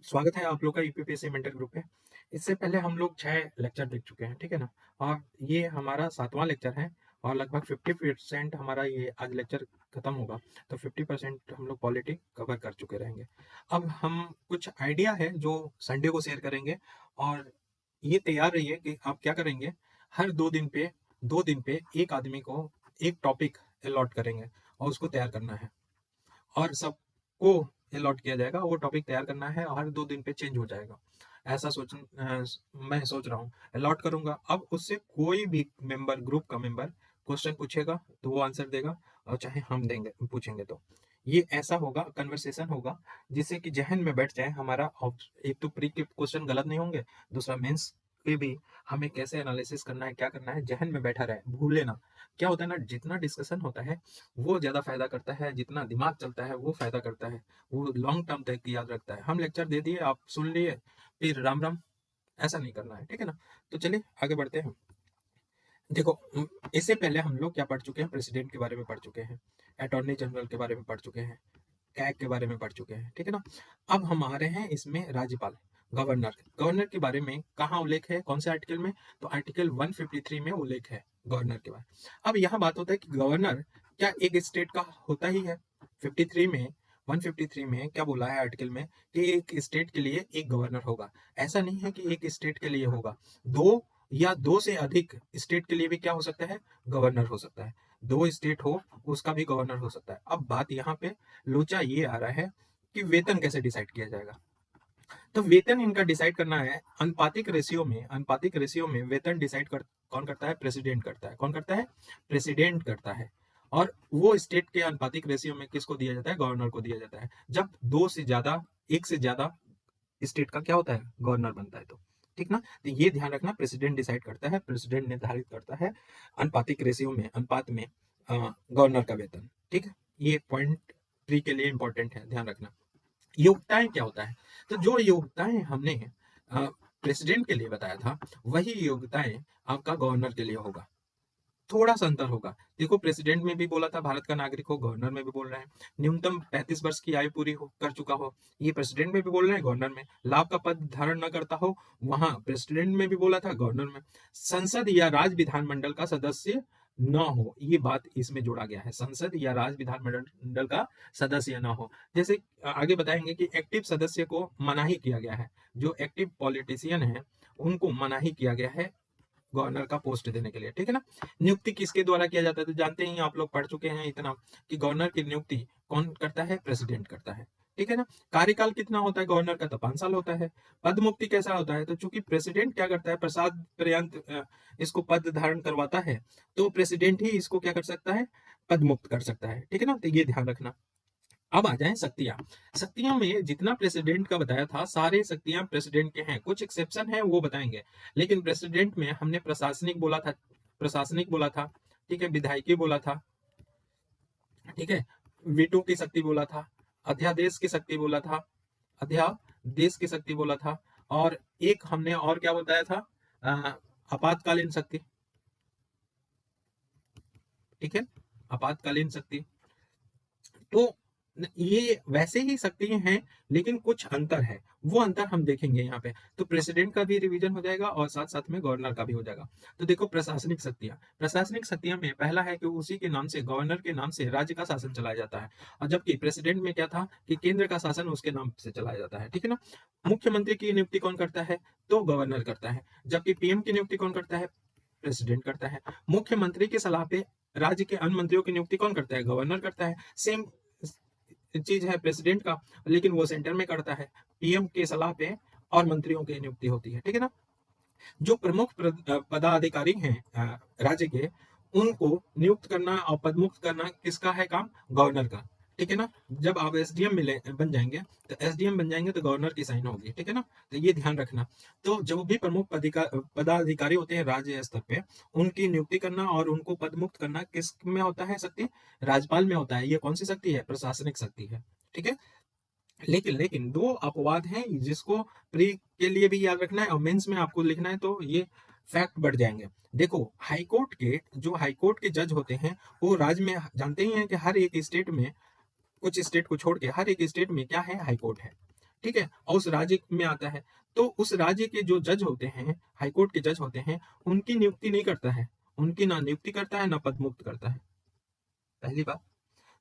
स्वागत है आप लोग का यूपीपीएससी मेंटर ग्रुप में। इससे पहले हम लोग 6 लेक्चर देख चुके हैं, ठीक है ना? और ये हमारा 7वां लेक्चर है और लगभग 50% हमारा ये आज लेक्चर खत्म होगा, तो 50% हम लोग पॉलिटी कवर कर चुके रहेंगे। अब हम कुछ आइडिया है जो संडे को शेयर करेंगे और ये तैयार रहिए कि आप क्या करेंगे, हर 2 दिन पे एक आदमी को एक टॉपिक अलॉट करेंगे और उसको तैयार करना है। और सबको अलॉट किया जाएगा, वो टॉपिक तैयार करना है और हर 2 दिन पे चेंज हो जाएगा। ऐसा मैं सोच रहा हूँ अलॉट करूंगा। अब उससे कोई भी मेंबर, ग्रुप का मेंबर क्वेश्चन पूछेगा तो वो आंसर देगा, और चाहे हम देंगे पूछेंगे तो ये ऐसा होगा, कन्वर्सेशन होगा जिससे कि जहन में बैठ जाए हमारा। एक तो प्री के क्वेश्चन गलत नहीं होंगे, दूसरा मेंस के भी हमें कैसे एनालिसिस करना है, क्या करना है, जहन में बैठा रहे, भूले ना। क्या होता है ना, जितना डिस्कशन होता है वो ज़्यादा फ़ायदा करता है, जितना दिमाग चलता है वो फ़ायदा करता है, वो लॉन्ग टर्म तक याद रखता है। हम लेक्चर दे दिए, आप सुन लिए, फिर राम राम, ऐसा नहीं करना है, ठीक है ना? तो चलिए आगे बढ़ते हैं। देखो, इससे पहले हम लोग क्या पढ़ चुके हैं, प्रेसिडेंट के बारे में पढ़ चुके हैं, अटॉर्नी जनरल के बारे में पढ़ चुके हैं, कैग के बारे में पढ़ चुके हैं, ठीक है ना? अब हम आ रहे हैं इसमें राज्यपाल, गवर्नर। गवर्नर के बारे में कहाँ उल्लेख है, कौन से आर्टिकल में? तो आर्टिकल 153 में उल्लेख है गवर्नर के बारे में। अब यहाँ बात होता है कि गवर्नर क्या एक स्टेट का होता ही है? 53 में 153 में क्या बोला है आर्टिकल में कि एक स्टेट के लिए एक गवर्नर होगा। ऐसा नहीं है कि एक स्टेट के लिए होगा, दो या दो से अधिक स्टेट के लिए भी क्या हो सकता है, गवर्नर हो सकता है। दो स्टेट हो उसका भी गवर्नर हो सकता है। अब बात यहाँ पे लोचा ये आ रहा है कि वेतन कैसे डिसाइड किया जाएगा। तो वेतन इनका डिसाइड करना है अनुपातिक रेशियो में। अनुपातिक रेशियो में वेतन डिसाइड कौन करता है? प्रेसिडेंट करता है। कौन करता है? प्रेसिडेंट करता है। और वो स्टेट के अनुपातिक रेशियो में किसको दिया जाता है? गवर्नर को दिया जाता है। जब दो से ज्यादा, एक से ज्यादा स्टेट का क्या होता है, गवर्नर बनता है। तो ठीक ना, तो ये ध्यान रखना, प्रेसिडेंट डिसाइड करता है, प्रेसिडेंट निर्धारित करता है अनुपातिक रेशियो में, अनुपात में गवर्नर का वेतन। ठीक है, ये पॉइंट 3 के लिए इंपॉर्टेंट है, ध्यान रखना। योग्यताएं क्या होता है? तो जो योग्यताएं हमने प्रेसिडेंट के लिए बताया था, वही योग्यताएं आपका गवर्नर के लिए होगा। थोड़ा सा अंतर होगा। देखो, प्रेसिडेंट में भी बोला था भारत का नागरिक हो, गवर्नर में भी बोल रहे हैं न्यूनतम 35 वर्ष की आयु पूरी हो कर चुका हो। ये प्रेसिडेंट में भी बोल रहे हैं, गवर्नर में लाभ का पद धारण न करता हो, वहां प्रेसिडेंट में भी बोला था, गवर्नर में संसद या राज्य विधानमंडल का सदस्य न हो, ये बात इसमें जोड़ा गया है, संसद या राज्य विधानमंडल का सदस्य न हो। जैसे आगे बताएंगे कि एक्टिव सदस्य को मनाही किया गया है, जो एक्टिव पॉलिटिशियन है उनको मनाही किया गया है गवर्नर का पोस्ट देने के लिए, ठीक है ना? नियुक्ति किसके द्वारा किया जाता है? तो जानते ही, आप लोग पढ़ चुके हैं इतना कि गवर्नर की नियुक्ति कौन करता है? प्रेसिडेंट करता है, ठीक है ना? कार्यकाल कितना होता है गवर्नर का? तो 5 साल होता है। पद मुक्ति कैसा होता है? तो चूंकि प्रेसिडेंट क्या करता है, प्रसाद पर्यंत इसको पद धारण करवाता है, तो प्रेसिडेंट ही इसको क्या कर सकता है, पद मुक्त कर सकता है, ठीक है ना? तो ये ध्यान रखना। अब आ जाए शक्तियां। शक्तियां में जितना प्रेसिडेंट का बताया था, सारे शक्तियां प्रेसिडेंट के हैं, कुछ एक्सेप्शन है वो बताएंगे। लेकिन प्रेसिडेंट में हमने प्रशासनिक बोला था, प्रशासनिक बोला था, ठीक है, विधायिकी बोला था, ठीक है, वीटो की शक्ति बोला था, अध्यादेश की शक्ति बोला था, अध्यादेश की शक्ति बोला था, और एक हमने और क्या बताया था, आपातकालीन शक्ति, ठीक है, आपातकालीन शक्ति। तो ये वैसे ही शक्ति हैं, लेकिन कुछ अंतर है, वो अंतर हम देखेंगे यहाँ पे। तो प्रेसिडेंट का भी रिवीजन हो जाएगा और साथ साथ में गवर्नर का भी हो जाएगा। तो देखो, प्रशासनिक शक्तियां, प्रशासनिक शक्तियां में पहला है कि उसी के नाम से, गवर्नर के नाम से राज्य का शासन चलाया जाता है। और जबकि प्रेसिडेंट में क्या था कि केंद्र का शासन उसके नाम से चलाया जाता है, ठीक है ना? मुख्यमंत्री की नियुक्ति कौन करता है? तो गवर्नर करता है। जबकि पीएम की नियुक्ति कौन करता है? प्रेसिडेंट करता है। मुख्यमंत्री की सलाह पे राज्य के अन्य मंत्रियों की नियुक्ति कौन करता है? गवर्नर करता है। सेम चीज है प्रेसिडेंट का, लेकिन वो सेंटर में करता है, पीएम के सलाह पे और मंत्रियों की नियुक्ति होती है, ठीक है ना? जो प्रमुख पदाधिकारी हैं राज्य के, उनको नियुक्त करना और पदमुक्त करना किसका है काम? गवर्नर का, ठीक है ना? जब आप एसडीएम मिले बन जाएंगे, तो एसडीएम बन जाएंगे तो गवर्नर की साइन होगी, ठीक है ना? तो ये ध्यान रखना। तो जो भी प्रमुख पदाधिकारी होते हैं राज्य स्तर पे, उनकी नियुक्ति करना और उनको पदमुक्त करना किस में होता है शक्ति? राज्यपाल में होता है। ये कौन सी शक्ति है? प्रशासनिक शक्ति है, ठीक है? लेकिन लेकिन दो अपवाद हैं जिसको प्री के लिए भी याद रखना है और मेंस में आपको लिखना है, तो ये फैक्ट बढ़ जाएंगे। देखो, हाईकोर्ट के जो हाईकोर्ट के जज होते हैं, वो राज्य में, जानते ही हैं कि हर एक स्टेट में, कुछ स्टेट को छोड़ के हर एक स्टेट में क्या है? हाईकोर्ट है। ठीक है, और उस राज्य में आता है, तो उस राज्य के जो जज होते हैं, हाईकोर्ट के जज होते हैं, उनकी नियुक्ति नहीं करता है, उनकी ना नियुक्ति करता है ना पद मुक्त करता है, पहली बात।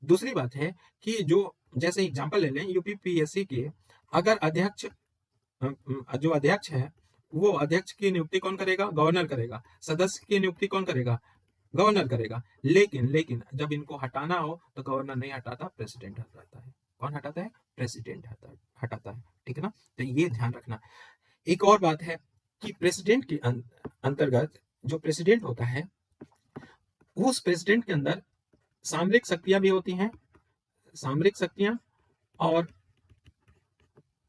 दूसरी बात है कि जो जैसे एग्जांपल ले लें यूपीपीएससी के, अगर अध्यक्ष जो अध्यक्ष है वो अध्यक्ष की नियुक्ति कौन करेगा? गवर्नर करेगा। सदस्य की नियुक्ति कौन करेगा? गवर्नर करेगा। लेकिन लेकिन जब इनको हटाना हो तो गवर्नर नहीं हटाता, प्रेसिडेंट हटाता है। कौन हटाता है? प्रेसिडेंट हटाता है। ठीक है ना, तो ये ध्यान रखना। एक और बात है कि प्रेसिडेंट के अंतर्गत जो प्रेसिडेंट होता है, उस प्रेसिडेंट के अंदर सामरिक शक्तियां भी होती हैं, सामरिक शक्तियां, और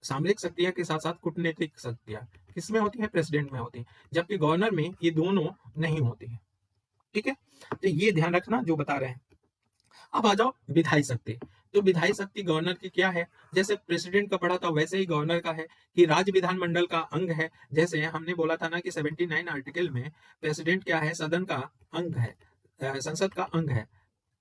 सामरिक शक्तियां के साथ साथ कूटनीतिक शक्तियां किसमें होती है? प्रेसिडेंट में होती है, जबकि गवर्नर में ये दोनों नहीं होती है। ठीक है, तो ये ध्यान रखना जो बता रहे हैं। अब आ जाओ विधायी शक्ति। तो विधायी शक्ति गवर्नर की क्या है? जैसे प्रेसिडेंट का पढ़ा था वैसे ही गवर्नर का है कि राज्य विधानमंडल का अंग है। जैसे हमने बोला था ना कि 79 आर्टिकल में प्रेसिडेंट क्या है? सदन का अंग है, संसद का अंग है।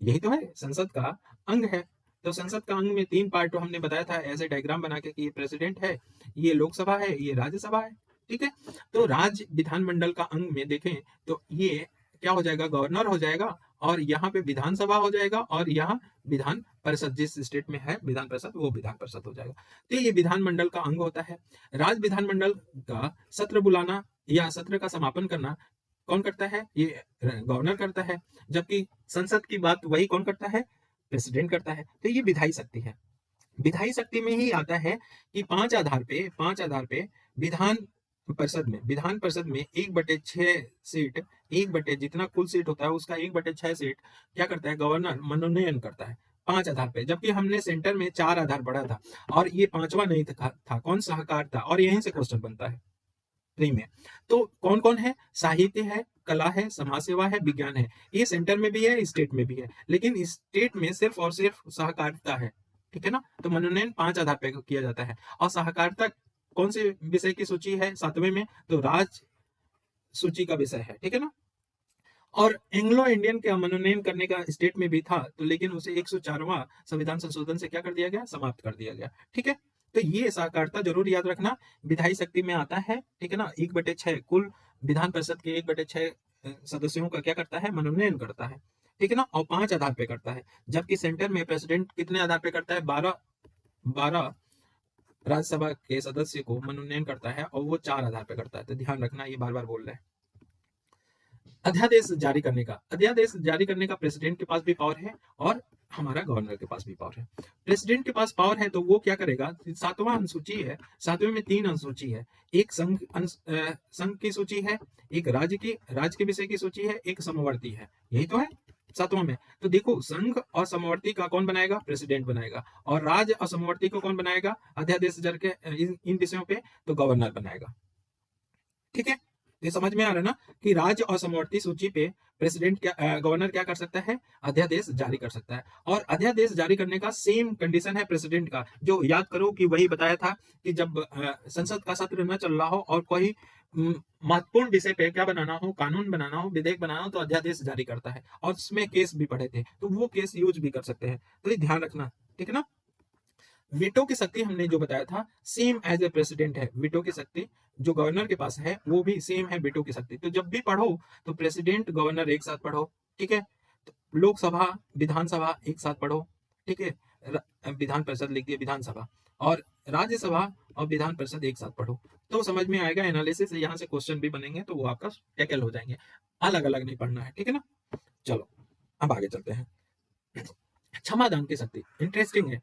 यही तो है, संसद का अंग है। तो संसद का अंग में 3 पार्ट हमने बताया था ऐसे डायग्राम बना के कि ये प्रेसिडेंट है, ये लोकसभा है, ये राज्यसभा है। ठीक है, तो राज्य विधानमंडल का अंग में देखें तो ये क्या हो जाएगा? गवर्नर हो जाएगा, और यहाँ पे विधानसभा हो जाएगा, और यहाँ विधान परिषद, जिस स्टेट में है विधान परिषद वो विधान परिषद हो जाएगा। तो ये विधानमंडल का अंग होता है। राज्य विधानमंडल का सत्र बुलाना या सत्र का समापन करना कौन करता है? ये गवर्नर करता है। जबकि संसद की बात वही कौन करता है? प्रेसिडेंट करता है। तो ये विधायी शक्ति है। विधायी शक्ति में ही आता है कि पांच आधार पे विधान परिषद में 1/6 सीट, 1 जितना कुल सीट होता है उसका 1/6 सीट क्या करता है? गवर्नर मनोनयन करता है, 5 आधार पे। जबकि हमने सेंटर में 4 आधार पढ़ा था, और ये पांचवा नहीं था। कौन? सहकार था। और यहीं से क्वेश्चन बनता है प्री में। तो कौन कौन है? साहित्य है, कला है, समाज सेवा है, विज्ञान है। ये सेंटर में भी है, स्टेट में भी है, लेकिन स्टेट में सिर्फ और सिर्फ सहकारिता है। ठीक है ना, तो मनोनयन 5 आधार पे किया जाता है। और सहकारिता कौन से विषय की सूची है? 7वें में, तो राज सूची का विषय है। ठीक है ना, और एंग्लो इंडियन का मनोनयन करने का स्टेट में भी था, तो लेकिन उसे 104वां संविधान संशोधन से क्या कर दिया गया? समाप्त कर दिया गया। ठीक है, तो ये सहकारिता जरूर याद रखना, विधायी शक्ति में आता है। ठीक है ना, 1/6 कुल विधान परिषद के 1/6 सदस्यों का क्या करता है? मनोनयन करता है। ठीक है ना, और 5 आधार पे करता है। जबकि सेंटर में प्रेसिडेंट कितने आधार पे करता है? 12 राज्यसभा के सदस्य को मनोनयन करता है, और वो 4 आधार पे करता है। तो ध्यान रखना, ये बार बार बोल रहे हैं। अध्यादेश जारी करने का प्रेसिडेंट के पास भी पावर है, और हमारा गवर्नर के पास भी पावर है। प्रेसिडेंट के पास पावर है तो वो क्या करेगा? 7वां अनुसूची है, 7वें में 3 अनुसूची है। एक संघ की सूची है, एक राज्य के विषय की सूची है, एक समवर्ती है। यही तो है 7वां में। तो देखो, संघ और समवर्ती का कौन बनाएगा? प्रेसिडेंट बनाएगा। और राज्य और समवर्ती को कौन बनाएगा अध्यादेश जारी के इन विषयों पे? तो गवर्नर बनाएगा। ठीक है, ये समझ में आ रहा है ना कि राज्य और समवर्ती सूची पे गवर्नर क्या कर सकता है? अध्यादेश जारी कर सकता है। और अध्यादेश जारी करने का सेम कंडीशन है प्रेसिडेंट का, जो याद करो कि वही बताया था कि जब संसद का सत्र न चल रहा हो और कोई महत्वपूर्ण विषय पे क्या बनाना हो, कानून बनाना हो, विधेयक बनाना हो, तो अध्यादेश जारी करता है। और उसमें केस भी पढ़े थे, तो वो केस यूज भी कर सकते हैं। तो ये ध्यान रखना। ठीक है ना, वीटो की शक्ति हमने जो बताया था सेम एज ए प्रेसिडेंट है। वीटो की शक्ति जो गवर्नर के पास है वो भी सेम है वीटो की शक्ति। तो जब भी पढ़ो तो प्रेसिडेंट गवर्नर एक साथ पढ़ो। ठीक है, तो लोकसभा विधानसभा एक साथ पढ़ो। ठीक है, विधान परिषद लिख दिया, विधानसभा, और राज्यसभा और विधान परिषद एक साथ पढ़ो, तो समझ में आएगा। एनालिसिस यहाँ से क्वेश्चन भी बनेंगे तो वो आपका टैकल हो जाएंगे, अलग अलग नहीं पढ़ना है। ठीक है ना, चलो अब आगे चलते हैं। क्षमादान की शक्ति इंटरेस्टिंग है।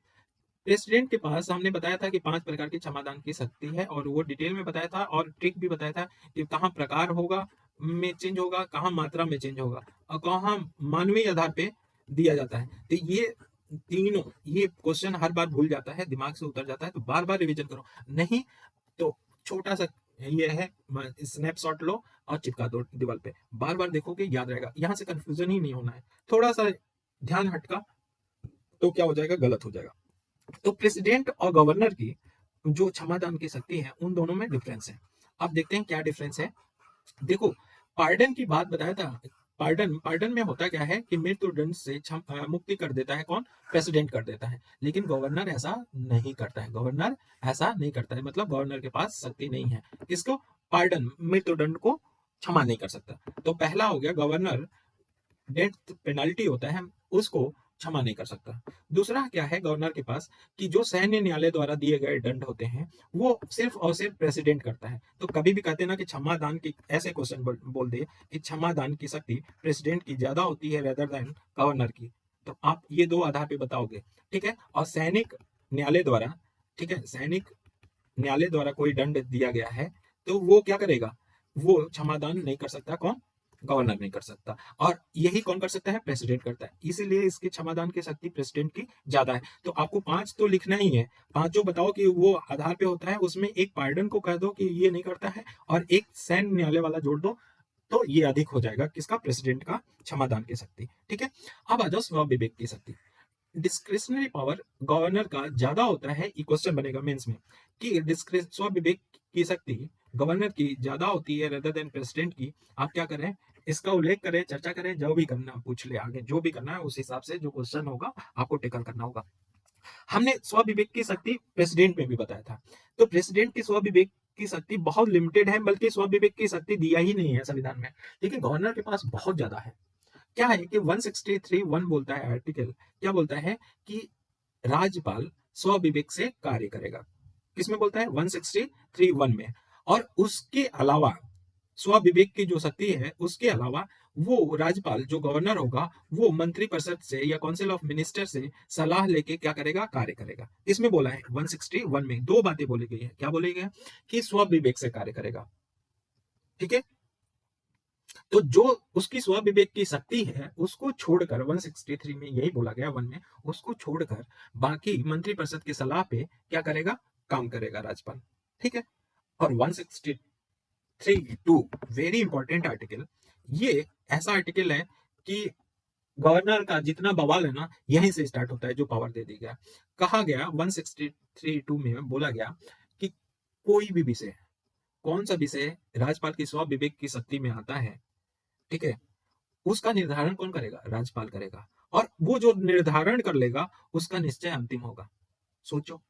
प्रेसिडेंट के पास हमने बताया था कि 5 प्रकार की क्षमादान की शक्ति है, और वो डिटेल में बताया था, और ट्रिक भी बताया था कि कहाँ प्रकार होगा में चेंज होगा, कहाँ मात्रा में चेंज होगा, और कहाँ मानवीय आधार पे दिया जाता है। तो ये तीनों, ये क्वेश्चन हर बार भूल जाता है, दिमाग से उतर जाता है, तो बार बार रिवीजन करो। नहीं तो छोटा सा ये है, स्नैपशॉट लो और चिपका दो दीवार पे, बार बार देखोगे याद रहेगा। यहाँ से कंफ्यूजन ही नहीं होना है। थोड़ा सा ध्यान हटका तो क्या हो जाएगा? गलत हो जाएगा। तो प्रेसिडेंट और गवर्नर की जो क्षमादान की शक्ति है उन दोनों में डिफरेंस है। अब देखते हैं क्या डिफरेंस है। देखो, पार्डन की बात बताया था पार्डन में होता क्या है कि मृत्यु दंड से मुक्ति कर देता है कौन? प्रेसिडेंट कर देता है। लेकिन गवर्नर ऐसा नहीं करता है, गवर्नर ऐसा नहीं करता है, मतलब गवर्नर के पास शक्ति नहीं है किसको? पार्डन, मृत्यु दंड को क्षमा नहीं कर सकता। तो पहला हो गया गवर्नर, डेथ पेनल्टी होता है उसको क्षमा नहीं कर सकता। दूसरा क्या है गवर्नर के पास कि जो सैन्य न्यायालय द्वारा दिए गए दंड होते हैं वो सिर्फ और सिर्फ प्रेसिडेंट करता है। तो कभी भी कहते हैं ना कि क्षमा दान की, ऐसे क्वेश्चन बोल दे कि क्षमा दान की शक्ति प्रेसिडेंट की ज्यादा होती है रेदर देन गवर्नर की, तो आप ये दो आधार पे बताओगे, ठीक है। और सैनिक न्यायालय द्वारा, ठीक है, सैनिक न्यायालय द्वारा कोई दंड दिया गया है तो वो क्या करेगा? वो क्षमादान नहीं कर सकता कौन? गवर्नर नहीं कर सकता। और यही कौन कर सकता है? प्रेसिडेंट करता है। इसीलिए इसकी क्षमादान की शक्ति प्रेसिडेंट की ज्यादा है। तो आपको 5 तो लिखना ही है, 5 जो बताओ कि वो आधार पे होता है, उसमें एक पार्डन को कह दो कि ये नहीं करता है और एक सैन्य न्यायालय वाला जोड़ दो, तो ये अधिक हो जाएगा किसका? प्रेसिडेंट का क्षमादान की शक्ति, ठीक है। अब आ जाओ स्व विवेक की शक्ति। डिस्क्रिशनरी पावर गवर्नर का ज्यादा होता है, ये क्वेश्चन बनेगा मेंस में कि स्व विवेक की शक्ति गवर्नर की ज्यादा होती है रेदर देन प्रेसिडेंट की। आप क्या करें? इसका उल्लेख करें, चर्चा करें, जो भी करना पूछ ले, आगे जो भी करना है उस हिसाब से जो क्वेश्चन होगा आपको टेकल करना होगा। हमने स्व विवेक की शक्ति प्रेसिडेंट में भी बताया था, तो प्रेसिडेंट की स्व विवेक की शक्ति बहुत लिमिटेड है, बल्कि स्व विवेक की शक्ति दिया ही नहीं है संविधान में, लेकिन गवर्नर के पास बहुत ज्यादा है। क्या है कि 163(1) बोलता है आर्टिकल, क्या बोलता है कि राज्यपाल स्व विवेक से कार्य करेगा। किसमें बोलता है? 163(1) में। और उसके अलावा स्व विवेक की जो शक्ति है उसके अलावा वो राज्यपाल जो गवर्नर होगा वो मंत्रिपरिषद से या काउंसिल ऑफ मिनिस्टर से सलाह लेके क्या करेगा? कार्य करेगा। इसमें बोला है 161 में दो बातें बोली गई है। क्या बोली गई है? कि स्व विवेक से कार्य करेगा, ठीक है। तो जो उसकी स्व विवेक की शक्ति है उसको छोड़कर 163 में यही बोला गया 1 में, उसको छोड़कर बाकी मंत्रिपरिषद की सलाह पे क्या करेगा? काम करेगा राज्यपाल, ठीक है। और 163(2) वेरी इंपॉर्टेंट आर्टिकल, ये ऐसा आर्टिकल है कि गवर्नर का जितना बवाल है ना यहीं से स्टार्ट होता है, जो पावर दे दी गया। कहा गया 163(2) में बोला गया कि कोई भी विषय, कौन सा विषय राज्यपाल की स्व विवेक की शक्ति में आता है, ठीक है, उसका निर्धारण कौन करेगा? राज्यपाल करेगा। और वो जो निर्धारण कर लेगा उसका निश्चय अंतिम होगा। सोचो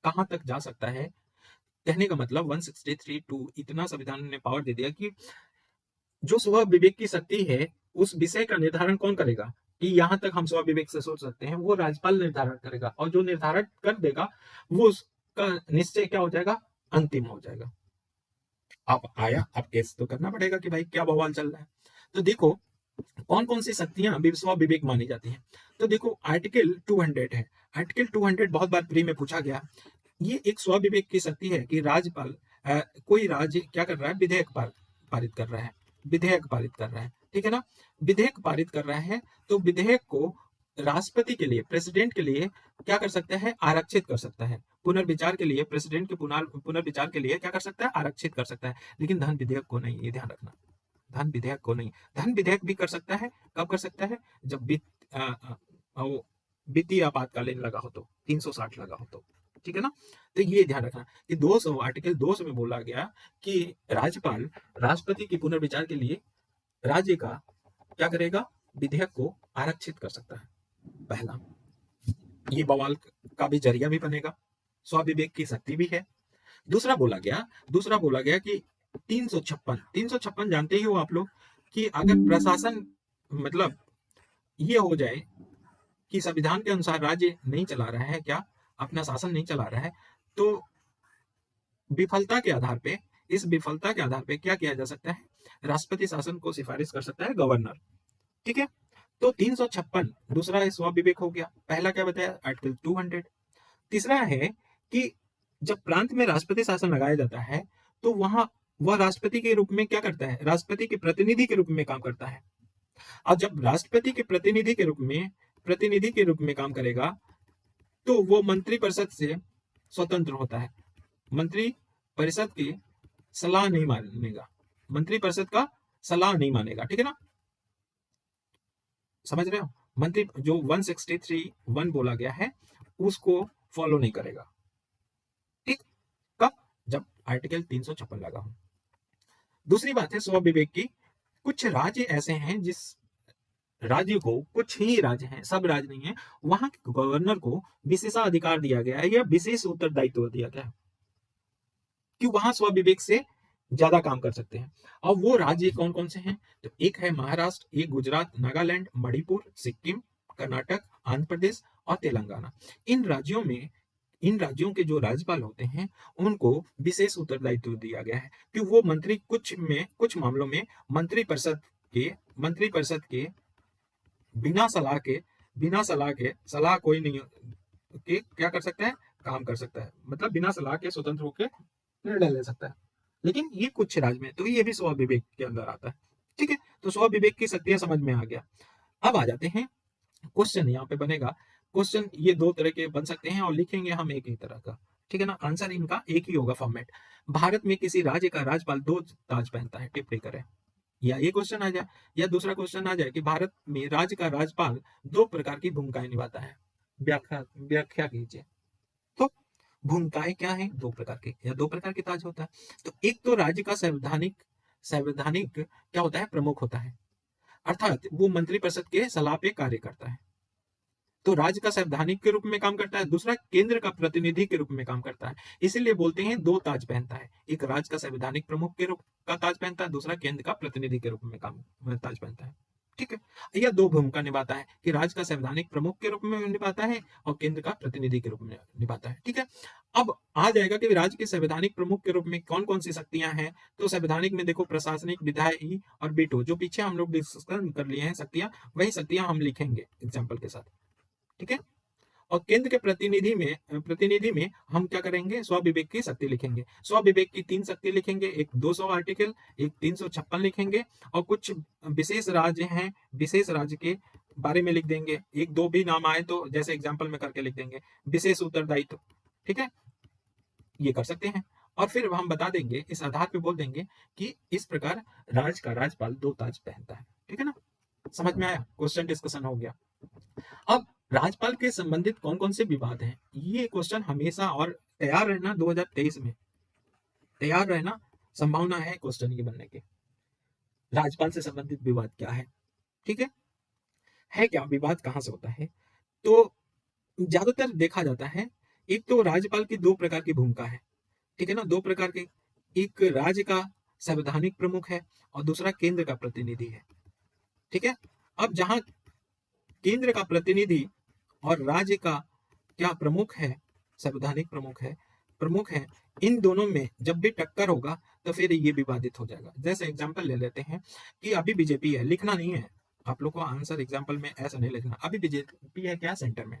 कहां तक जा सकता है। कहने का मतलब 163(2) इतना संविधान ने पावर दे दिया कि जो स्व विवेक की शक्ति है उस विषय का निर्धारण कौन करेगा कि यहां तक हम स्व विवेक से सोच सकते हैं, वो राज्यपाल निर्धारण करेगा। और जो निर्धारण कर देगा वो उसका निश्चय क्या हो जाएगा? अंतिम हो जाएगा। अब आया, अब केस तो करना पड़ेगा कि भाई क्या बवाल चल रहा है। तो देखो कौन कौन सी शक्तियां स्व विवेक मानी जाती हैं। तो देखो आर्टिकल 200 है। आर्टिकल 200 बहुत बार प्री में पूछा गया। ये एक स्व विवेक की शक्ति है कि राज्यपाल कोई राज्य क्या कर रहा है? विधेयक पारित कर रहा है, विधेयक पारित कर रहा है, ठीक है ना। विधेयक पारित कर रहा है तो विधेयक को राष्ट्रपति के लिए, प्रेसिडेंट के लिए क्या कर सकता है? आरक्षित कर सकता है। पुनर्विचार के लिए प्रेसिडेंट के पुनर्विचार के लिए क्या कर सकता है? आरक्षित कर सकता है। लेकिन धन विधेयक को नहीं, ये ध्यान रखना, धन विधेयक को नहीं। धन विधेयक भी कर सकता है, कब कर सकता है? जब वित्तीय आपातकालीन लगा हो तो, 360 लगा हो तो, ठीक है ना। तो ये ध्यान रखना कि 200 आर्टिकल 200 में बोला गया कि राज्यपाल राष्ट्रपति की पुनर्विचार के लिए राज्य का क्या करेगा? विधेयक को आरक्षित कर सकता है। पहला, ये बवाल का भी जरिया भी बनेगा, स्व विवेक की शक्ति भी है। दूसरा बोला गया कि 356 जानते ही हो आप लोग कि अगर प्रशासन, मतलब ये हो जाए कि संविधान के अनुसार राज्य नहीं चला रहा है, क्या अपना शासन नहीं चला रहा है, तो विफलता के आधार पे, इस विफलता के आधार पे क्या किया जा सकता है? राष्ट्रपति शासन को सिफारिश कर सकता है गवर्नर, ठीक है। तो 356 दूसरा स्व विवेक हो गया। पहला क्या बताया? आर्टिकल 200। तीसरा है कि जब प्रांत में राष्ट्रपति शासन लगाया जाता है तो वहां वह राष्ट्रपति के रूप में क्या करता है? राष्ट्रपति के प्रतिनिधि के रूप में काम करता है। और जब राष्ट्रपति के प्रतिनिधि के रूप में काम करेगा तो वो मंत्रिपरिषद से स्वतंत्र होता है। मंत्री परिषद की सलाह नहीं मानेगा, मंत्रिपरिषद का सलाह नहीं मानेगा, ठीक है ना। समझ रहे हो? मंत्री जो 163(1) बोला गया है उसको फॉलो नहीं करेगा, ठीक। कब? जब आर्टिकल 356 लगा हो। दूसरी बात है स्व विवेक की कुछ राज्य ऐसे हैं जिस राज्य को, कुछ ही राज्य हैं, सब राज्य नहीं है, वहां के गवर्नर को विशेषाधिकार दिया गया है या विशेष उत्तरदायित्व दिया गया है कि वहां स्वविवेक से ज्यादा काम कर सकते हैं। अब वो राज्य कौन कौन से हैं? तो एक है महाराष्ट्र, एक गुजरात, नागालैंड, मणिपुर, सिक्किम, कर्नाटक, आंध्र प्रदेश और तेलंगाना। इन राज्यों में, इन राज्यों के जो राज्यपाल होते हैं उनको विशेष उत्तरदायित्व दिया गया है कि वो मंत्री कुछ मामलों में मंत्री परिषद के बिना सलाह के सलाह कोई नहीं के क्या कर सकता है, काम कर सकता है, मतलब बिना सलाह के स्वतंत्र होकर निर्णय ले सकता है। लेकिन ये कुछ राज्य में, तो ये भी स्वविवेक के अंदर आता है। ठीक है, तो स्वविवेक की शक्तियां समझ में आ गया। अब आ जाते हैं क्वेश्चन, यहाँ पे बनेगा क्वेश्चन, ये दो तरह के बन सकते हैं और लिखेंगे हम एक ही तरह का। ठीक है ना, आंसर इनका एक ही होगा फॉर्मेट। भारत में किसी राज्य का राज्यपाल दो ताज पहनता है, टिप्पणी करें। या ये क्वेश्चन आ जाए, या दूसरा क्वेश्चन आ जाए कि भारत में राज्य का राज्यपाल दो प्रकार की भूमिकाएं निभाता है। व्याख्या व्याख्या कीजिए। तो भूमिकाएं क्या है? दो प्रकार के, या दो प्रकार के ताज होता है। तो एक तो राज्य का संवैधानिक संवैधानिक क्या होता है? प्रमुख होता है, अर्थात वो मंत्रिपरिषद के सलाह पे कार्य करता है, तो राज्य का संवैधानिक के रूप में काम करता है। दूसरा केंद्र का प्रतिनिधि के रूप में काम करता है। इसीलिए बोलते हैं दो ताज पहनता है, एक राज्य का संवैधानिक प्रमुख के रूप का ताज पहनता है, दूसरा केंद्र का प्रतिनिधि के रूप में ताज पहनता है। ठीक है, यह दो भूमिका निभाता है कि राज्य का संवैधानिक प्रमुख के रूप में निभाता है और केंद्र का प्रतिनिधि के रूप में निभाता है। ठीक है, अब आ जाएगा कि राज्य के संवैधानिक प्रमुख के रूप में कौन कौन सी शक्तियां हैं। तो संवैधानिक में देखो, प्रशासनिक, विधायी और बीटो, जो पीछे हम लोग डिस्कस कर लिए हैं शक्तियां, वही शक्तियां हम लिखेंगे एग्जाम्पल के साथ। ठीक है, और केंद्र के प्रतिनिधि में हम क्या करेंगे? स्वविवेक की शक्ति लिखेंगे। स्वविवेक की तीन शक्ति लिखेंगे, एक 200 आर्टिकल, एक 356 लिखेंगे, और कुछ विशेष राज्य हैं, विशेष राज्य के बारे में लिख देंगे। एक दो भी नाम आए तो जैसे एग्जाम्पल में करके लिख देंगे, विशेष उत्तरदायित्व। ठीक है, ये कर सकते हैं। और फिर हम बता देंगे, इस आधार पे बोल देंगे कि इस प्रकार राज्य का राज्यपाल दो ताज पहनता है। ठीक है ना, समझ में आया? क्वेश्चन डिस्कशन हो गया। अब राज्यपाल के संबंधित कौन कौन से विवाद हैं, ये क्वेश्चन हमेशा, और तैयार रहना 2023 में, तैयार रहना, संभावना है क्वेश्चन के बनने के। राज्यपाल से संबंधित विवाद क्या ठीक है क्या विवाद, कहां से होता है? तो ज्यादातर देखा जाता है, एक तो राज्यपाल की दो प्रकार की भूमिका है। ठीक है ना, दो प्रकार के, एक राज्य का संवैधानिक प्रमुख है और दूसरा केंद्र का प्रतिनिधि है। ठीक है, अब जहां केंद्र का प्रतिनिधि और राज्य का क्या प्रमुख है, संवैधानिक प्रमुख है, इन दोनों में जब भी टक्कर होगा तो फिर ये विवादित हो जाएगा। जैसे एग्जांपल ले लेते हैं कि अभी बीजेपी है, लिखना नहीं है आप लोग को आंसर एग्जांपल में, ऐसा नहीं लिखना। अभी बीजेपी है क्या सेंटर में,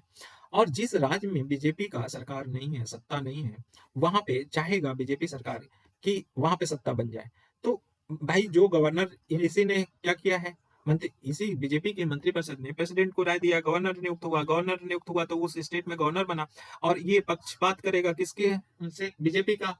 और जिस राज्य में बीजेपी का सरकार नहीं है, सत्ता नहीं है, वहां पे चाहेगा बीजेपी सरकार कि वहां पे सत्ता बन जाए। तो भाई, जो गवर्नर, इसी ने क्या किया है, मंत्री, इसी बीजेपी के मंत्रिपरिषद ने प्रेसिडेंट को राय दिया, गवर्नर नियुक्त हुआ तो उस स्टेट में गवर्नर बना, और ये पक्षपात करेगा किसके से? बीजेपी का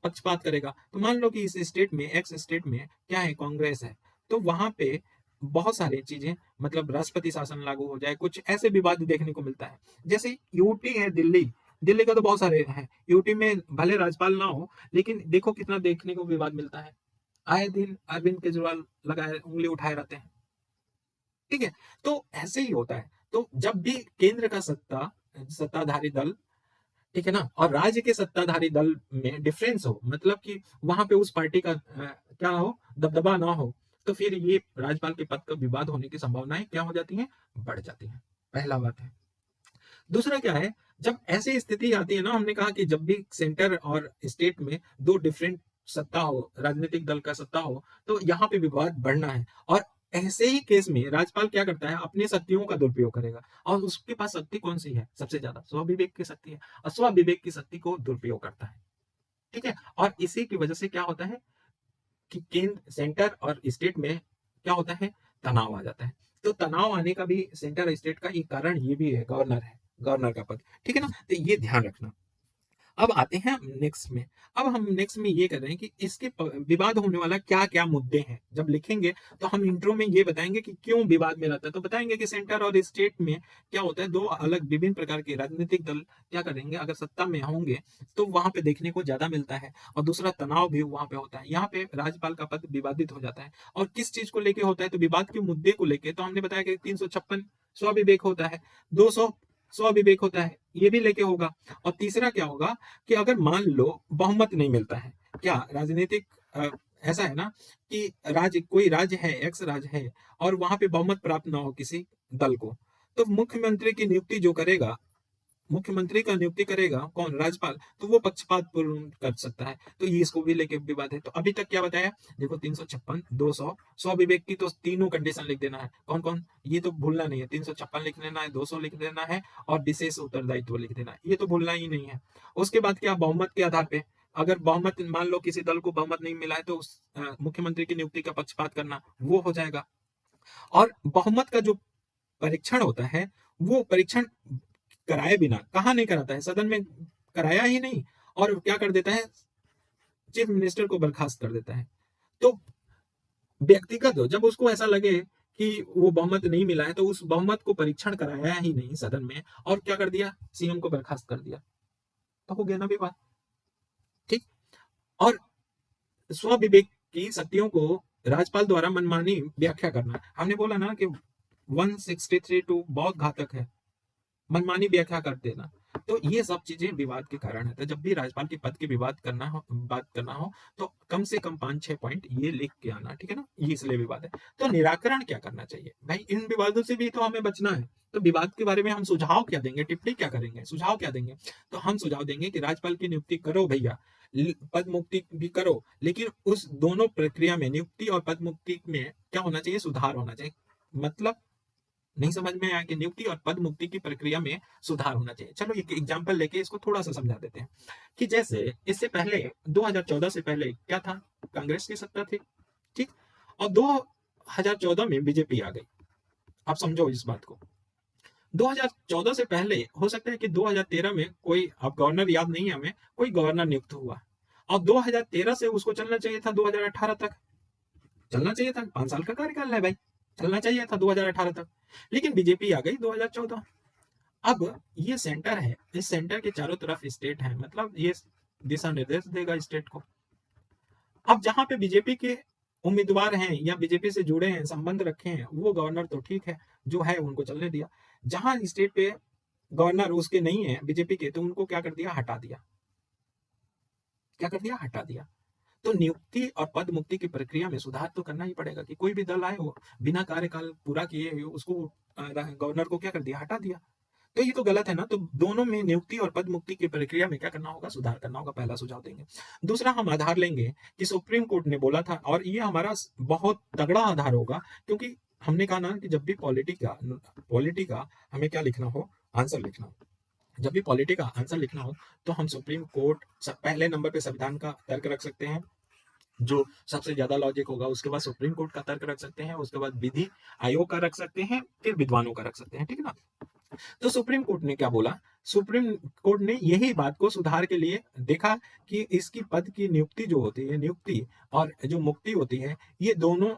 पक्षपात करेगा। तो मान लो कि इस स्टेट में, एक्स स्टेट में क्या है, कांग्रेस है, तो वहां पे बहुत सारी चीजें, मतलब राष्ट्रपति शासन लागू हो जाए, कुछ ऐसे विवाद देखने को मिलता है। जैसे यूटी है, दिल्ली, दिल्ली का तो बहुत सारे हैं, यूटी में भले राज्यपाल ना हो, लेकिन देखो कितना देखने को विवाद मिलता है। आए दिन अरविंद केजरीवाल लगाए उंगली उठाए रहते हैं। ठीक है, तो ऐसे ही होता है। तो जब भी केंद्र का सत्ताधारी दल, ठीक है ना, और राज्य के सत्ताधारी दल में डिफरेंस हो, मतलब कि वहां पे उस पार्टी का क्या हो, दबदबा ना हो, तो फिर ये राज्यपाल के पद का विवाद होने की संभावनाएं क्या हो जाती हैं? बढ़ जाती हैं। पहला बात है। दूसरा क्या है, जब ऐसी स्थिति आती है ना, हमने कहा कि जब भी सेंटर और स्टेट में दो डिफरेंट सत्ता हो, राजनीतिक दल का सत्ता हो, तो यहाँ पे विवाद बढ़ना है। और ऐसे ही केस में राज्यपाल क्या करता है? अपनी शक्तियों का दुरुपयोग करेगा, और उसके पास शक्ति कौन सी है? सबसे ज्यादा स्वविवेक की शक्ति है, और स्वविवेक की शक्ति को दुरुपयोग करता है। ठीक है, और इसी की वजह से क्या होता है कि केंद्र, सेंटर और स्टेट में क्या होता है? तनाव आ जाता है। तो तनाव आने का भी सेंटर स्टेट का एक कारण ये भी है, गवर्नर का पद। ठीक है ना, तो ये ध्यान रखना। अब आते हैं नेक्स्ट में। अब हम नेक्स्ट में ये कर रहे हैं कि इसके विवाद होने वाला क्या क्या मुद्दे हैं। जब लिखेंगे तो हम इंट्रो में ये बताएंगे कि क्यों विवाद में रहता है। तो बताएंगे कि सेंटर और स्टेट में क्या होता है, दो अलग विभिन्न प्रकार के राजनीतिक दल क्या करेंगे, अगर सत्ता में होंगे तो वहां पे देखने को ज्यादा मिलता है, और दूसरा तनाव भी वहां पे होता है। यहाँ पे राज्यपाल का पद विवादित हो जाता है। और किस चीज को लेके होता है, तो विवाद के मुद्दे को लेके। तो हमने बताया कि 356 स्वाविवेक होता है, 200 स्वाविवेक होता है, ये भी लेके होगा। और तीसरा क्या होगा कि अगर मान लो बहुमत नहीं मिलता है, क्या राजनीतिक ऐसा है ना कि राज्य, कोई राज्य है, एक्स राज्य है, और वहां पे बहुमत प्राप्त ना हो किसी दल को, तो मुख्यमंत्री की नियुक्ति जो करेगा, मुख्यमंत्री का नियुक्ति करेगा कौन, राज्यपाल, तो वो पक्षपात पूर्ण कर सकता है। तो ये इसको भी लेके विवाद है। तो अभी तक क्या बताया, देखो 356, 200, स्वाविवेक की तो तीनों कंडीशन लिख देना है। कौन कौन, ये तो भूलना नहीं है। 356 लिख देना है, 200 लिख देना है, और विशेष उत्तरदायित्व लिख देना है, ये तो भूलना ही नहीं है। उसके बाद क्या, बहुमत के आधार पे, अगर बहुमत, मान लो किसी दल को बहुमत नहीं मिला है, तो उस मुख्यमंत्री की नियुक्ति का पक्षपात करना वो हो जाएगा। और बहुमत का जो परीक्षण होता है, वो परीक्षण कराए बिना कहाँ नहीं कराता है, सदन में कराया ही नहीं, और क्या कर देता है, चीफ मिनिस्टर को बर्खास्त कर देता है। तो व्यक्तिगत हो, जब उसको ऐसा लगे कि वो बहुमत नहीं मिला है, तो उस बहुमत को परीक्षण कराया ही नहीं सदन में, और क्या कर दिया, सीएम को बर्खास्त कर दिया, तो हो गया ना विवाद। ठीक। और स्वविवेक की शक्तियों को राज्यपाल द्वारा मनमानी व्याख्या करना, हमने बोला ना कि 163(2) बहुत घातक है, मनमानी व्याख्या कर देना। तो ये सब चीजें विवाद के कारण है। तो जब भी राज्यपाल के पद की विवाद करना हो, बात करना हो, तो कम से कम 5-6 पॉइंट ये लिख के आना, ठीक है ना, ये इसलिए विवाद है। तो निराकरण क्या करना चाहिए भाई, इन विवादों से भी तो हमें बचना है। तो विवाद के बारे में हम सुझाव क्या देंगे, टिप्पणी क्या करेंगे, सुझाव क्या देंगे। तो हम सुझाव देंगे कि राज्यपाल की नियुक्ति करो भैया, पद मुक्ति भी करो, लेकिन उस दोनों प्रक्रिया में, नियुक्ति और पद मुक्ति में क्या होना चाहिए, सुधार होना चाहिए। मतलब नहीं समझ में आया कि नियुक्ति और पद मुक्ति की प्रक्रिया में सुधार होना चाहिए। चलो एक एग्जांपल लेके इसको थोड़ा सा समझा देते हैं कि जैसे इससे पहले 2014 से पहले क्या था, कांग्रेस की सत्ता थी, ठीक। और 2014 में बीजेपी आ गई। आप समझो इस बात को, 2014 से पहले हो सकता है कि 2013 में कोई, अब गवर्नर याद नहीं है हमें, कोई गवर्नर नियुक्त हुआ, और 2013 से उसको चलना चाहिए था 2018 तक, चलना चाहिए था, 5 साल का कार्यकाल है भाई, चलना चाहिए था 2018 तक। लेकिन बीजेपी आ गई 2014। अब ये सेंटर है, इस सेंटर के चारों तरफ स्टेट है, मतलब ये दिशा निर्देश देगा स्टेट को। अब जहां पे बीजेपी के उम्मीदवार हैं या बीजेपी से जुड़े हैं, संबंध रखे हैं, वो गवर्नर तो ठीक है, जो है उनको चलने दिया। जहां स्टेट पे गवर्नर उसके नहीं है बीजेपी के, तो उनको क्या कर दिया, हटा दिया। क्या कर दिया, हटा दिया। तो नियुक्ति और पद मुक्ति की प्रक्रिया में सुधार तो करना ही पड़ेगा, कि कोई भी दल आए हो बिना कार्यकाल पूरा किए उसको गवर्नर को क्या कर दिया, हटा दिया। तो ये तो गलत है ना। तो दोनों में, नियुक्ति और पद मुक्ति की प्रक्रिया में क्या करना होगा, सुधार करना होगा, पहला सुझाव देंगे। दूसरा हम आधार लेंगे कि सुप्रीम कोर्ट ने बोला था, और ये हमारा बहुत तगड़ा आधार होगा, क्योंकि हमने कहा ना कि जब भी पॉलिटी का हमें क्या लिखना हो, आंसर लिखना हो, जब भी पॉलिटी का आंसर लिखना हो, तो हम सुप्रीम कोर्ट पहले नंबर पे संविधान का तर्क रख सकते हैं, जो सबसे ज्यादा लॉजिक होगा। उसके बाद सुप्रीम कोर्ट का तर्क रख सकते हैं, उसके बाद विधि आयोग का रख सकते हैं, फिर विद्वानों का रख सकते हैं, ठीक है ना। तो सुप्रीम कोर्ट ने क्या बोला, सुप्रीम कोर्ट ने यही बात को सुधार के लिए देखा कि इसकी पद की नियुक्ति जो होती है, नियुक्ति और जो मुक्ति होती है, ये दोनों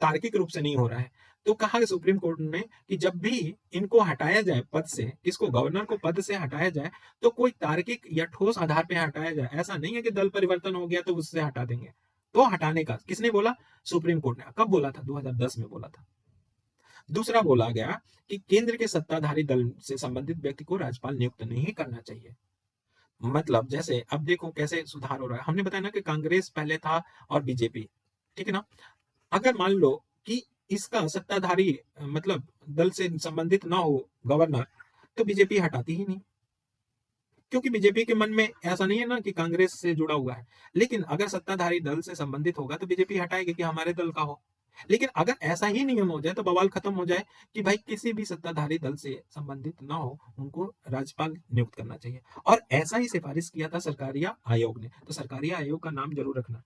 तार्किक रूप से नहीं हो रहा है। तो कहा सुप्रीम कोर्ट ने कि जब भी इनको हटाया जाए पद से, किसको, गवर्नर को पद से हटाया जाए, तो कोई तार्किक या ठोस आधार पे हटाया जाए। ऐसा नहीं है कि दल परिवर्तन हो गया तो उससे हटा देंगे। तो हटाने का किसने बोला, सुप्रीम कोर्ट ने। कब बोला था, 2010 में बोला था। दूसरा बोला गया कि केंद्र के सत्ताधारी दल से संबंधित व्यक्ति को राज्यपाल नियुक्त नहीं करना चाहिए। मतलब जैसे अब देखो कैसे सुधार हो रहा है। हमने बताया ना कि कांग्रेस पहले था और बीजेपी, ठीक है ना। अगर मान लो कि इसका सत्ताधारी मतलब दल से संबंधित ना हो गवर्नर, तो बीजेपी हटाती ही नहीं, क्योंकि बीजेपी के मन में ऐसा नहीं है ना कि कांग्रेस से जुड़ा हुआ है। लेकिन अगर सत्ताधारी दल से संबंधित होगा तो बीजेपी हटाएगी कि हमारे दल का हो। लेकिन अगर ऐसा ही नियम हो जाए तो बवाल खत्म हो जाए कि भाई किसी भी सत्ताधारी दल से संबंधित ना हो, उनको राज्यपाल नियुक्त करना चाहिए। और ऐसा ही सिफारिश किया था सरकारिया आयोग ने। तो सरकारिया आयोग का नाम जरूर रखना,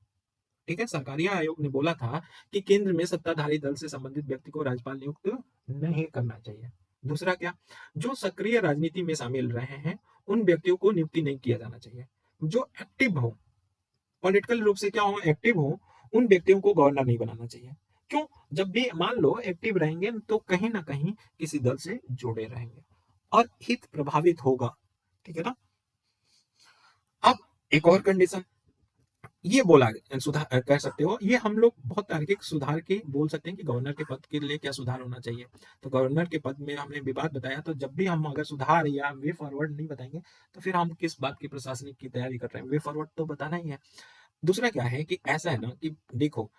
ठीक है। सरकारिया आयोग ने बोला था कि केंद्र में सत्ताधारी दल से संबंधित व्यक्ति को राज्यपाल नियुक्त नहीं करना चाहिए। दूसरा क्या, जो सक्रिय राजनीति में शामिल रहे हैं उन व्यक्तियों को नियुक्ति नहीं किया जाना चाहिए जो एक्टिव हो, पॉलिटिकल रूप से क्या हो, एक्टिव हो। उन व्यक्तियों को गवर्नर नहीं बनाना चाहिए। क्यों? जब भी मान लो एक्टिव रहेंगे तो कहीं ना कहीं किसी दल से जुड़े रहेंगे और हित प्रभावित होगा, ठीक है ना। अब एक और कंडीशन ये बोला, सुधार कह सकते हो, ये हम लोग बहुत तार्किक सुधार की बोल सकते हैं कि गवर्नर के पद के लिए क्या सुधार होना चाहिए। तो गवर्नर के पद में हमने विवाद बताया, तो जब भी हम अगर सुधार या वे फॉरवर्ड नहीं बताएंगे तो फिर हम किस बात की प्रशासनिक की तैयारी कर रहे हैं, वे फॉरवर्ड तो बताना ही है। दूसरा क्या है कि ऐसा है ना कि देखो,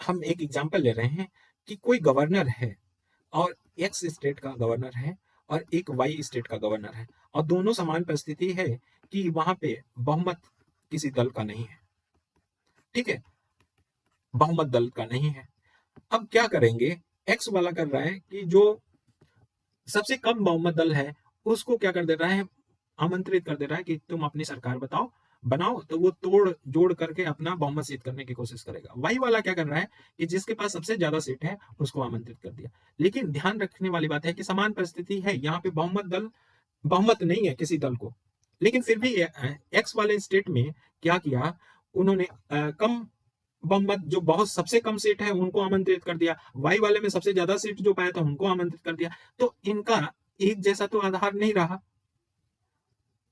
हम एक एग्जाम्पल ले रहे हैं कि कोई गवर्नर है और एक्स स्टेट का गवर्नर है और एक वाई स्टेट का गवर्नर है, और दोनों समान परिस्थिति है कि वहां पे बहुमत किसी दल का नहीं है, ठीक है, बहुमत दल का नहीं है। अब क्या करेंगे, एक्स वाला कर रहा है कि जो सबसे कम बहुमत दल है उसको क्या कर दे रहा है, आमंत्रित कर दे रहा है कि तुम अपनी सरकार बताओ, बनाओ, तो वो तोड़ जोड़ करके अपना बहुमत सिद्ध करने की कोशिश करेगा। वाई वाला क्या कर रहा है कि जिसके पास सबसे ज्यादा सीट है उसको आमंत्रित कर दिया। लेकिन ध्यान रखने वाली बात है कि समान परिस्थिति है, यहाँ पे बहुमत दल, बहुमत नहीं है किसी दल को, लेकिन फिर भी एक्स वाले स्टेट में क्या किया, उन्होंने कम बहुमत जो बहुत सबसे कम सीट है उनको आमंत्रित कर दिया, वाई वाले में सबसे ज्यादा सीट जो पाया था उनको आमंत्रित कर दिया। तो इनका एक जैसा तो आधार नहीं रहा,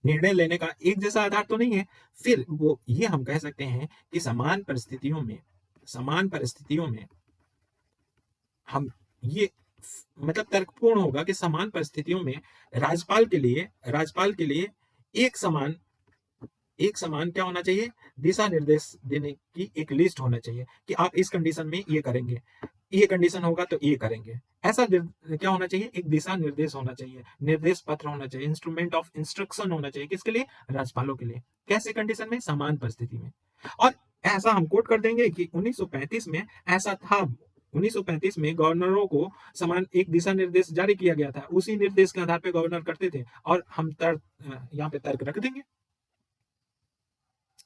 निर्णय लेने का एक जैसा आधार तो नहीं है। फिर वो ये हम कह सकते हैं कि समान परिस्थितियों में हम ये मतलब तर्कपूर्ण होगा कि समान परिस्थितियों में राज्यपाल के लिए एक समान क्या होना चाहिए, दिशा निर्देश देने की एक लिस्ट होना चाहिए कि आप इस कंडीशन में ये करेंगे, ये कंडीशन होगा तो ये करेंगे। ऐसा क्या होना चाहिए, एक दिशा निर्देश होना चाहिए, निर्देश पत्र होना चाहिए, इंस्ट्रूमेंट ऑफ इंस्ट्रक्शन होना चाहिए। किसके लिए? राज्यपालों के लिए। कैसे कंडीशन में? समान परिस्थिति में। और ऐसा हम कोट कर देंगे कि 1935 में ऐसा था, 1935 में गवर्नरों को समान एक दिशा निर्देश जारी किया गया था, उसी निर्देश के आधार पर गवर्नर करते थे, और हम यहाँ पे तर्क रख देंगे,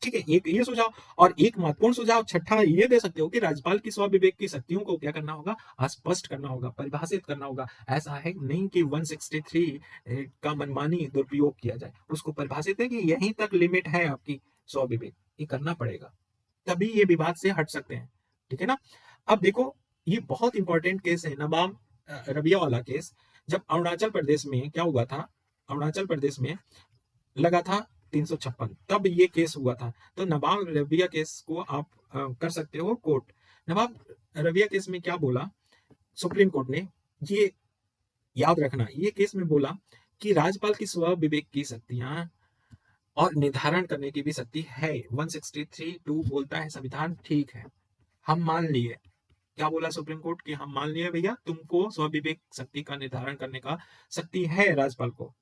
ठीक है। एक ये सुझाव, और एक महत्वपूर्ण सुझाव छठा ये दे सकते हो कि राज्यपाल की स्वविवेक की शक्तियों को क्या करना होगा, स्पष्ट करना होगा, परिभाषित करना होगा। ऐसा है नहीं कि 163 का मनमानी दुरुपयोग किया जाए, उसको परिभाषित है कि यहीं तक लिमिट है आपकी स्वविवेक, ये करना पड़ेगा, तभी ये विवाद से हट सकते हैं, ठीक है ना। अब देखो, ये बहुत इंपॉर्टेंट केस है, नवाब रबिया वाला केस। जब अरुणाचल प्रदेश में क्या हुआ था, अरुणाचल प्रदेश में लगा था 356, तब ये केस हुआ था। तो नवाब रबिया केस को आप कर सकते हो कोर्ट। नवाब रबिया केस में क्या बोला सुप्रीम कोर्ट ने, ये याद रखना, ये केस में बोला कि राज्यपाल की स्व विवेक की शक्तियां और निर्धारण करने की भी शक्ति है। 163(2) बोलता है संविधान, ठीक है, हम मान लिए। क्या बोला सुप्रीम कोर्ट कि हम मान लिए भैया, तुमको स्व विवेक शक्ति का निर्धारण करने का शक्ति है राज्यपाल को,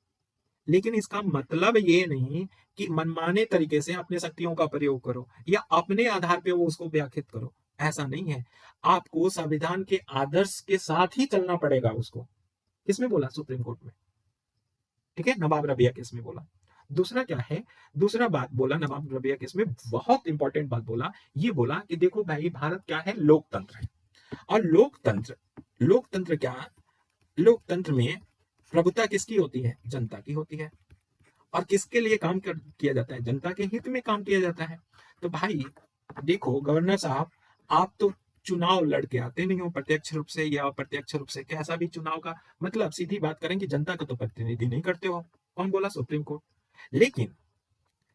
लेकिन इसका मतलब ये नहीं कि मनमाने तरीके से अपने शक्तियों का प्रयोग करो या अपने आधार पे वो उसको व्याख्यात करो, ऐसा नहीं है। आपको संविधान के आदर्श के साथ ही चलना पड़ेगा उसको। किसमें बोला? सुप्रीम कोर्ट में, ठीक है, नवाब रबिया केस में बोला। दूसरा क्या है, दूसरा बात बोला नवाब रबिया केस में, बहुत इंपॉर्टेंट बात बोला, ये बोला कि देखो भाई, भारत क्या है, लोकतंत्र है, और लोकतंत्र क्या, लोकतंत्र में प्रभुता किसकी होती है? जनता की होती है। और किसके लिए काम किया जाता है? जनता के हित में काम किया जाता है। तो भाई देखो गवर्नर साहब, आप तो चुनाव लड़के आते नहीं हो, प्रत्यक्ष रूप से या अप्रत्यक्ष रूप से, कैसा भी चुनाव का मतलब, सीधी बात करें कि जनता का तो प्रतिनिधि नहीं करते हो। कौन बोला? Supreme court. लेकिन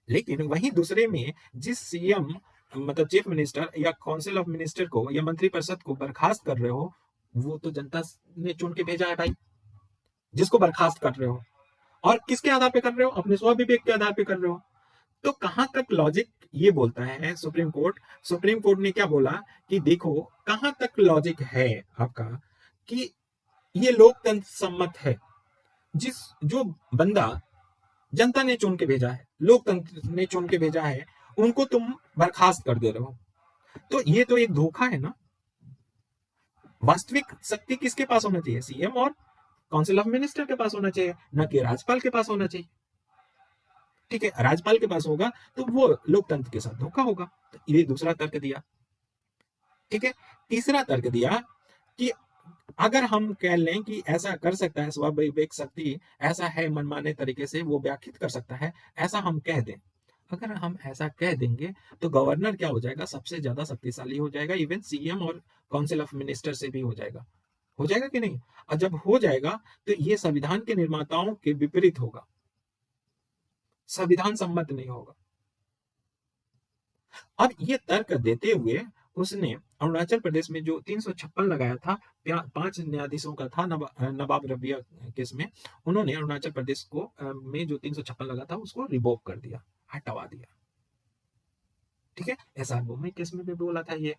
लेकिन वहीं दूसरे में जिस सीएम मतलब चीफ मिनिस्टर या काउंसिल ऑफ मिनिस्टर को या मंत्रिपरिषद को बर्खास्त कर रहे हो, वो तो जनता ने चुन के भेजा है भाई, जिसको बर्खास्त कर रहे हो। और किसके आधार पे कर रहे हो? अपने स्व विवेक के आधार पे कर रहे हो। तो कहां तक लॉजिक ये बोलता है सुप्रीम कोर्ट, सुप्रीम कोर्ट ने क्या बोला कि देखो कहां तक लॉजिक है आपका कि ये लोकतंत्र सम्मत है। जिस जो बंदा जनता ने चुन के भेजा है, लोकतंत्र ने चुन के भेजा है, उनको तुम बर्खास्त कर दे रहे हो, तो ये तो एक धोखा है ना। वास्तविक शक्ति किसके पास होना चाहिए? सीएम और काउंसिल ऑफ मिनिस्टर के पास होना चाहिए, न कि राज्यपाल के पास होना चाहिए, ठीक है। राज्यपाल के पास होगा तो वो लोकतंत्र के साथ धोखा होगा। तो ये दूसरा तर्क दिया, ठीक है। तीसरा तर्क दिया कि अगर हम कह लें कि ऐसा कर सकता है स्वाभाविक शक्ति, ऐसा है मनमाने तरीके से वो व्याख्यात कर सकता है, ऐसा हम कह दें। अगर हम ऐसा कह देंगे तो गवर्नर क्या हो जाएगा, सबसे ज्यादा शक्तिशाली हो जाएगा, इवन सीएम और काउंसिल ऑफ मिनिस्टर से भी हो जाएगा कि नहीं? और जब हो जाएगा तो ये संविधान के निर्माताओं के विपरीत होगा, संविधान सम्मत नहीं होगा। अब ये तर्क देते हुए उसने अरुणाचल प्रदेश में जो 356 लगाया था, 5 न्यायाधीशों का था, नवाब रबिया केस में, उन्होंने अरुणाचल प्रदेश को में जो 356 लगा था उसको रिवोक कर दिया, हटवा दिया। ठीक है, एसआर बोमई केस में भी बोला था ये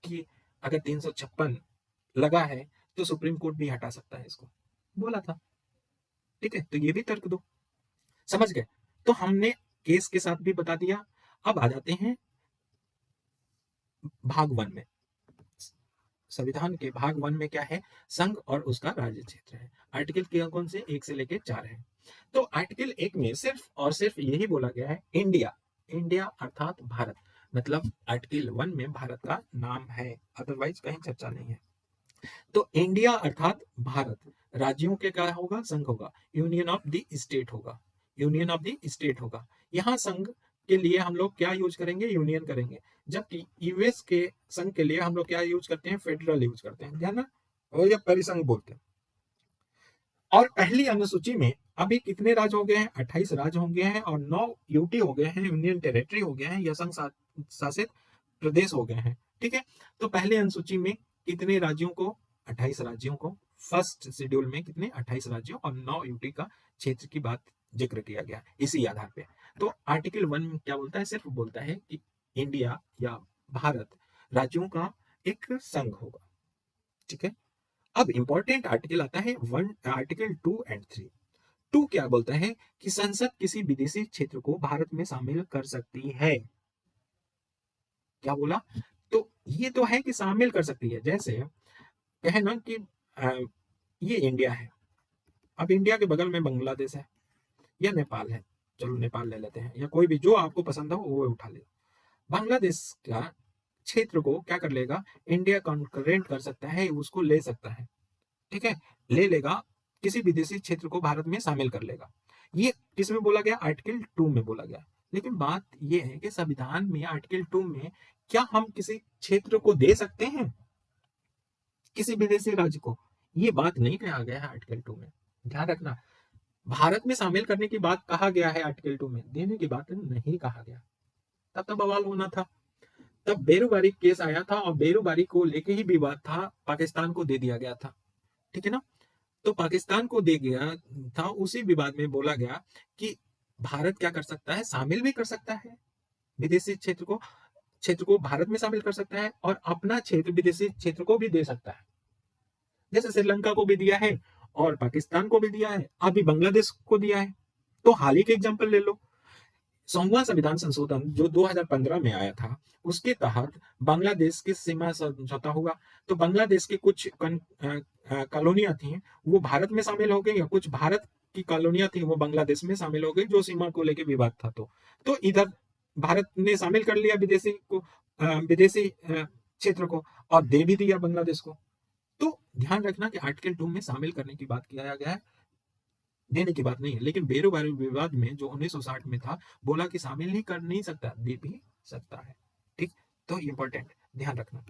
कि अगर 356 लगा है तो सुप्रीम कोर्ट भी हटा सकता है इसको, बोला था। ठीक है, तो ये भी तर्क दो, समझ गए? तो हमने केस के साथ भी बता दिया। अब आ जाते हैं भाग 1 में। संविधान के भाग 1 में क्या है, संघ और उसका राज्य क्षेत्र है। आर्टिकल क्या कौन से, 1 से लेकर 4 है। तो आर्टिकल 1 में सिर्फ और सिर्फ यही बोला गया है इंडिया, इंडिया अर्थात भारत, मतलब आर्टिकल 1 में भारत का नाम है, अदरवाइज कहीं चर्चा नहीं है। तो इंडिया अर्थात भारत, राज्यों के क्या होगा, संघ होगा, यूनियन ऑफ द स्टेट होगा, यूनियन ऑफ द स्टेट होगा। यहाँ संघ के लिए हम लोग क्या यूज करेंगे, यूनियन करेंगे, जबकि यूएस के संघ के लिए हम लोग क्या यूज करते हैं, फेडरल यूज करते हैं, ध्यान ना, और या परिसंघ बोलते हैं। और पहली अनुसूची में अभी कितने राज्य हो गए हैं, 28 राज्य हो गए हैं, और 9 यूटी हो गए हैं, यूनियन टेरिटरी हो गए हैं, या संघ शासित प्रदेश हो गए हैं। ठीक है, तो पहले अनुसूची में कितने राज्यों को, 28 राज्यों को, फर्स्ट शेड्यूल में कितने, 28 राज्यों और 9 यूटी का क्षेत्र की बात जिक्र किया गया इसी आधार पे। तो आर्टिकल 1 में क्या बोलता है, सिर्फ बोलता है कि इंडिया या भारत राज्यों का एक संघ होगा। ठीक है, अब इंपॉर्टेंट आर्टिकल आता है आर्टिकल 2 और 3। 2 क्या बोलता है कि संसद किसी विदेशी क्षेत्र को भारत में शामिल कर सकती है। क्या बोला, तो ये तो है कि शामिल कर सकती है, जैसे कहे ना कि ये इंडिया है, अब इंडिया के बगल में बांग्लादेश है या नेपाल है, चलो नेपाल ले लेते हैं, या कोई भी जो आपको पसंद हो वो उठा ले। बांग्लादेश का क्षेत्र को क्या कर लेगा, इंडिया कॉन्करेंट कर सकता है, उसको ले सकता है। ठीक है, ले लेगा, किसी विदेशी क्षेत्र को भारत में शामिल कर लेगा। ये किसमें बोला गया, आर्टिकल 2 में बोला गया। लेकिन बात यह है कि संविधान में आर्टिकल 2 में क्या हम किसी क्षेत्र को दे सकते हैं किसी विदेशी राज्य को, ये बात नहीं कहा गया है आर्टिकल 2 में, ध्यान रखना। भारत में शामिल करने की बात कहा गया है आर्टिकल 2 में, देने की बात नहीं कहा गया। तब तो बवाल होना था, तब बेरूबारी केस आया था और बेरूबारी को लेके ही विवाद था, पाकिस्तान को दे दिया गया था। ठीक है ना, तो पाकिस्तान को दे गया था, उसी विवाद में बोला गया कि भारत क्या कर सकता है, शामिल भी कर सकता है विदेशी क्षेत्र को भारत में शामिल कर सकता है, और अपना क्षेत्र विदेशी क्षेत्र को भी दे सकता है, जैसे श्रीलंका को भी दिया है और पाकिस्तान को भी दिया है, अभी बांग्लादेश को दिया है। तो हाल ही के एग्जाम्पल ले लो, 100वां संविधान संशोधन जो 2015 में आया था, उसके तहत बांग्लादेश की सीमा समझौता हुआ। तो बांग्लादेश की कुछ कॉलोनियां थी वो भारत में शामिल हो गई, या कुछ भारत की कॉलोनियां थी वो बांग्लादेश में शामिल हो गई, जो सीमा को लेकर विवाद था। तो इधर भारत ने शामिल कर लिया विदेशी क्षेत्र को, और दे भी दिया बांग्लादेश को। तो ध्यान रखना कि आर्टिकल 2 में शामिल करने की बात किया गया है, देने की बात नहीं है। लेकिन बेरोबारी विवाद में जो 1960 में था, बोला कि शामिल नहीं कर नहीं सकता, दे भी सकता है। ठीक, तो इंपॉर्टेंट ध्यान रखना।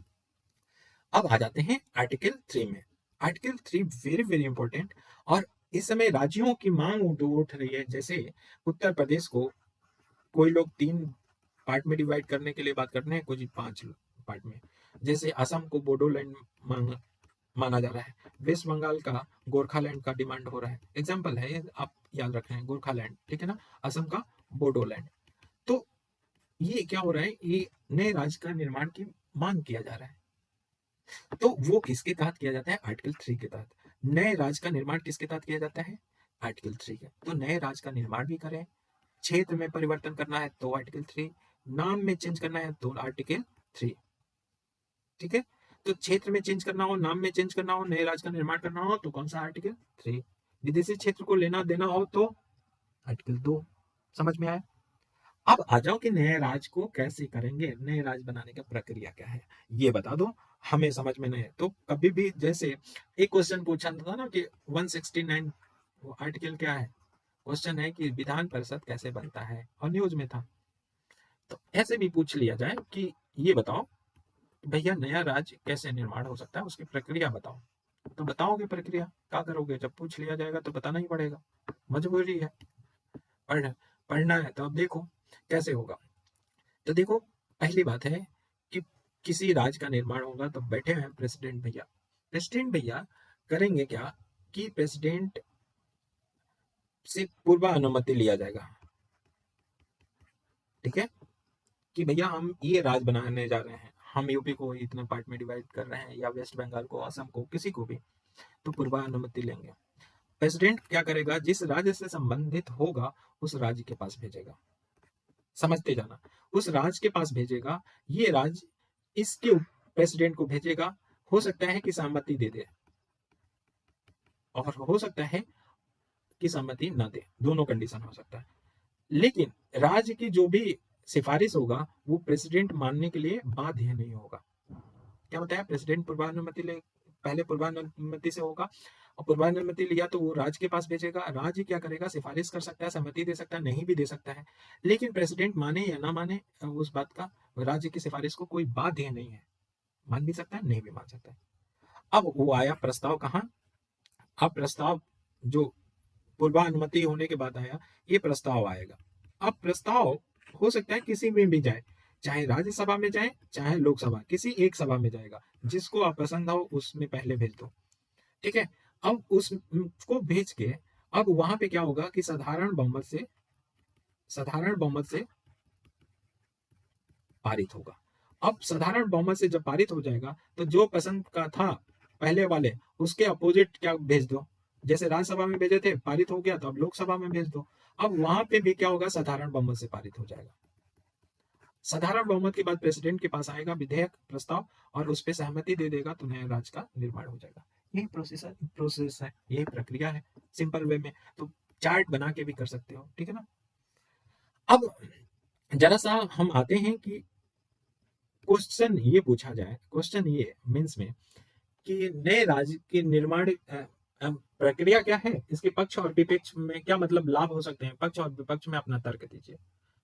अब आ जाते हैं आर्टिकल 3 में। आर्टिकल 3 वेरी वेरी इंपॉर्टेंट, और इस समय राज्यों की मांग उठ रही है। जैसे उत्तर प्रदेश को कोई लोग 3 पार्ट में डिवाइड करने के लिए बात करते हैं, कुछ 5 पार्ट में। जैसे असम को बोडोलैंड माना जा रहा है, वेस्ट बंगाल का गोरखालैंड का डिमांड हो रहा है। एग्जाम्पल है, आप याद रख रहे हैं, गोरखालैंड, ठीक है ना, असम का बोडोलैंड। तो ये क्या हो रहा है, ये नए राज्य का निर्माण की मांग किया जा रहा है। तो वो किसके तहत किया जाता है, आर्टिकल 3 के तहत। नए राज्य का निर्माण किसके तहत किया जाता है, आर्टिकल 3 के। तो नए राज्य का निर्माण भी करें, क्षेत्र में परिवर्तन करना है तो आर्टिकल 3, नाम में चेंज करना है तो आर्टिकल 3। ठीक है, तो क्षेत्र में चेंज करना हो, नाम में चेंज करना हो, नए राज्य का निर्माण करना हो तो कौन सा, आर्टिकल 3। विदेशी क्षेत्र को लेना देना हो तो आर्टिकल 2। समझ में आया? अब आ जाओ कि नए राज्य को कैसे करेंगे, नए राज्य बनाने का प्रक्रिया क्या है, ये बता दो। हमें समझ में नहीं है। तो कभी भी जैसे एक क्वेश्चन पूछा था ना कि 169 आर्टिकल क्या है, क्वेश्चन है कि विधान परिषद कैसे बनता है, और न्यूज में था। तो ऐसे भी पूछ लिया जाए कि ये बताओ भैया नया राज्य कैसे निर्माण हो सकता है, उसकी प्रक्रिया बताओ। तो बताओगे प्रक्रिया, क्या करोगे, जब पूछ लिया जाएगा तो बताना ही पड़ेगा, मजबूरी है। पढ़ पढ़ना है तो अब देखो कैसे होगा। तो देखो पहली बात है कि किसी राज्य का निर्माण होगा तो बैठे हैं प्रेसिडेंट भैया। प्रेसिडेंट भैया करेंगे क्या कि प्रेसिडेंट से पूर्व अनुमति लिया जाएगा, ठीक है, कि भैया हम ये राज्य बनाने जा रहे हैं, हम यूपी को इतने पार्ट में डिवाइड कर रहे हैं, या वेस्ट बंगाल को, असम को, किसी को भी, तो पूर्व अनुमति लेंगे। प्रेसिडेंट क्या करेगा, जिस राज्य से संबंधित होगा उस राज्य के पास भेजेगा, समझते जाना, उस राज्य के पास भेजेगा, ये राज्य इसके प्रेसिडेंट को भेजेगा। हो सकता है कि सहमति दे दे और हो सकता है कि सहमति ना दे, दोनों कंडीशन हो सकता है। लेकिन राज्य की जो भी सिफारिश होगा वो प्रेसिडेंट मानने के लिए बाध्य नहीं होगा। क्या बताया, प्रेसिडेंट पूर्वानुमति ले, पहले पूर्वानुमति से होगा, और पूर्वानुमति लिया तो वो राज्य के पास भेजेगा, राज्य क्या करेगा, सिफारिश कर सकता है, सहमति दे सकता है, नहीं भी दे सकता है। लेकिन प्रेसिडेंट माने या ना माने उस बात का, राज्य की सिफारिश को कोई बाध्य नहीं है, मान भी सकता है, नहीं भी मान सकता है। अब वो आया प्रस्ताव कहाँ, अब प्रस्ताव जो पूर्वानुमति होने के बाद आया, ये प्रस्ताव आएगा। अब प्रस्ताव हो सकता है किसी में भी जाए, चाहे राज्यसभा में जाए चाहे लोकसभा, किसी एक सभा में जाएगा, जिसको आप पसंद हो उसमें पहले भेज दो, ठीक है। अब उसको भेज के अब वहां पे क्या होगा कि साधारण बहुमत से पारित होगा। अब साधारण बहुमत से जब पारित हो जाएगा तो जो पसंद का था पहले वाले, उसके अपोजिट क्या भेज दो, जैसे राज्यसभा में भेजे थे, पारित हो गया, तो अब लोकसभा में भेज दो। अब वहां पे भी क्या होगा, साधारण बहुमत से पारित हो जाएगा। साधारण बहुमत के बाद प्रेसिडेंट के पास आएगा विधेयक प्रस्ताव, और उस पर सहमति दे देगा तो नया राज्य का निर्माण हो जाएगा। यही प्रोसेस है, यही प्रक्रिया है, सिंपल वे में। तो चार्ट बना के भी कर सकते हो, ठीक है ना। अब जरा सा हम आते हैं कि क्वेश्चन ये पूछा जाए, क्वेश्चन ये मीन्स में कि नए राज्य के निर्माण प्रक्रिया क्या है, इसके पक्ष और विपक्ष में क्या मतलब लाभ हो सकते हैं, पक्ष और विपक्ष में अपना तर्क दीजिए,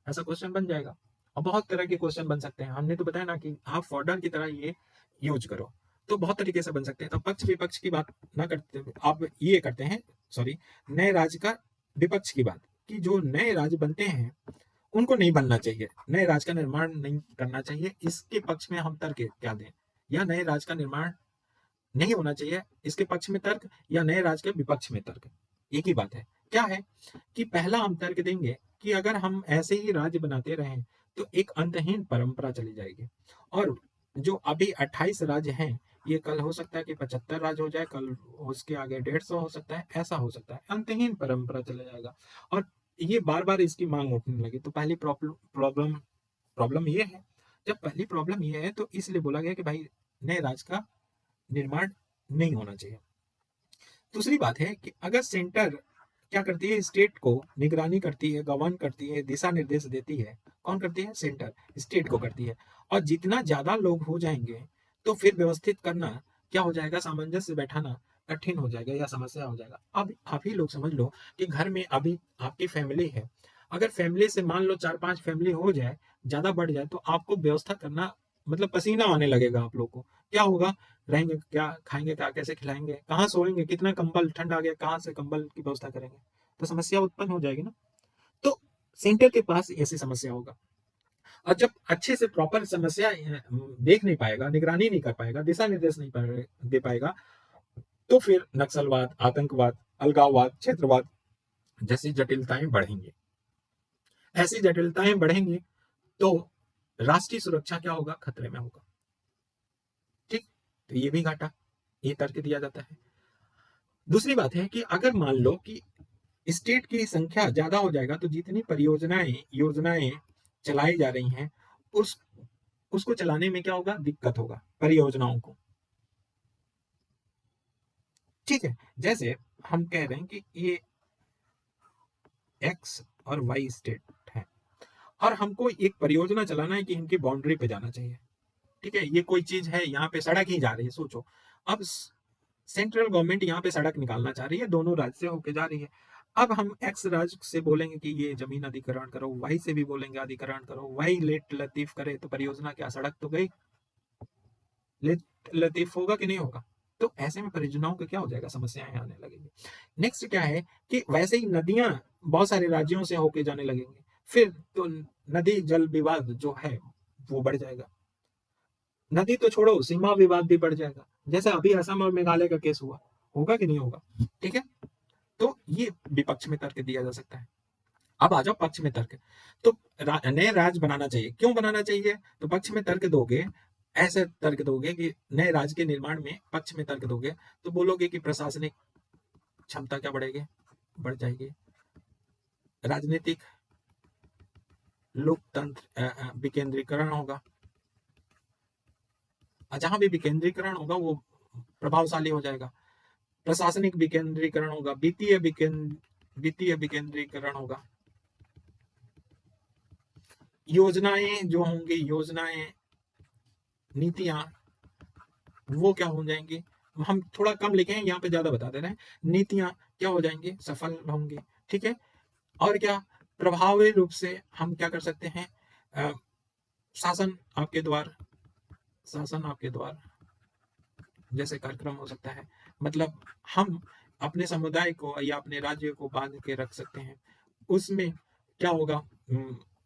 ऐसा क्वेश्चन बन जाएगा। और बहुत तरह के क्वेश्चन बन सकते हैं, हमने तो बताया ना कि आप फॉर्डर की तरह ये यूज करो, तो बहुत तरीके से बन सकते हैं। तो पक्ष विपक्ष की बात ना करते हुए आप ये करते हैं, सॉरी, नए राज्य का विपक्ष की बात, कि जो नए राज्य बनते हैं उनको नहीं बनना चाहिए, नए राज्य का निर्माण नहीं करना चाहिए, इसके पक्ष में हम तर्क क्या दें, या नए राज्य का निर्माण नहीं होना चाहिए इसके पक्ष में तर्क, या नए राज्य के विपक्ष में तर्क। एक ही बात है, क्या है कि पहला हम तर्क देंगे कि अगर हम ऐसे ही राज्य बनाते रहें तो एक अंतहीन परंपरा चली जाएगी, और जो अभी 28 राज्य हैं, ये कल हो सकता है कि 75 राज्य हो जाए, कल उसके आगे 150 हो सकता है, ऐसा हो सकता है, अंतहीन परंपरा चला जाएगा, और ये बार बार इसकी मांग उठने लगी। तो पहली प्रॉब्लम प्रॉब्लम ये है, जब पहली प्रॉब्लम ये है तो इसलिए बोला गया कि भाई नए राज्य का निर्माण नहीं होना चाहिए। दूसरी बात है कि अगर सेंटर क्या करती है, स्टेट को निगरानी करती है, गवर्न करती है, दिशा निर्देश देती है, कौन करती है, सेंटर स्टेट को करती है। और जितना ज्यादा लोग हो जाएंगे तो फिर व्यवस्थित करना क्या हो जाएगा, सामंजस्य बैठाना कठिन हो जाएगा या समस्या हो जाएगा। अब आप ही लोग समझ लो कि घर में अभी आपकी फैमिली है, अगर फैमिली से मान लो 4-5 फैमिली हो जाए, ज्यादा बढ़ जाए, तो आपको व्यवस्था करना मतलब पसीना आने लगेगा आप लोग को। क्या होगा, रहेंगे क्या, खाएंगे क्या, कैसे खिलाएंगे, कहाँ सोएंगे, कितना कंबल, ठंड आ गया कहाँ से कंबल की व्यवस्था करेंगे, तो समस्या उत्पन्न हो जाएगी ना। तो सेंटर के पास ऐसी समस्या होगा, और जब अच्छे से प्रॉपर समस्या देख नहीं पाएगा, निगरानी नहीं कर पाएगा, दिशा निर्देश नहीं दे पाएगा, तो फिर नक्सलवाद, आतंकवाद, अलगाववाद, क्षेत्रवाद जैसी जटिलताएं बढ़ेंगी। ऐसी जटिलताएं बढ़ेंगी तो राष्ट्रीय सुरक्षा क्या होगा, खतरे में होगा, ठीक। तो ये भी घाटा, ये तर्क दिया जाता है। दूसरी बात है कि अगर मान लो कि स्टेट की संख्या ज्यादा हो जाएगा तो जितनी परियोजनाएं योजनाएं चलाई जा रही हैं उस उसको चलाने में क्या होगा, दिक्कत होगा परियोजनाओं को, ठीक है। जैसे हम कह रहे हैं कि ये एक्स और वाई स्टेट है, और हमको एक परियोजना चलाना है कि इनकी बाउंड्री पे जाना चाहिए, ठीक है, ये कोई चीज है, यहाँ पे सड़क ही जा रही है, सोचो। अब सेंट्रल गवर्नमेंट यहाँ पे सड़क निकालना चाह रही है, दोनों राज्य से होके जा रही है। अब हम एक्स राज्य से बोलेंगे कि ये जमीन अधिग्रहण करो, वाई से भी बोलेंगे अधिग्रहण करो, वाई लेट लतीफ करे तो परियोजना क्या, सड़क तो गई, लेट लतीफ होगा कि नहीं होगा? तो ऐसे में परियोजनाओं का क्या हो जाएगा, समस्याएं आने लगेंगी। नेक्स्ट क्या है कि वैसे ही नदियां बहुत सारे राज्यों से होके जाने लगेंगी, फिर तो नदी जल विवाद जो है वो बढ़ जाएगा। नदी तो छोड़ो, सीमा विवाद भी बढ़ जाएगा, जैसे अभी असम और मेघालय का केस हुआ, होगा कि नहीं होगा? ठीक है, तो ये विपक्ष में तर्क दिया जा सकता है। अब आ जाओ पक्ष में तर्क। तो नए राज्य बनाना चाहिए, क्यों बनाना चाहिए? तो पक्ष में तर्क दोगे, ऐसे तर्क दोगे कि नए राज्य के निर्माण में पक्ष में तर्क दोगे, तो बोलोगे कि प्रशासनिक क्षमता क्या बढ़ेगी, बढ़ जाएगी, राजनीतिक लोकतंत्र विकेंद्रीकरण होगा, जहां भी विकेंद्रीकरण होगा वो प्रभावशाली हो जाएगा, प्रशासनिक विकेंद्रीकरण होगा, वित्तीय विकेंद्रीकरण होगा, योजनाएं जो होंगी, योजनाएं नीतियां वो क्या हो जाएंगी, हम थोड़ा कम लिखे हैं यहाँ पे, ज्यादा बता दे रहे हैं, नीतियां क्या हो जाएंगी, सफल होंगी। ठीक है, और क्या प्रभावी रूप से हम क्या कर सकते हैं, शासन आपके द्वार, शासन आपके द्वार जैसे कार्यक्रम हो सकता है, मतलब हम अपने समुदाय को या अपने राज्य को बांध के रख सकते हैं, उसमें क्या होगा,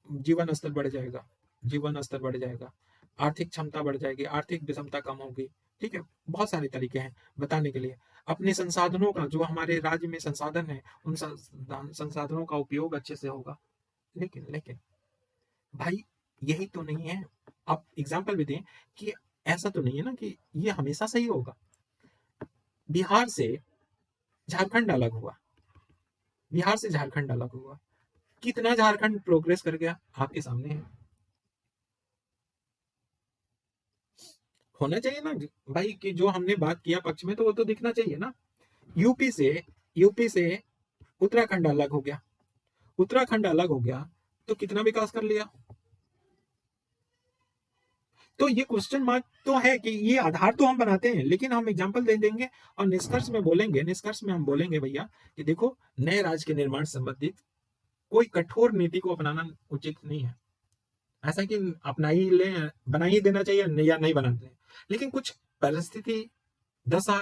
जीवन स्तर बढ़ जाएगा, जीवन स्तर बढ़ जाएगा, आर्थिक क्षमता बढ़ जाएगी, आर्थिक विषमता कम होगी। ठीक है, बहुत सारे तरीके हैं बताने के लिए। अपने संसाधनों का, जो हमारे राज्य में संसाधन है, उन संसाधनों का उपयोग अच्छे से होगा। लेकिन लेकिन भाई यही तो नहीं है, आप एग्जाम्पल भी दें कि ऐसा तो नहीं है ना कि ये हमेशा सही होगा। बिहार से झारखंड अलग हुआ, बिहार से झारखंड अलग हुआ, कितना झारखंड प्रोग्रेस कर गया आपके सामने है। होना चाहिए ना भाई कि जो हमने बात किया पक्ष में, तो वो तो दिखना चाहिए ना। यूपी से यूपी से उत्तराखंड अलग हो गया, उत्तराखंड अलग हो गया तो कितना विकास कर लिया। तो ये क्वेश्चन मार्क तो है कि ये आधार तो हम बनाते हैं, लेकिन हम एग्जांपल दे देंगे और निष्कर्ष में बोलेंगे, निष्कर्ष में हम बोलेंगे भैया कि देखो नए राज्य के निर्माण संबंधित कोई कठोर नीति को अपनाना उचित नहीं है, ऐसा कि अपना ही ले, बना ही देना चाहिए या नहीं बनाना चाहिए, लेकिन कुछ परिस्थिति दशा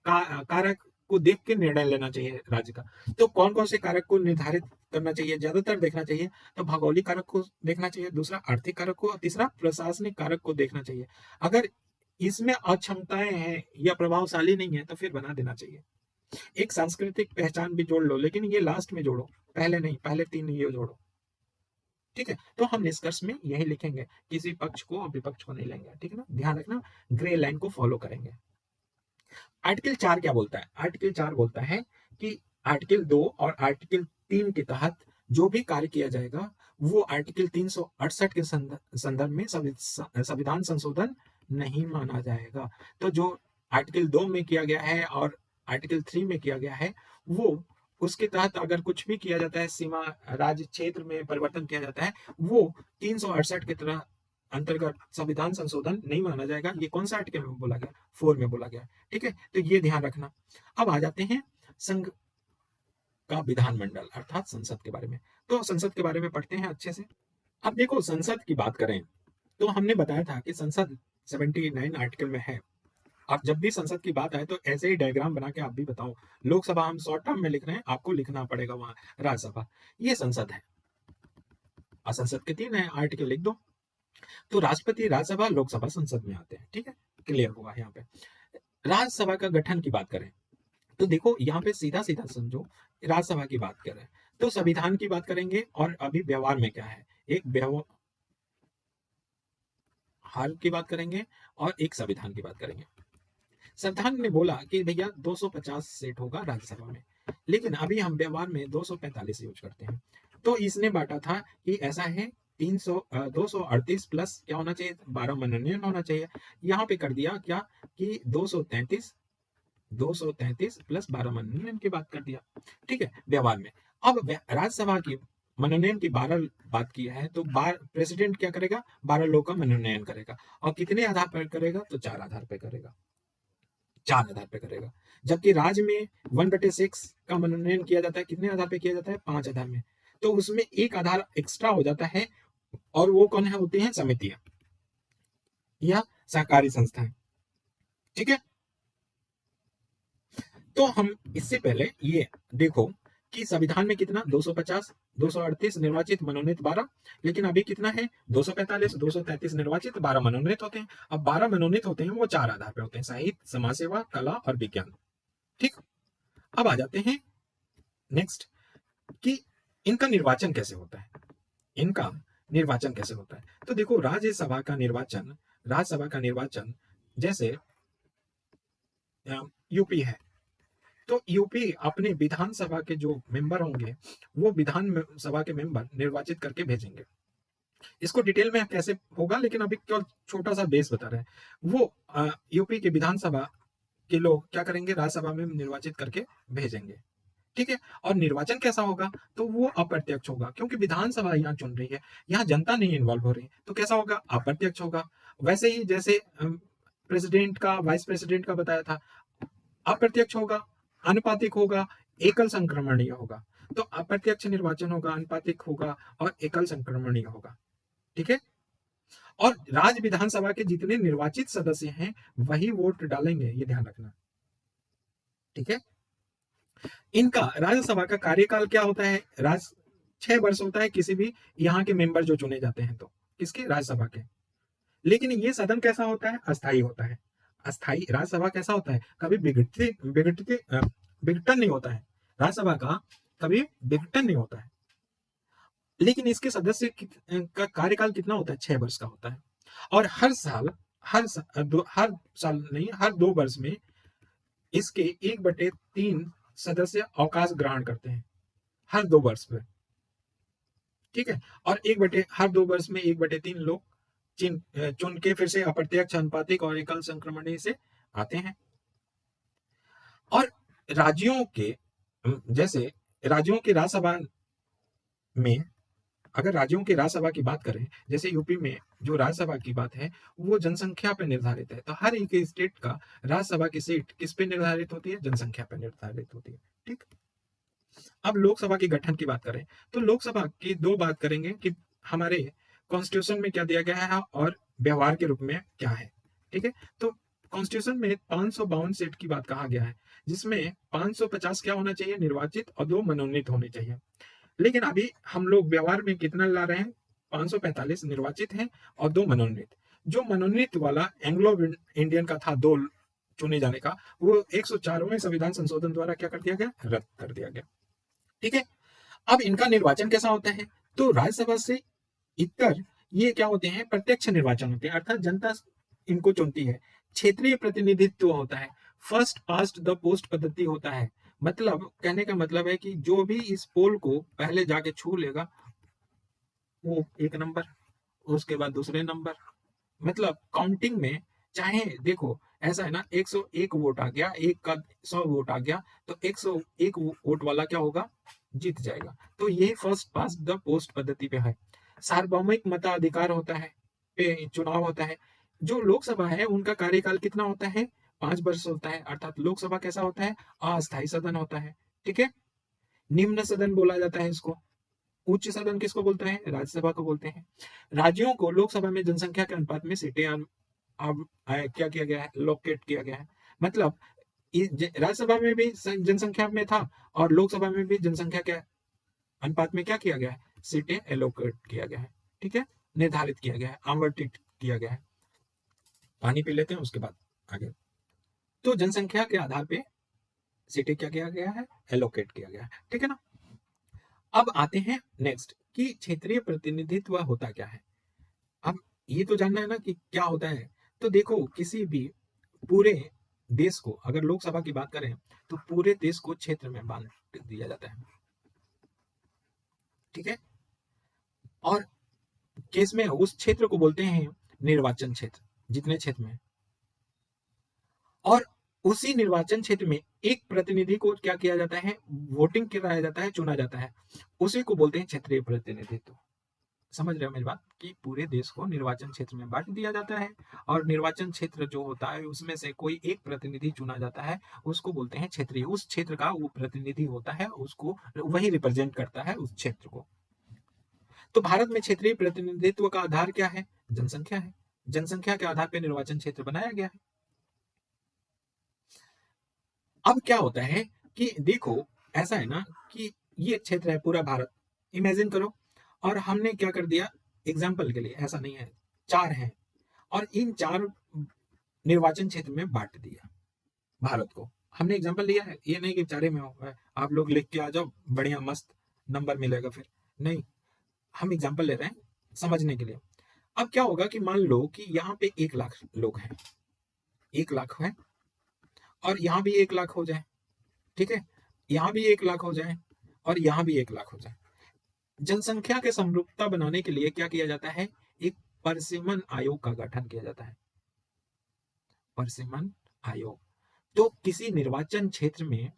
कारक को देख के निर्णय लेना चाहिए राज्य का। तो कौन कौन से कारक को निर्धारित करना चाहिए, ज्यादातर देखना चाहिए, तो भौगोलिक कारक को देखना चाहिए, दूसरा आर्थिक कारक को, तीसरा प्रशासनिक कारक को देखना चाहिए। अगर इसमें अक्षमताएं हैं या प्रभावशाली नहीं है तो फिर बना देना चाहिए। एक सांस्कृतिक पहचान भी जोड़ लो, लेकिन ये लास्ट में जोड़ो, पहले नहीं, पहले 3 ये जोड़ो। ठीक है, तो हम निष्कर्ष में यही लिखेंगे, किसी पक्ष को और विपक्ष को नहीं लेंगे। ठीक है ना, ध्यान रखना, ग्रे लाइन को फॉलो करेंगे। आर्टिकल 4 क्या बोलता है? आर्टिकल 4 बोलता है कि आर्टिकल 2 और आर्टिकल 3 के तहत जो भी कार्य किया जाएगा वो आर्टिकल 368 के संदर्भ में संविधान संशोधन नहीं माना जाएगा। तो जो आर्टिकल 2 में किया गया है और आर्टिकल 3 में किया गया है, वो उसके तहत अगर कुछ भी किया जाता है, सीमा राज्य क्षेत्र में परिवर्तन किया जाता है, वो 368 की तरह अंतर्गत संविधान संशोधन नहीं माना जाएगा। ये कौन सा आर्टिकल में बोला गया? 4 में बोला गया। ठीक है, तो ये ध्यान रखना। अब आ जाते हैं संघ का विधानमंडल अर्थात संसद के बारे में। तो संसद के बारे में पढ़ते हैं अच्छे से। अब देखो, संसद की बात करें तो हमने बताया था कि संसद 79 आर्टिकल में है। अब जब भी संसद की बात आए तो ऐसे ही डायग्राम बना के आप भी बताओ। लोकसभा हम शॉर्ट टर्म में लिख रहे हैं, आपको लिखना पड़ेगा वहां राज्यसभा। ये संसद है और संसद के 3 है, आर्टिकल लिख दो। तो राष्ट्रपति, राज्यसभा, लोकसभा संसद में आते हैं। ठीक है, क्लियर हुआ यहाँ पे। राज्यसभा का गठन की बात करें तो देखो यहाँ पे सीधा सीधा समझो, राज्यसभा की बात करें तो संविधान की बात करेंगे और अभी व्यवहार में क्या है, एक व्यवहार की बात करेंगे और एक संविधान की बात करेंगे। संविधान ने बोला कि भैया 250 सीट होगा राज्यसभा में, लेकिन अभी हम व्यवहार में 245 यूज करते हैं। तो इसने बांटा था कि ऐसा है 238 प्लस क्या होना चाहिए, 12 मनोनयन होना चाहिए। यहाँ पे कर दिया क्या कि 233 प्लस 12 मनोनयन की बात कर दिया। ठीक है, व्यवहार में। अब राज्यसभा की मनोनयन की 12 बात की है, तो प्रेसिडेंट क्या करेगा, 12 लोगों का मनोनयन करेगा। और कितने आधार पर करेगा, तो 4 आधार पर करेगा, 4 आधार पे करेगा। जबकि राज्य में 1/6 का मनोनयन किया जाता है, कितने आधार पे किया जाता है, 5 आधार में। तो उसमें एक आधार एक्स्ट्रा हो जाता है, और वो कौन है, होती हैं समितियां या सहकारी संस्थाएं। ठीक है, तो हम इससे पहले ये देखो कि संविधान में कितना 250, 238 निर्वाचित मनोनीत 12, लेकिन अभी कितना है 245, 233 निर्वाचित, 12 मनोनीत होते हैं। अब 12 मनोनीत होते हैं, वो 4 आधार पे होते हैं, साहित्य, समाज सेवा, कला और विज्ञान। ठीक, अब आ जाते हैं नेक्स्ट कि इनका निर्वाचन कैसे होता है। इनका निर्वाचन कैसे होता है, तो देखो राज्यसभा का निर्वाचन, राज्यसभा का निर्वाचन जैसे यूपी है, तो यूपी अपने विधानसभा के जो मेंबर होंगे, वो विधान सभा के मेंबर निर्वाचित करके भेजेंगे। इसको डिटेल में कैसे होगा, लेकिन अभी केवल छोटा सा बेस बता रहे हैं। वो यूपी के विधानसभा के लोग क्या करेंगे, राज्यसभा में निर्वाचित करके भेजेंगे। ठीक है, और निर्वाचन कैसा होगा, तो वो अप्रत्यक्ष होगा, क्योंकि विधानसभा यहाँ चुन रही है, यहाँ जनता नहीं इन्वॉल्व हो रही है, तो कैसा होगा, अप्रत्यक्ष होगा। वैसे ही जैसे प्रेसिडेंट का, वाइस प्रेसिडेंट का बताया था, अप्रत्यक्ष होगा, अनुपातिक होगा, एकल संक्रमणीय होगा। तो अप्रत्यक्ष निर्वाचन होगा, अनुपातिक होगा और एकल संक्रमणीय होगा। ठीक है, और राज्य विधानसभा के जितने निर्वाचित सदस्य हैं वही वोट डालेंगे, ये ध्यान रखना। ठीक है, इनका राज्यसभा का कार्यकाल क्या होता है, 6 वर्ष होता है, किसी भी यहाँ के मेंबर जो चुने जाते हैं, तो किसके, राज्यसभा के। लेकिन ये सदन कैसा होता है, अस्थायी होता है। अस्थायी राज्यसभा कैसा होता है, कभी विघटन नहीं होता है, राज्यसभा का कभी विघटन नहीं होता है। लेकिन इसके सदस्य का कार्यकाल कितना होता है, 6 वर्ष का होता है। और हर साल, हर साल नहीं, हर 2 वर्ष में इसके 1/3 सदस्य अवकाश ग्रहण करते हैं, हर 2 वर्ष में। ठीक है, और हर 2 वर्ष में 1/3 लोग चुन के फिर से अप्रत्यक्ष, अनुपातिक और एकल संक्रमणी से आते हैं। और राज्यों के जैसे राज्यों की राज्यसभा में, अगर राज्यों की राज्यसभा की बात करें, जैसे यूपी में जो राज्यसभा की बात है, वो जनसंख्या पर निर्धारित है। तो हर एक स्टेट का राज्यसभा की सीट किस पे निर्धारित होती है, जनसंख्या पर निर्धारित होती है। ठीक, अब लोकसभा के गठन की बात करें, तो लोकसभा की 2 बात करेंगे कि हमारे कॉन्स्टिट्यूशन में क्या दिया गया है और व्यवहार के रूप में क्या है। ठीक है, तो कॉन्स्टिट्यूशन में 552 सीट की बात कहा गया है, जिसमें 550 क्या होना चाहिए, निर्वाचित, और 2 मनोनीत होने चाहिए। लेकिन अभी हम लोग व्यवहार में कितना ला रहे हैं, 545 निर्वाचित हैं और 2 मनोनीत। जो मनोनीत वाला एंग्लो इंडियन का था, 2 चुने जाने का, वो 104वें संविधान संशोधन द्वारा क्या कर दिया गया, रद्द कर दिया गया। ठीक है, अब इनका निर्वाचन कैसा होता है, तो राज्यसभा से इतर ये क्या होते हैं, प्रत्यक्ष निर्वाचन होते हैं, अर्थात जनता इनको चुनती है। क्षेत्रीय प्रतिनिधित्व होता है, फर्स्ट पास्ट द पोस्ट पद्धति होता है। मतलब कहने का मतलब है कि जो भी इस पोल को पहले जाके छू लेगा, वो 1 नंबर, उसके बाद दूसरे नंबर। मतलब काउंटिंग में, चाहे देखो ऐसा है ना, 101 वोट आ गया, एक का 100 वोट आ गया, तो 101 वोट वाला क्या होगा, जीत जाएगा। तो ये फर्स्ट पास द पोस्ट पद्धति पे है। सार्वभौमिक मताधिकार होता है, पे चुनाव होता है। जो लोकसभा है उनका कार्यकाल कितना होता है, 5 वर्ष होता है, अर्थात लोकसभा कैसा होता है, अस्थायी सदन होता है। ठीक है, निम्न सदन बोला जाता है इसको। उच्च सदन किसको बोलते हैं, राज्यसभा को बोलते हैं। राज्यों को लोकसभा में जनसंख्या के अनुपात में सीटें अब क्या किया गया है, लोकेट किया गया है। मतलब राज्यसभा में भी जनसंख्या में था, और लोकसभा में भी जनसंख्या के अनुपात में क्या किया गया है, सीटें एलोकेट किया गया है। ठीक है, निर्धारित किया गया है, आवंटित किया गया है। पानी पी लेते हैं, उसके बाद आगे। तो जनसंख्या के आधार पे सीटें क्या किया गया है, एलोकेट किया गया है। ठीक है ना, अब आते हैं नेक्स्ट कि क्षेत्रीय प्रतिनिधित्व होता क्या है। अब ये तो जानना है ना कि क्या होता है। तो देखो, किसी भी पूरे देश को, अगर लोकसभा की बात करें, तो पूरे देश को क्षेत्र में बांट दिया जाता है। ठीक है, और केस में उस क्षेत्र को बोलते हैं निर्वाचन क्षेत्र, जितने क्षेत्र में। और उसी निर्वाचन क्षेत्र में एक प्रतिनिधि को क्या किया जाता है, वोटिंग कराया जाता है, चुना जाता है, उसी को बोलते हैं क्षेत्रीय प्रतिनिधित्व। समझ रहे हो मेरी बात, कि पूरे देश को निर्वाचन क्षेत्र में बांट दिया जाता है और निर्वाचन क्षेत्र जो होता है उसमें से कोई एक प्रतिनिधि चुना जाता है, उसको बोलते हैं क्षेत्रीय। उस क्षेत्र का वो प्रतिनिधि होता है, उसको वही रिप्रेजेंट करता है उस क्षेत्र को। तो भारत में क्षेत्रीय प्रतिनिधित्व का आधार क्या है? जनसंख्या है। जनसंख्या के आधार पर निर्वाचन क्षेत्र बनाया गया है। अब क्या होता है कि देखो, ऐसा है ना कि ये क्षेत्र है पूरा भारत, इमेजिन करो, और हमने क्या कर दिया, एग्जाम्पल के लिए, ऐसा नहीं है, 4 हैं और इन 4 निर्वाचन क्षेत्र में बांट दिया भारत को। हमने एग्जाम्पल लिया है, ये नहीं कि 4 में हो, आप लोग लिख के आ जाओ, बढ़िया मस्त नंबर मिलेगा, फिर नहीं, हम एग्जाम्पल ले रहे हैं समझने के लिए। अब क्या होगा कि मान लो कि यहाँ पे 1 लाख लोग हैं, 1 लाख है, और यहाँ भी 1 लाख हो जाए, ठीक है, यहाँ भी 1 लाख हो जाए और यहाँ भी 1 लाख हो जाए। जनसंख्या के समरूपता बनाने के लिए क्या किया जाता है, एक परिसीमन आयोग का गठन किया जाता है। परिसीमन आयोग, तो किसी निर्वाचन क्षेत्र में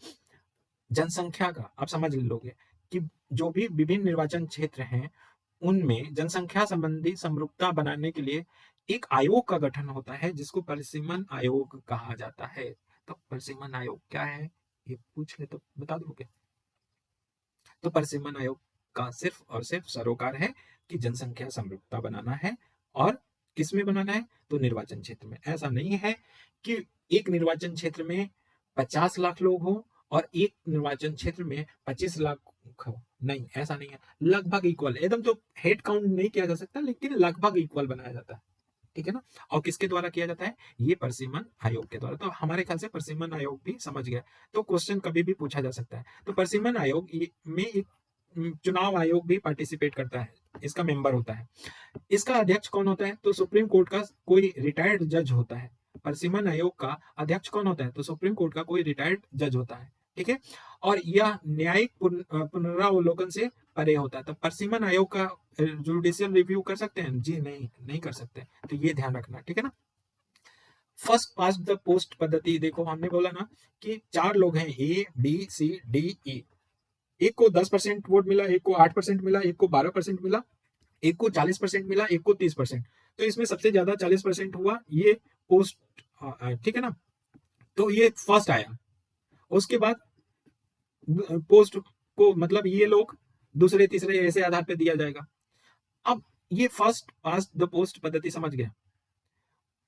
जनसंख्या का, आप समझ लोगे कि जो भी विभिन्न निर्वाचन क्षेत्र हैं उनमें जनसंख्या संबंधी समरूपता बनाने के लिए एक आयोग का गठन होता है, जिसको परिसीमन आयोग कहा जाता है। तो परिसीमन आयोग क्या है, ये पूछ ले तो बता दोगे? तो परिसीमन आयोग का सिर्फ और सिर्फ सरोकार है कि जनसंख्या समरूपता बनाना है, और किस में बनाना है, तो निर्वाचन क्षेत्र में। ऐसा नहीं है कि एक निर्वाचन क्षेत्र में 50 लाख लोग हो और एक निर्वाचन क्षेत्र में 25 लाख हो, नहीं, ऐसा नहीं है, लगभग इक्वल, एकदम तो हेड काउंट नहीं किया जा सकता, लेकिन लगभग इक्वल बनाया जाता है, ठीक है ना। और किसके द्वारा किया जाता है, ये परिसीमन आयोग के द्वारा। तो हमारे ख्याल से परिसीमन आयोग भी समझ गया, तो क्वेश्चन कभी भी पूछा जा सकता है। तो परिसीमन आयोग में एक चुनाव आयोग भी पार्टिसिपेट करता है, इसका मेंबर होता है। इसका अध्यक्ष कौन होता है, तो सुप्रीम कोर्ट का कोई रिटायर्ड जज होता है। परिसीमन आयोग का अध्यक्ष कौन होता है, तो सुप्रीम कोर्ट का कोई रिटायर्ड जज होता है, ठीक है। और यह न्यायिक पुनरावलोकन से परे होता है। तो परिसीमन आयोग का जुडिशियल रिव्यू कर सकते हैं? जी नहीं, नहीं कर सकते, तो ये ध्यान रखना, ठीक है ना। फर्स्ट पास्ट द पोस्ट पद्धति, देखो हमने बोला ना कि 4 लोग हैं, A B C D E, एक को 10% वोट मिला, एक को 8% मिला, एक को 12% मिला, एक को 40% मिला, एक को 30%। तो इसमें सबसे ज्यादा 40% हुआ ये पोस्ट, ठीक है ना। तो ये फर्स्ट आया, उसके बाद पोस्ट को, मतलब ये लोग दूसरे तीसरे ऐसे आधार पे दिया जाएगा। अब ये फर्स्ट पास्ट द पोस्ट पद्धति समझ गया।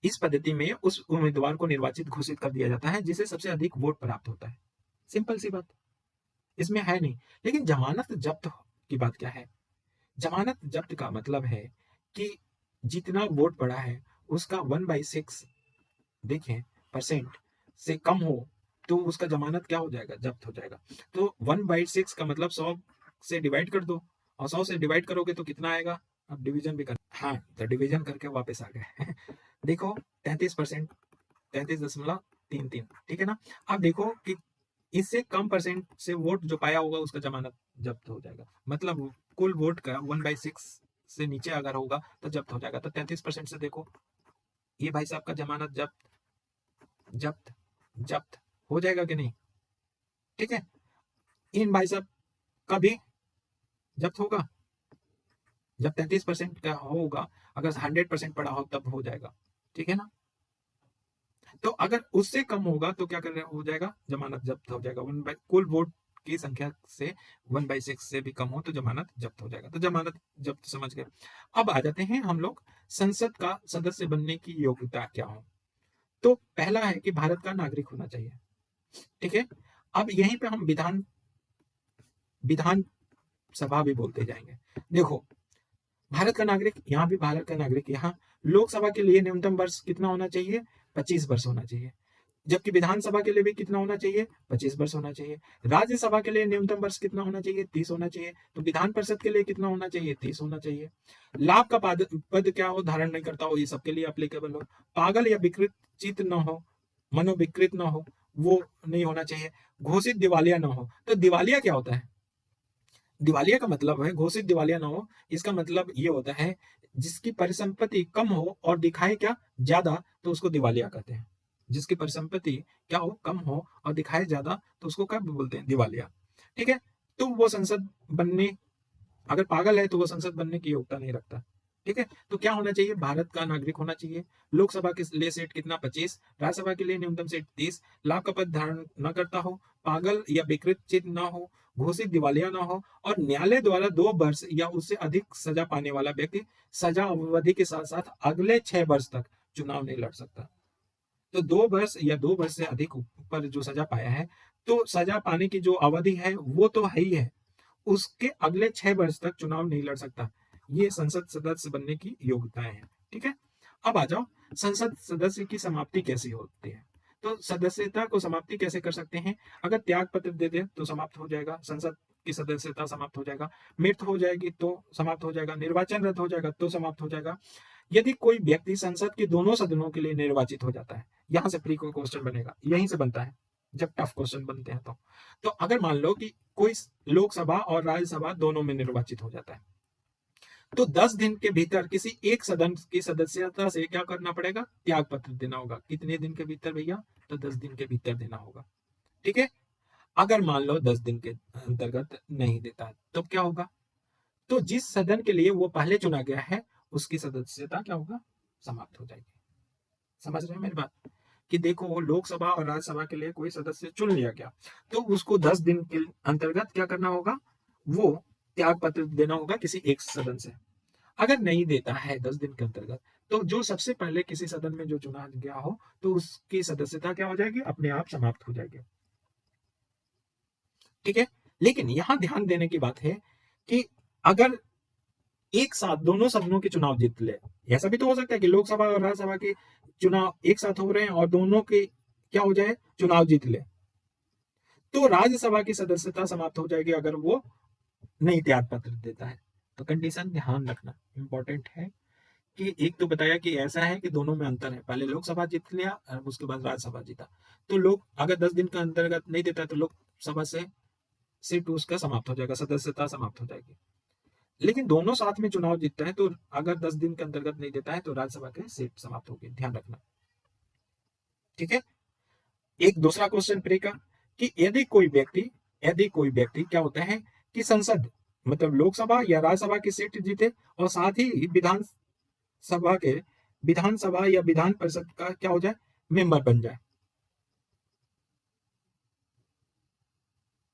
इस पद्धति में उस उम्मीदवार को निर्वाचित घोषित कर दिया जाता है जिसे सबसे अधिक वोट प्राप्त होता है। सिंपल सी बात, इसमें है नहीं। लेकिन जमानत जब्त की बात क्या है, जमानत जब्त का मतलब है कि जितना वोट पड़ा है उसका 1/6 देखें परसेंट से कम हो तो उसका जमानत क्या हो जाएगा, जब्त हो जाएगा। तो 1/6 का मतलब 100 से डिवाइड कर दो, और 100 से डिवाइड करोगे तो कितना आएगा, अब डिवीजन भी कर, हाँ, तो डिवीजन करके वापस आ गए देखो 33%, 33.33, ठीक है ना। अब देखो कि इससे कम परसेंट से वोट जो पाया होगा उसका जमानत जब्त हो जाएगा, मतलब कुल वोट का 1/6 से नीचे अगर होगा तो जब्त हो जाएगा। तो 33% से देखो ये भाई साहब का जमानत जब्त जब्त जब्त हो जाएगा कि नहीं, ठीक है। इन भाई साहब का भी जब्त होगा जब 33% का होगा, अगर 100% पड़ा हो तब हो जाएगा, ठीक है ना। तो अगर उससे कम होगा तो क्या कर रहे हो जाएगा, जमानत जब्त हो जाएगा। कुल वोट की संख्या से 1/6 से भी कम हो तो जमानत जब्त हो जाएगा। तो जमानत जब्त समझ गए। अब आ जाते हैं हम लोग संसद का सदस्य बनने की योग्यता क्या हो। तो पहला है कि भारत का नागरिक होना चाहिए, ठीक है। अब यहीं पे हम विधान सभा भी बोलते जाएंगे। देखो भारत का नागरिक, यहाँ भी भारत का नागरिक, यहाँ लोकसभा के लिए न्यूनतम वर्ष कितना होना चाहिए, 25 वर्ष होना चाहिए। जबकि विधानसभा के लिए भी कितना होना चाहिए, 25 वर्ष होना चाहिए। राज्यसभा के लिए न्यूनतम वर्ष कितना होना चाहिए, 30 होना चाहिए। तो विधान परिषद के लिए कितना होना चाहिए, 30 होना चाहिए। लाभ का पद क्या हो, धारण नहीं करता हो, ये सबके लिए अप्लीकेबल हो। पागल या विकृत चित्त न हो, मनोविकृत न हो, वो नहीं होना चाहिए। घोषित दिवालिया न हो। तो दिवालिया क्या होता है, दिवालिया का मतलब है, घोषित दिवालिया ना हो, इसका मतलब ये होता है जिसकी परिसंपत्ति कम हो और दिखाए क्या ज्यादा, तो उसको दिवालिया कहते हैं। जिसकी परिसंपत्ति क्या हो, कम हो और दिखाए ज्यादा, तो उसको क्या बोलते हैं, दिवालिया। ठीक है, तो वो संसद बनने, अगर पागल है तो वो संसद बनने की योग्यता नहीं रखता। ठीक है, तो क्या होना चाहिए, भारत का नागरिक होना चाहिए, लोकसभा के लिए सीट कितना, 25, राज्यसभा के लिए न्यूनतम सीट 30, लाभ का पद धारण न करता हो, पागल या विकृत चित्त न हो, घोषित दिवालिया न हो, और न्यायालय द्वारा 2 वर्ष या उससे अधिक सजा पाने वाला व्यक्ति सजा अवधि के साथ साथ अगले 6 वर्ष तक चुनाव नहीं लड़ सकता। तो 2 वर्ष या 2 वर्ष से अधिक ऊपर जो सजा पाया है, तो सजा पाने की जो अवधि है वो तो है ही है, उसके अगले 6 वर्ष तक चुनाव नहीं लड़ सकता। ये संसद सदस्य बनने की योग्यताएं हैं। ठीक है, अब आ जाओ, संसद सदस्य की समाप्ति कैसी होती है। तो सदस्यता को समाप्ति कैसे कर सकते हैं, अगर त्याग पत्र दे दे तो समाप्त हो जाएगा, संसद की सदस्यता समाप्त हो जाएगा, मृत्यु हो जाएगी तो समाप्त हो जाएगा, निर्वाचन रद्द हो जाएगा तो समाप्त हो जाएगा, यदि कोई व्यक्ति संसद के दोनों सदनों के लिए निर्वाचित हो जाता है। यहां से प्री क्वेश्चन बनेगा, यहीं से बनता है जब टफ क्वेश्चन बनते हैं तो अगर मान लो कि कोई लोकसभा और राज्यसभा दोनों में निर्वाचित हो जाता है, तो 10 दिन के भीतर किसी एक सदन की सदस्यता से क्या करना पड़ेगा, त्याग पत्र देना होगा। कितने दिन के भीतर भैया, तो 10 दिन के भीतर देना होगा। ठीक है, अगर मान लो 10 दिन के अंतर्गत नहीं देता है तो क्या होगा, तो जिस सदन के लिए वो पहले चुना गया है उसकी सदस्यता क्या होगा, समाप्त हो जाएगी। समझ रहे हैं मेरी बात, कि देखो लोकसभा और राज्यसभा के लिए कोई सदस्य चुन लिया गया, तो उसको 10 दिन के अंतर्गत क्या करना होगा, वो त्याग पत्र देना होगा किसी एक सदन से। अगर नहीं देता है 10 दिन के अंतर्गत, तो जो सबसे पहले किसी सदन में जो चुना गया हो, तो उसकी सदस्यता क्या हो जाएगी, अपने आप समाप्त हो जाएगी। ठीक है, लेकिन यहां ध्यान देने की बात है कि अगर एक साथ दोनों सदनों के चुनाव जीत ले, ऐसा भी तो हो सकता है कि लोकसभा और राज्यसभा के चुनाव एक साथ हो रहे हैं और दोनों के क्या हो जाए, चुनाव जीत ले, तो राज्यसभा की सदस्यता समाप्त हो जाएगी अगर वो नहीं त्याग पत्र देता है। तो कंडीशन ध्यान रखना इंपॉर्टेंट है, कि एक तो बताया कि ऐसा है कि दोनों में अंतर है, पहले लोकसभा जीत लिया और उसके बाद राज्यसभा जीता, तो लोग अगर 10 दिन का अंतर्गत नहीं देता तो लोकसभा से सीट उसका समाप्त हो जाएगा, सदस्यता समाप्त हो जाएगी। लेकिन दोनों साथ में चुनाव जीतता है, तो अगर 10 दिन के अंतर्गत नहीं देता है तो राज्यसभा की सीट समाप्त होगी, ध्यान रखना। ठीक है, एक दूसरा क्वेश्चन प्रे का, कि यदि कोई व्यक्ति क्या होता है कि संसद मतलब लोकसभा या राज्यसभा की सीट जीते और साथ ही सभा के विधानसभा या विधान परिषद का क्या हो जाए, मेंबर बन जाए।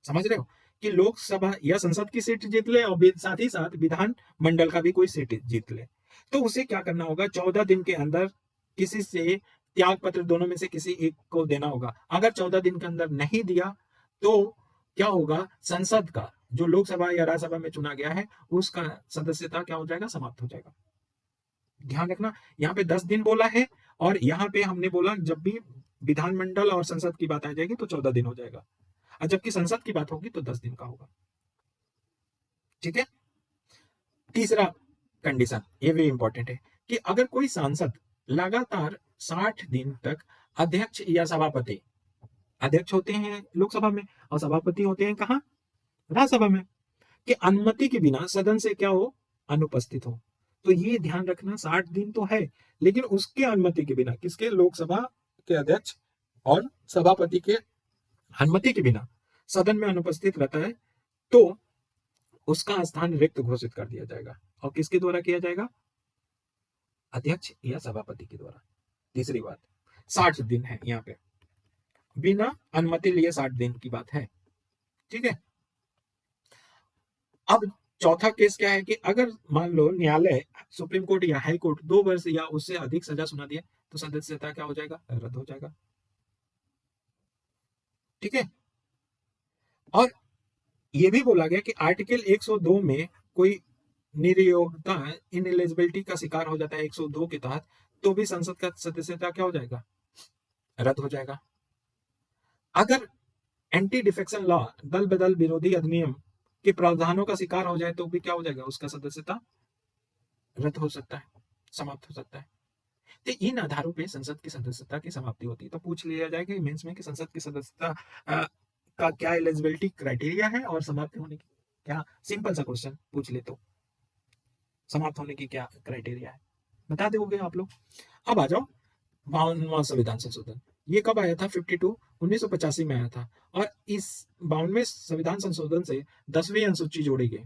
समझ रहे हो, कि लोकसभा या संसद की सीट जीत ले और साथ ही साथ विधान मंडल का भी कोई सीट जीत ले, तो उसे क्या करना होगा, 14 दिन के अंदर किसी से त्याग पत्र दोनों में से किसी एक को देना होगा। अगर 14 दिन के अंदर नहीं दिया तो क्या होगा, संसद का जो लोकसभा या राज्यसभा में चुना गया है उसका सदस्यता क्या हो जाएगा, समाप्त हो जाएगा। ध्यान रखना, यहाँ पे 10 दिन बोला है और यहाँ पे हमने बोला जब भी विधानमंडल और संसद की बात आ जाएगी तो 14 दिन हो जाएगा, और जबकि संसद की बात होगी तो 10 दिन का होगा। ठीक है, तीसरा कंडीशन ये भी इंपॉर्टेंट है, कि अगर कोई सांसद लगातार 60 दिन तक अध्यक्ष या सभापति, अध्यक्ष होते हैं लोकसभा में और सभापति होते हैं कहाँ, राज्यसभा में, कि अनुमति के बिना सदन से क्या हो, अनुपस्थित हो। तो ये ध्यान रखना, 60 दिन तो है लेकिन उसके अनुमति के बिना, किसके, लोकसभा के अध्यक्ष और सभापति के अनुमति के बिना सदन में अनुपस्थित रहता है तो उसका स्थान रिक्त घोषित कर दिया जाएगा। और किसके द्वारा किया जाएगा, अध्यक्ष या सभापति के द्वारा। तीसरी बात, 60 दिन है यहाँ पे, बिना अनुमति लिए 60 दिन की बात है। ठीक है, अब चौथा केस क्या है, कि अगर मान लो न्यायालय, सुप्रीम कोर्ट या हाई कोर्ट 2 वर्ष या उससे अधिक सजा सुना दिया, तो सदस्यता क्या हो जाएगा, रद्द हो जाएगा। ठीक है, और ये भी बोला गया कि आर्टिकल 102 में कोई निर्योग्यता, इनएलिजिबिलिटी का शिकार हो जाता है 102 के तहत, तो भी संसद का सदस्यता क्या हो जाएगा, रद्द हो जाएगा। अगर एंटी डिफेक्शन लॉ, दल बदल विरोधी अधिनियम के प्रावधानों का शिकार हो जाए तो भी क्या हो जाएगा, उसका सदस्यता रद्द हो सकता है, समाप्त हो सकता है। तो इन आधारों पे संसद की सदस्यता की समाप्ति होती है। तो पूछ लिया जाएगा मेंस में कि संसद की सदस्यता का क्या एलिजिबिलिटी क्राइटेरिया है और समाप्ति होने की क्या, सिंपल सा क्वेश्चन पूछ ले तो समाप्त होने की क्या क्राइटेरिया है, बता दोगे आप लोग। अब आ जाओ 52वां संविधान संशोधन। ये कब आया था? 52 1985 में आया था। और इस 52वें संविधान संशोधन से 10वीं अनुसूची जोड़ी गई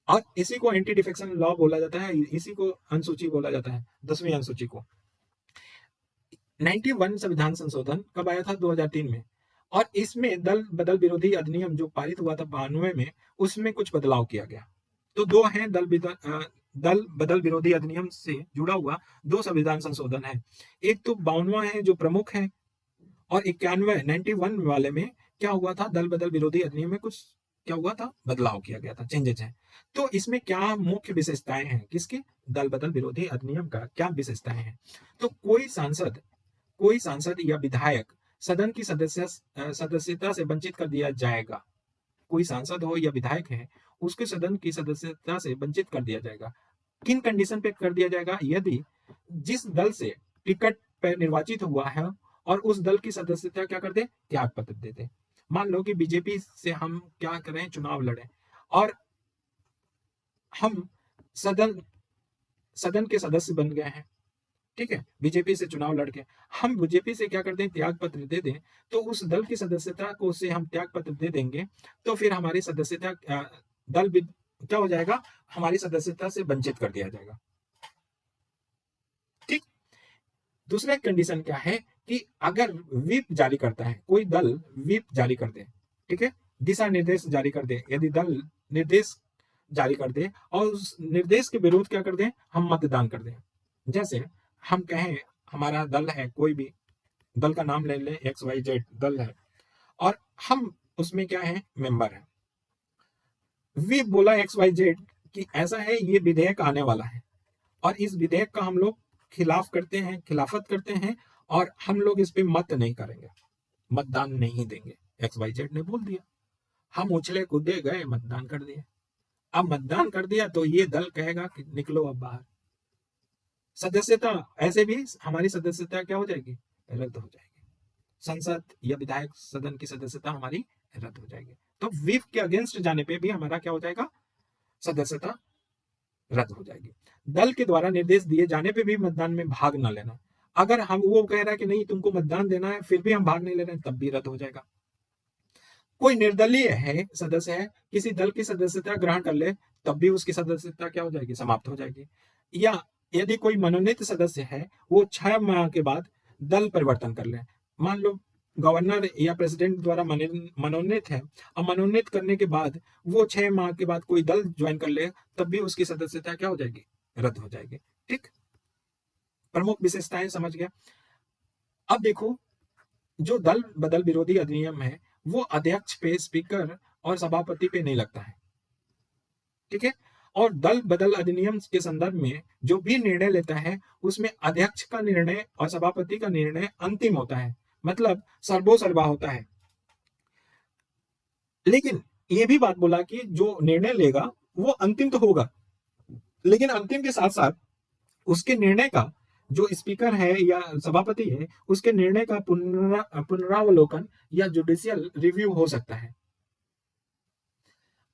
और इसी को एंटी डिफेक्शन लॉ बोला जाता है, इसी को अनुसूची बोला जाता है, 10वीं अनुसूची को। 91 संविधान संशोधन कब आया था? 2003 में। और इसमें दल बदल विरोधी अधिनियम जो पारित हुआ था 92 में, उसमें कुछ बदलाव किया गया। तो दो हैं दल बदल विरोधी अधिनियम से जुड़ा हुआ दो संविधान संशोधन है। एक तो 52वां है जो प्रमुख है, और 91 91 वाले में क्या हुआ था? दल बदल विरोधी अधिनियम में कुछ क्या हुआ था? बदलाव किया गया था, चेंजेस हैं। तो इसमें क्या मुख्य विशेषताएं हैं? किसकी? दल बदल विरोधी अधिनियम का क्या विशेषताएं हैं? तो कोई सांसद या विधायक सदन की सदस्यता से वंचित कर दिया जाएगा। कोई सांसद हो या विधायक है, उसके सदन की सदस्यता से वंचित कर दिया जाएगा। किन कंडीशन पे कर दिया जाएगा? यदि जिस दल से टिकट पर निर्वाचित हुआ है और उस दल की सदस्यता क्या कर दे? त्याग पत्र दे दे। मान लो कि बीजेपी से हम क्या करें? चुनाव लड़े और हम सदन सदन के सदस्य बन गए हैं, ठीक है, बीजेपी से चुनाव लड़के हम बीजेपी से क्या करते हैं? त्याग पत्र दे दें। तो उस दल की सदस्यता को से हम त्याग पत्र दे देंगे, तो फिर हमारी सदस्यता क्या हो जाएगा? हमारी सदस्यता से वंचित कर दिया जाएगा। ठीक। दूसरा कंडीशन क्या है कि अगर व्हिप जारी करता है, कोई दल व्हिप जारी कर दे, ठीक है, दिशा निर्देश जारी कर दे, यदि दल निर्देश जारी कर दे और उस निर्देश के विरुद्ध क्या कर दें? हम मतदान कर दें। जैसे हम कहें हमारा दल है, कोई भी दल का नाम ले लें, XYZ दल है, और हम उसमें क्या है? मेंबर है। वी बोला XYZ कि ऐसा है, ये विधेयक आने वाला है और इस विधेयक का हम लोग खिलाफत करते हैं और हम लोग इस पे मत नहीं करेंगे, मतदान नहीं देंगे। XYZ ने बोल दिया, हम उछले कूदे गए, मतदान कर दिए। अब मतदान कर दिया तो ये दल कहेगा कि निकलो अब बाहर। सदस्यता ऐसे भी हमारी सदस्यता क्या हो जाएगी? रद्द हो जाएगी। संसद या विधायक सदन की सदस्यता हमारी रद्द हो जाएगी। तो व्हिप के अगेंस्ट जाने पे भी हमारा क्या हो जाएगा? सदस्यता रद्द हो जाएगी। दल के द्वारा निर्देश दिए जाने पे भी मतदान में भाग न लेना। अगर हम वो कह रहा है कि नहीं तुमको मतदान देना है, फिर भी हम भाग नहीं ले रहे हैं, तब भी रद्द हो जाएगा। कोई निर्दलीय है, सदस्य है, किसी दल की सदस्यता ग्रहण कर ले, तब भी उसकी सदस्यता क्या हो जाएगी? समाप्त हो जाएगी। या यदि कोई मनोनीत सदस्य है, वो 6 माह के बाद दल परिवर्तन कर ले। मान लो गवर्नर या प्रेसिडेंट द्वारा मनोनीत है, और मनोनीत करने के बाद वो 6 माह के बाद कोई दल ज्वाइन कर ले, तब भी उसकी सदस्यता क्या हो जाएगी? रद्द हो जाएगी। ठीक, प्रमुख विशेषताएं समझ गया। अब देखो, जो दल बदल विरोधी अधिनियम है, वो अध्यक्ष पे, स्पीकर और सभापति पे नहीं लगता है, ठीक है। और दल बदल अधिनियम के संदर्भ में जो भी निर्णय लेता है, उसमें अध्यक्ष का निर्णय और सभापति का निर्णय अंतिम होता है, मतलब सर्वोसर्वा होता है। लेकिन ये भी बात बोला कि जो निर्णय लेगा वो अंतिम तो होगा, लेकिन अंतिम के साथ साथ उसके निर्णय का, जो स्पीकर है या सभापति है, उसके निर्णय का पुनरावलोकन या जुडिशियल रिव्यू हो सकता है।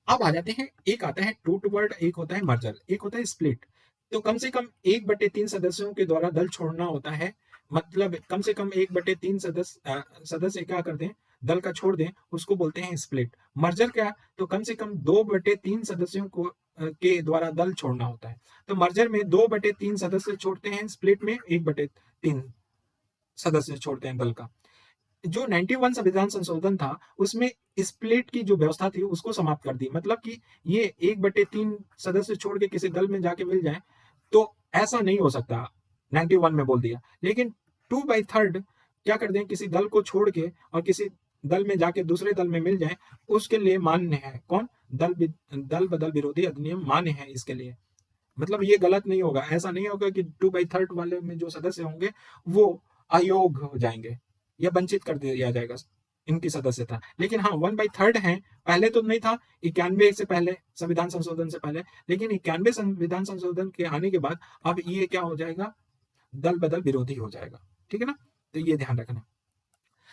अब आ जाते हैं, एक आता है टू टूवर्ड, एक होता है मर्जर, एक होता है स्प्लिट। तो कम से कम 1/3 सदस्यों के द्वारा दल छोड़ना होता है, मतलब कम से कम 1/3 सदस्य क्या कर दें? दल का छोड़ दें, उसको बोलते हैं स्प्लिट। मर्जर क्या? तो कम से कम 2/3 सदस्यों को के द्वारा दल छोड़ना होता है। तो मर्जर में 2/3 सदस्य छोड़ते हैं, स्प्लिट में 1/3 सदस्य छोड़ते हैं दल का। जो 91 संविधान संशोधन था, उसमें स्प्लिट की जो व्यवस्था थी उसको समाप्त कर दी, मतलब कि ये 1/3 सदस्य छोड़ के किसी दल में जाके मिल जाए, तो ऐसा नहीं हो सकता, 91 में बोल दिया। लेकिन 2/3 क्या कर दें? किसी दल को छोड़ के और किसी दल में जाके दूसरे दल में मिल जाए, उसके लिए मान्य है। कौन? दल बदल विरोधी अधिनियम मान्य है इसके लिए। मतलब ये गलत नहीं होगा, ऐसा नहीं होगा कि 2/3 वाले में जो सदस्य होंगे वो अयोग्य हो जाएंगे या वंचित कर दिया जाएगा इनकी सदस्यता। लेकिन हाँ, 1/3 है, पहले तो नहीं था 91 से पहले, संविधान संशोधन से पहले, लेकिन 91 संविधान संशोधन के आने के बाद अब ये क्या हो जाएगा? दल बदल विरोधी हो जाएगा, ठीक है ना। तो ये ध्यान रखना।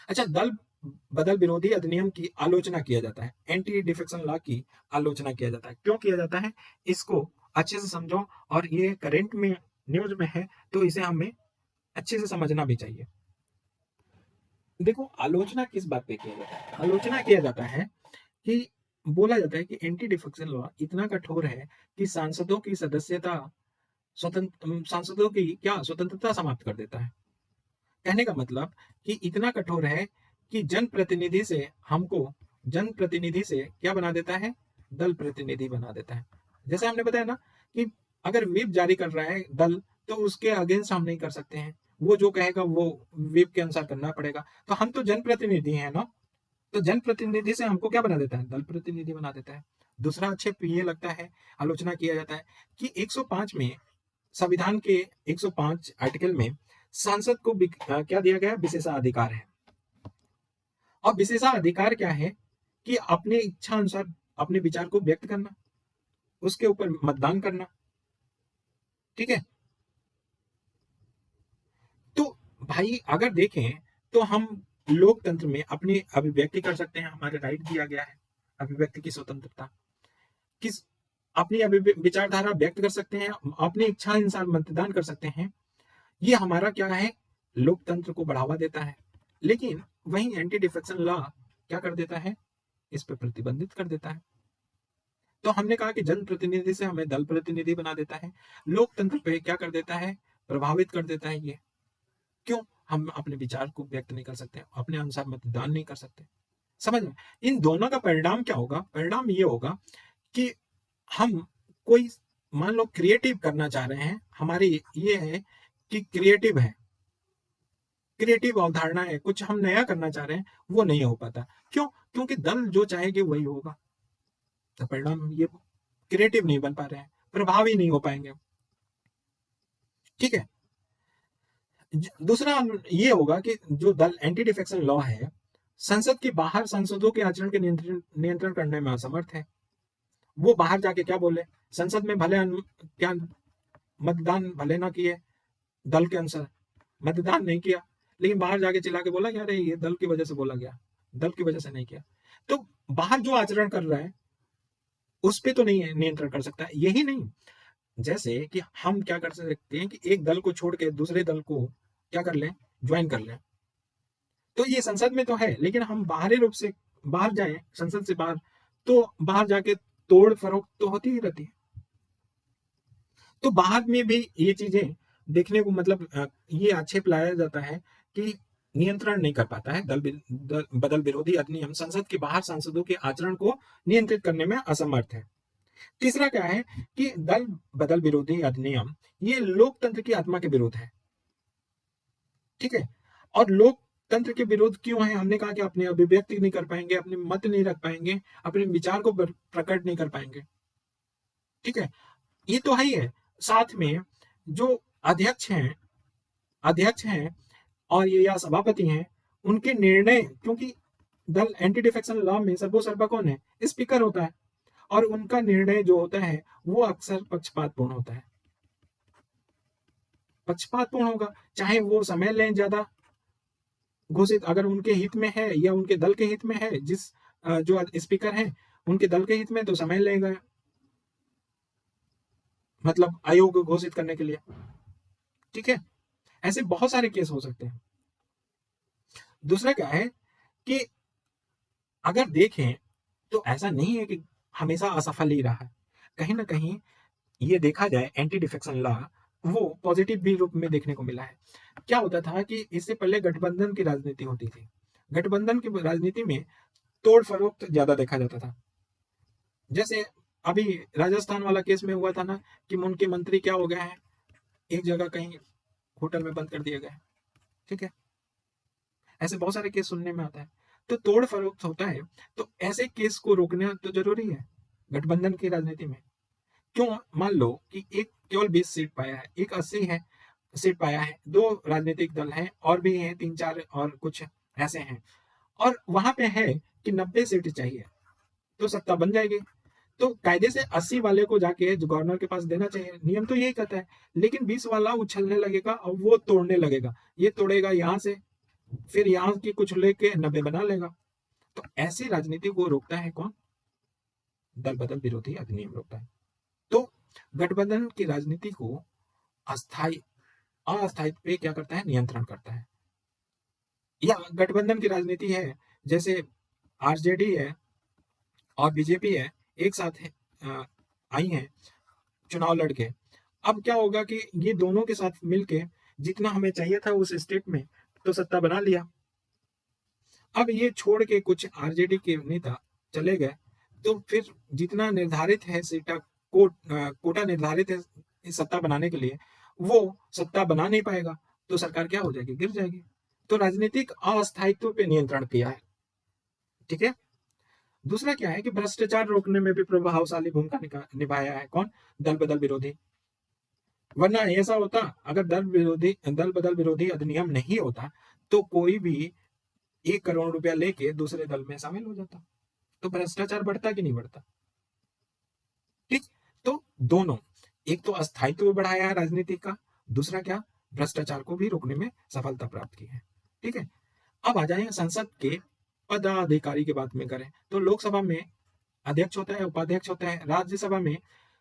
अच्छा, दल बदल विरोधी अधिनियम की आलोचना किया जाता है, एंटी डिफेक्शन लॉ की आलोचना किया जाता है। क्यों किया जाता है? इसको अच्छे से समझो, और ये करंट में न्यूज में है, तो इसे हमें अच्छे से समझना भी चाहिए। देखो, आलोचना किस बात पे किया जाता है? आलोचना किया जाता है कि बोला जाता है कि एंटी डिफेक्शन लॉ इतना कठोर है कि सांसदों की क्या स्वतंत्रता समाप्त कर देता है। कहने का मतलब कि इतना कठोर है कि जनप्रतिनिधि से क्या बना देता है? दल प्रतिनिधि बना देता है। जैसे हमने बताया ना कि अगर व्हिप जारी कर रहा है दल, तो उसके अगेंस्ट हम नहीं कर सकते हैं। वो जो कहेगा वो व्हिप के अनुसार करना पड़ेगा। तो हम तो जनप्रतिनिधि हैं ना, तो जनप्रतिनिधि से हमको क्या बना देता है? दल प्रतिनिधि बना देता है। दूसरा आक्षेप ये लगता है, आलोचना किया जाता है कि 105 में, संविधान के 105 आर्टिकल में सांसद को क्या दिया गया? विशेषाधिकार है। और विशेषाधिकार क्या है? कि अपने इच्छा अनुसार अपने विचार को व्यक्त करना, उसके ऊपर मतदान करना। ठीक है? तो भाई अगर देखें तो हम लोकतंत्र में अपनी अभिव्यक्ति कर सकते हैं, हमारे राइट दिया गया है, अभिव्यक्ति की स्वतंत्रता, किस अपनी विचारधारा व्यक्त कर सकते हैं, अपनी इच्छा अनुसार मतदान कर सकते हैं। ये हमारा क्या है? लोकतंत्र को बढ़ावा देता है। लेकिन वहीं एंटी डिफेक्शन लॉ क्या कर देता है? इस पर प्रतिबंधित कर देता है। तो हमने कहा कि जनप्रतिनिधि से हमें दल प्रतिनिधि बना देता है, लोकतंत्र पे क्या कर देता है? प्रभावित कर देता है। ये क्यों? हम अपने विचार को व्यक्त नहीं कर सकते, अपने अनुसार मतदान नहीं कर सकते। समझ में? इन दोनों का परिणाम क्या होगा? परिणाम ये होगा कि हम कोई, मान लो क्रिएटिव करना चाह रहे हैं, हमारी ये है कि क्रिएटिव अवधारणा है, कुछ हम नया करना चाह रहे हैं, वो नहीं हो पाता। क्यों? क्योंकि दल जो चाहेगी वही होगा। तो परिणाम ये, क्रिएटिव नहीं बन पा रहे हैं, प्रभावी नहीं हो पाएंगे। ठीक है? दूसरा ये होगा कि जो दल एंटी डिफेक्शन लॉ है, संसद के बाहर सांसदों के आचरण के नियंत्रण करने में असमर्थ है। वो बाहर जाके क्या बोले? संसद में भले क्या मतदान भले ना किए दल के अनुसार, मतदान नहीं किया, लेकिन बाहर जाके चिल्ला के बोला कि अरे ये दल की वजह से बोला गया, दल की वजह से नहीं किया। तो बाहर जो आचरण कर रहा है उस पे तो नहीं है, नियंत्रण कर सकता है। यही नहीं, जैसे कि हम क्या कर सकते हैं कि एक दल को छोड़ के दूसरे दल को क्या कर लें? ज्वाइन कर लें। तो ये संसद में तो है, लेकिन हम बाहरी रूप से बाहर जाएं, संसद से बाहर, तो बाहर जाके तोड़ फरोख्त तो होती ही रहती है। तो बाहर में भी ये चीजें देखने को, मतलब ये आक्षेप लाया जाता है कि नियंत्रण नहीं कर पाता है बदल विरोधी अधिनियम, संसद के बाहर सांसदों के आचरण को नियंत्रित करने में असमर्थ है। तीसरा क्या है कि दल बदल विरोधी अधिनियम ये लोकतंत्र की आत्मा के विरोध है। ठीक है? और लोकतंत्र के विरोध क्यों है? हमने कहा कि अपनी अभिव्यक्ति नहीं कर पाएंगे, अपने मत नहीं रख पाएंगे, अपने विचार को प्रकट नहीं कर पाएंगे। ठीक है? ये तो है ही है। साथ में जो अध्यक्ष हैं अध्यक्ष हैं और ये या सभापति हैं, उनके निर्णय, क्योंकि दल एंटी डिफेक्शन लॉ में सर्वोसर्वा कौन है? स्पीकर होता है। और उनका निर्णय जो होता है वो अक्सर पक्षपातपूर्ण होता है। पक्षपातपूर्ण होगा, चाहे वो समय लें ज्यादा घोषित, अगर उनके हित में है या उनके दल के हित में है, जो स्पीकर हैं उनके दल के हित में, तो समय लेगा, मतलब आयोग घोषित करने के लिए। ठीक है? ऐसे बहुत सारे केस हो सकते हैं। दूसरा क्या है कि अगर देखें तो ऐसा नहीं है कि हमेशा असफल ही रहा है। कहीं ना कहीं ये देखा जाए, एंटी डिफेक्शन लॉ वो पॉजिटिव भी रूप में देखने को मिला है। क्या होता था कि इससे पहले गठबंधन की राजनीति होती थी। गठबंधन की राजनीति में तोड़ फरोख्त ज्यादा देखा जाता था। जैसे अभी राजस्थान वाला केस में हुआ था ना, कि उनके मंत्री क्या हो गए हैं, एक जगह कहीं होटल में बंद कर दिए गए। ठीक है? ऐसे बहुत सारे केस सुनने में आता है। तो तोड़ फरोख्त होता है, तो ऐसे केस को रोकना तो जरूरी है गठबंधन की राजनीति में। क्यों? मान लो कि एक केवल 20 सीट पाया है, एक 80 है सीट पाया है, दो राजनीतिक दल हैं और भी हैं, तीन चार और कुछ ऐसे हैं, और वहां पे है कि 90 सीट चाहिए, तो सत्ता बन जाएगी। तो कायदे से 80 वाले को जाके गवर्नर के पास देना चाहिए, नियम तो यही कहता है। लेकिन 20 वाला उछलने लगेगा और वो तोड़ने लगेगा, ये तोड़ेगा यहाँ से, फिर यहाँ की कुछ लेके 90 बना लेगा। तो ऐसी राजनीति को रोकता है कौन? दल बदल विरोधी अधिनियम रोकता है। तो गठबंधन की राजनीति को अस्थायी अस्थायित्व पे क्या करता है? नियंत्रण करता है। या गठबंधन की राजनीति है, जैसे आरजेडी है और बीजेपी है, एक साथ है, आई हैं चुनाव लड़के। अब क्या होगा कि ये दोनों के साथ मिलके जितना हमें चाहिए था उस स्टेट में तो सत्ता बना लिया। अब ये छोड़ के कुछ आरजेडी के नेता चले गए, तो फिर जितना निर्धारित है कोटा निर्धारित है इस सत्ता बनाने के लिए, वो सत्ता बना नहीं पाएगा, तो सरकार क्या हो जाएगी, गिर जाएगी। तो राजनीतिक अस्थायित्व पे नियंत्रण किया है। ठीक है। दूसरा क्या है कि भ्रष्टाचार रोकने में भी प्रभावशाली भूमिका निभाया है कौन, दल बदल विरोधी। वरना ऐसा होता, अगर दल बदल विरोधी अधिनियम नहीं होता तो कोई भी 1 करोड़ रुपया लेके दूसरे दल में शामिल हो जाता, तो भ्रष्टाचार बढ़ता कि नहीं बढ़ता। ठीक। तो दोनों, एक तो अस्थायित्व बढ़ाया है राजनीति का, दूसरा क्या, भ्रष्टाचार को भी रोकने में सफलता प्राप्त की है। ठीक है। अब आ जाए संसद के पदाधिकारी की बात में करें तो लोकसभा में अध्यक्ष होता है, उपाध्यक्ष होता है, राज्यसभा में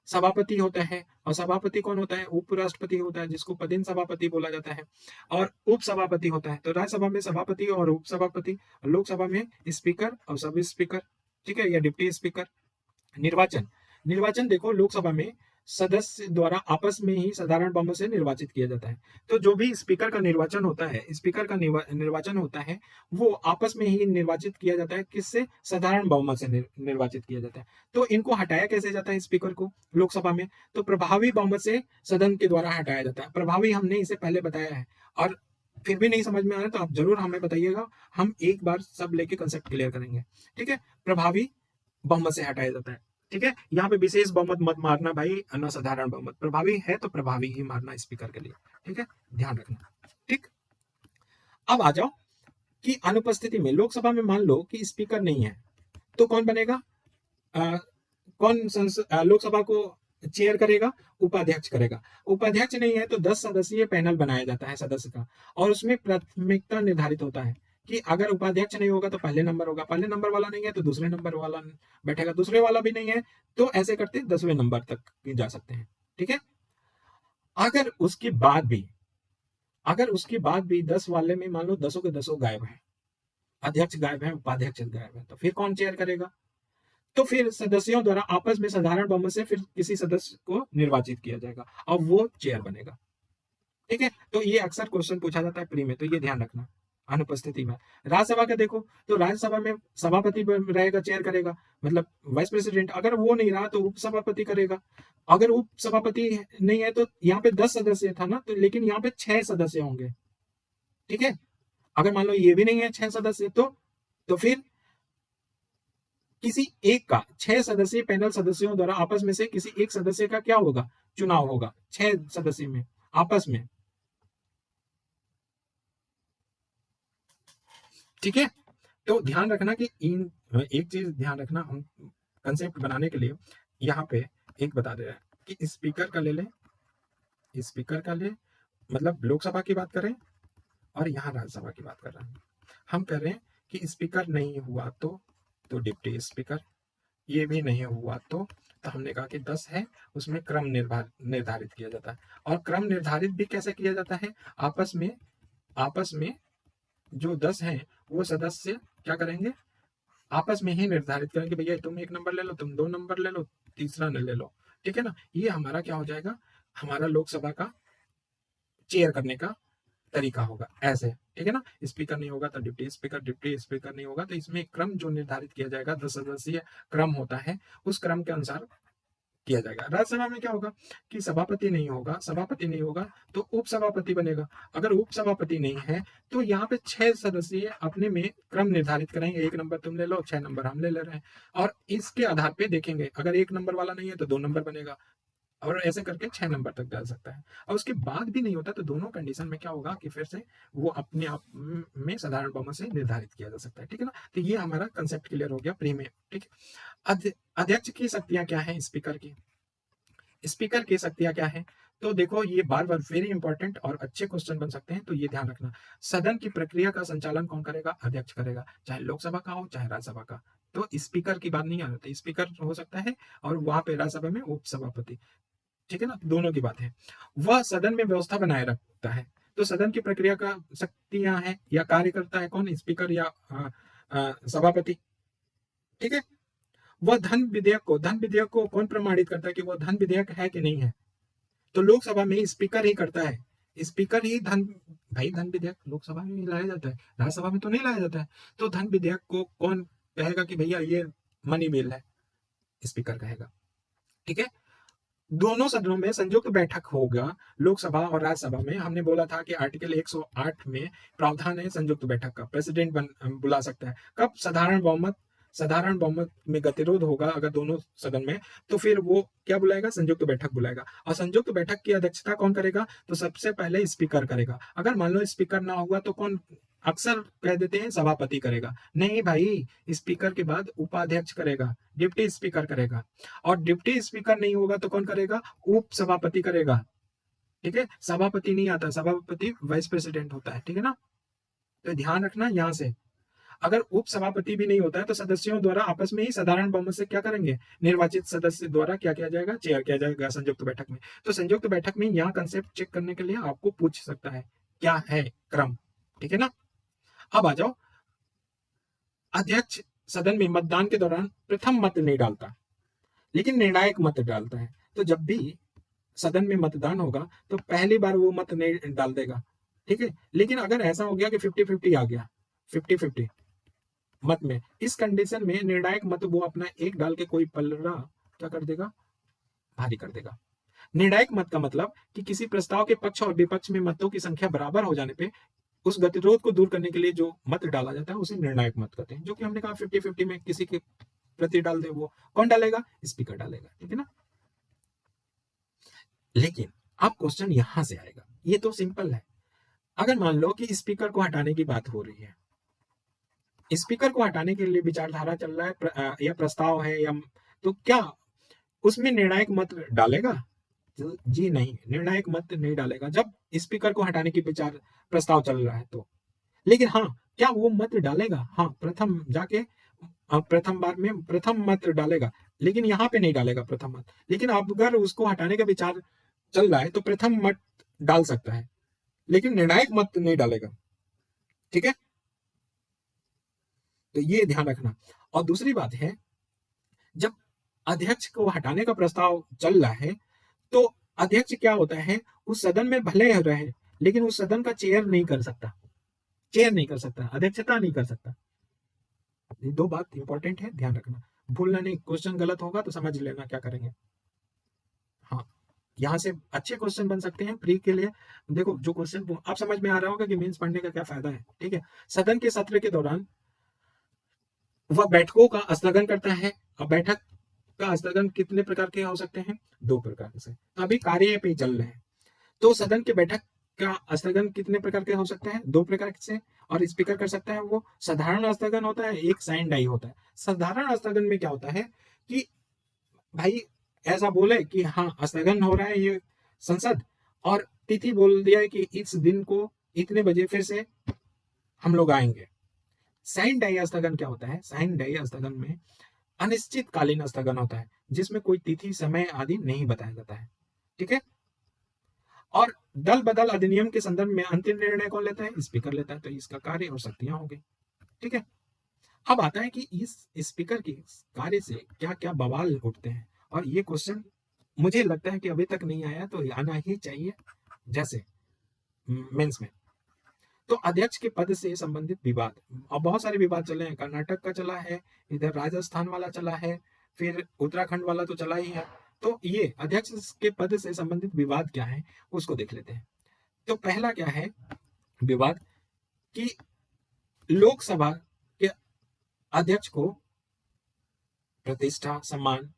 सभापति होता है, और सभापति कौन होता है, उपराष्ट्रपति होता है जिसको पदेन सभापति बोला जाता है, और उपसभापति होता है। तो राज्यसभा में सभापति और उपसभापति, लोकसभा में स्पीकर और सब स्पीकर। ठीक है, या डिप्टी स्पीकर। निर्वाचन, निर्वाचन देखो लोकसभा में सदस्य द्वारा आपस में ही साधारण बहुमत से निर्वाचित किया जाता है। तो जो भी स्पीकर का निर्वाचन होता है, स्पीकर का निर्वाचन होता है, वो आपस में ही निर्वाचित किया जाता है, किससे, साधारण बहुमत से निर्वाचित किया जाता है। तो इनको हटाया कैसे जाता है स्पीकर को लोकसभा में, तो प्रभावी बहुमत से सदन के द्वारा हटाया जाता है। प्रभावी हमने इसे पहले बताया है, और फिर भी नहीं समझ में आ रहा तो आप जरूर हमें बताइएगा, हम एक बार सब लेके कंसेप्ट क्लियर करेंगे। ठीक है, प्रभावी बहुमत से हटाया जाता है। ठीक है, यहाँ पे विशेष बहुमत मत मारना भाई, असाधारण बहुमत। प्रभावी है तो प्रभावी ही मारना स्पीकर के लिए। ठीक है, ध्यान रखना। ठीक। अब आ जाओ कि अनुपस्थिति में लोकसभा में मान लो कि स्पीकर नहीं है, तो कौन बनेगा, कौन लोकसभा को चेयर करेगा, उपाध्यक्ष करेगा। उपाध्यक्ष नहीं है तो 10 सदस्यीय पैनल बनाया जाता है सदस्य का, और उसमें प्राथमिकता निर्धारित होता है कि अगर उपाध्यक्ष नहीं होगा तो पहले नंबर होगा, पहले नंबर वाला नहीं है तो दूसरे नंबर वाला बैठेगा, दूसरे वाला भी नहीं है तो ऐसे करते 10वें नंबर तक जा सकते हैं। ठीक है। अगर उसके बाद भी अगर उसके बाद भी 10 वाले में मान लो 10 के 10 गायब है, अध्यक्ष गायब है, उपाध्यक्ष गायब है, तो फिर कौन चेयर करेगा, तो फिर सदस्यों द्वारा आपस में साधारण बहुमत से फिर किसी सदस्य को निर्वाचित किया जाएगा और वो चेयर बनेगा। ठीक है, तो ये अक्सर क्वेश्चन पूछा जाता है प्री में, तो ये ध्यान रखना अनुपस्थिति में। राज्यसभा का देखो तो राज्यसभा में सभापति रहेगा, चेयर करेगा, मतलब वाइस प्रेसिडेंट। अगर वो नहीं रहा तो उपसभापति करेगा। अगर उपसभापति नहीं है तो यहाँ पे 10 सदस्य था ना, तो लेकिन यहाँ पे 6 सदस्य होंगे। ठीक है, अगर मान लो ये भी नहीं है 6 सदस्य, तो फिर किसी एक का 6 सदस्यीय पैनल सदस्यों द्वारा आपस में से किसी एक सदस्य का क्या होगा, चुनाव होगा 6 सदस्य में आपस में। ठीक है, तो ध्यान रखना कि इन एक चीज ध्यान रखना, हम कंसेप्ट बनाने के लिए यहाँ पे एक बता दे रहे हैं कि स्पीकर का ले लें, स्पीकर का ले मतलब लोकसभा की बात करें, और यहाँ राज्यसभा की बात कर रहे हैं। हम कह रहे हैं कि स्पीकर नहीं हुआ तो डिप्टी स्पीकर, ये भी नहीं हुआ तो हमने कहा कि 10 है, उसमें क्रम निर्धारित किया जाता है। और क्रम निर्धारित भी कैसे किया जाता है, आपस में जो 10 हैं वो सदस्य क्या करेंगे, आपस में ही निर्धारित करेंगे, भैया तुम 1 नंबर ले लो, तुम 2 नंबर ले लो, तीसरा न ले लो। ठीक है ना, ये हमारा क्या हो जाएगा, हमारा लोकसभा का चेयर करने का तरीका होगा ऐसे। ठीक है ना, स्पीकर नहीं होगा तो डिप्टी स्पीकर, डिप्टी स्पीकर नहीं होगा तो इसमें क्रम जो निर्धारित किया जाएगा, 10 सदस्यीय क्रम होता है, उस क्रम के अनुसार किया जाएगा। राज्यसभा में क्या होगा कि सभापति नहीं होगा तो उपसभापति बनेगा। अगर उपसभापति नहीं है तो यहाँ पे 6 सदस्य अपने में क्रम निर्धारित करेंगे, 1 नंबर तुम ले लो, 6 नंबर हम ले रहे हैं, और इसके आधार पे देखेंगे अगर 1 नंबर वाला नहीं है तो 2 नंबर बनेगा, और ऐसे करके 6 नंबर तक जा सकता है। और उसके बाद भी नहीं होता तो दोनों कंडीशन में क्या होगा कि फिर से वो अपने आप में साधारण बहुमत से निर्धारित किया जा सकता है। ठीक है ना, तो ये हमारा कंसेप्ट क्लियर हो गया प्री में। ठीक है, अध्यक्ष की शक्तियां क्या है, स्पीकर की शक्तियां क्या है, तो देखो ये बार बार वेरी इंपॉर्टेंट और अच्छे क्वेश्चन बन सकते हैं, तो ये ध्यान रखना। सदन की प्रक्रिया का संचालन कौन करेगा, अध्यक्ष करेगा, चाहे लोकसभा का हो चाहे राज्यसभा का। तो स्पीकर की बात नहीं आ रही, स्पीकर हो सकता है और वहां पे राज्यसभा में उपसभापति। ठीक है ना, दोनों की बात है। वह सदन में व्यवस्था बनाए रखता है, तो सदन की प्रक्रिया का शक्तियां हैं या कार्य करता है कौन, स्पीकर या सभापति। ठीक है, वह धन विधेयक को कौन प्रमाणित करता है कि वह धन विधेयक है कि नहीं है, तो लोकसभा में स्पीकर ही करता है। स्पीकर ही धन, भाई धन विधेयक लोकसभा में ही लाया जाता है, राज्यसभा में तो नहीं लाया जाता है। तो धन विधेयक को कौन कहेगा कि भैया ये मनी बिल है, स्पीकर कहेगा। ठीक है, दोनों सदनों में संयुक्त बैठक होगा, लोकसभा और राज्यसभा में। हमने बोला था कि आर्टिकल 108 में प्रावधान है संयुक्त बैठक का, प्रेसिडेंट बुला सकता है। कब, साधारण बहुमत में गतिरोध होगा अगर दोनों सदन में, तो फिर वो क्या बुलाएगा, संयुक्त बैठक बुलाएगा। और संयुक्त बैठक की अध्यक्षता कौन करेगा, तो सबसे पहले स्पीकर करेगा। अगर मान लो स्पीकर ना होगा तो कौन, अक्सर कह देते हैं सभापति करेगा, नहीं भाई, स्पीकर के बाद उपाध्यक्ष करेगा, डिप्टी स्पीकर करेगा। और डिप्टी स्पीकर नहीं होगा तो कौन करेगा, उप सभापति करेगा। ठीक है, सभापति नहीं आता, सभापति वाइस प्रेसिडेंट होता है। ठीक है ना, तो ध्यान रखना यहां से। अगर उप सभापति भी नहीं होता है तो सदस्यों द्वारा आपस में ही साधारण बहुमत से क्या करेंगे, निर्वाचित सदस्य द्वारा क्या किया जाएगा, चेयर किया जाएगा संयुक्त बैठक में। तो संयुक्त बैठक में यहाँ कंसेप्ट चेक करने के लिए आपको पूछ सकता है क्या है क्रम। ठीक है ना, अब आ जाओ, अध्यक्ष सदन में मतदान के दौरान प्रथम मत नहीं डालता, लेकिन निर्णायक मत डालता है। तो जब भी सदन में मतदान होगा तो पहली बार वो मत नहीं डाल देगा। ठीक है, लेकिन अगर ऐसा हो गया कि 50-50 आ गया, 50-50 मत में, इस कंडीशन में निर्णायक मत वो अपना एक डाल के कोई पलड़ा क्या कर देगा, भारी कर देगा। निर्णायक मत का मतलब कि किसी प्रस्ताव के पक्ष और विपक्ष में मतों की संख्या बराबर हो जाने पे उस गतिरोध को दूर करने के लिए जो मत डाला जाता है उसे निर्णायक मत कहते हैं। जो कि हमने कहा 50-50 में किसी के प्रति डाल दे, वो कौन डालेगा, स्पीकर डालेगा। ठीक है ना, लेकिन अब क्वेश्चन यहां से आएगा, ये तो सिंपल है। अगर मान लो कि स्पीकर को हटाने की बात हो रही है, स्पीकर को हटाने के लिए विचारधारा चल रहा है या प्रस्ताव है, या तो क्या उसमें निर्णायक मत डालेगा, जी नहीं, निर्णायक मत नहीं डालेगा जब स्पीकर को हटाने की विचार प्रस्ताव चल रहा है तो। लेकिन हाँ, क्या वो मत डालेगा, हाँ, प्रथम जाके प्रथम बार में प्रथम मत डालेगा, लेकिन यहाँ पे नहीं डालेगा प्रथम मत। लेकिन अगर उसको हटाने का विचार चल रहा है तो प्रथम मत डाल सकता है, लेकिन निर्णायक मत नहीं डालेगा। ठीक है, तो ये ध्यान रखना। और दूसरी बात है, जब अध्यक्ष को हटाने का प्रस्ताव चल रहा है तो अध्यक्ष क्या होता है, उस सदन में भले रहे लेकिन उस सदन का चेयर नहीं कर सकता, अध्यक्षता नहीं कर सकता। ये दो बात इंपॉर्टेंट है, ध्यान रखना, भूलना नहीं। क्वेश्चन गलत होगा तो समझ लेना क्या करेंगे। हाँ, यहाँ से अच्छे क्वेश्चन बन सकते हैं प्री के लिए। देखो, जो क्वेश्चन आप समझ में आ रहा होगा कि मेंस पढ़ने का क्या फायदा है। ठीक है, सदन के सत्र के दौरान वह बैठकों का स्थगन करता है। और बैठक का स्थगन कितने प्रकार के हो सकते हैं, दो प्रकार से। अभी कार्य पे चल रहे हैं तो सदन के बैठक का स्थगन कितने प्रकार के हो सकते हैं, दो प्रकार से। और स्पीकर कर सकता है वो साधारण स्थगन होता है, एक साइन डाई होता है। साधारण स्थगन में क्या होता है कि भाई ऐसा बोले कि हाँ स्थगन हो रहा है ये संसद, और तिथि बोल दिया है कि इस दिन को इतने बजे फिर से हम लोग आएंगे। साइन डाई स्थगन क्या होता है, साइन डाई स्थगन में अनिश्चितकालीन स्थगन होता है जिसमें कोई तिथि समय आदि नहीं बताया जाता है। ठीक है, और दल बदल अधिनियम के संदर्भ में अंतिम निर्णय कौन लेता है, स्पीकर लेता है। तो इसका कार्य और शक्तियां हो गई। ठीक है, अब आता है कि इस स्पीकर के कार्य से क्या क्या बवाल उठते हैं, और ये क्वेश्चन मुझे लगता है कि अभी तक नहीं आया तो आना ही चाहिए। जैसे मेंस में तो अध्यक्ष के पद से संबंधित विवाद, और बहुत सारे विवाद चले हैं। कर्नाटक का चला है, इधर राजस्थान वाला चला है, फिर उत्तराखंड वाला तो चला ही है। तो ये अध्यक्ष के पद से संबंधित विवाद क्या है उसको देख लेते हैं। तो पहला क्या है विवाद, कि लोकसभा के अध्यक्ष को प्रतिष्ठा सम्मान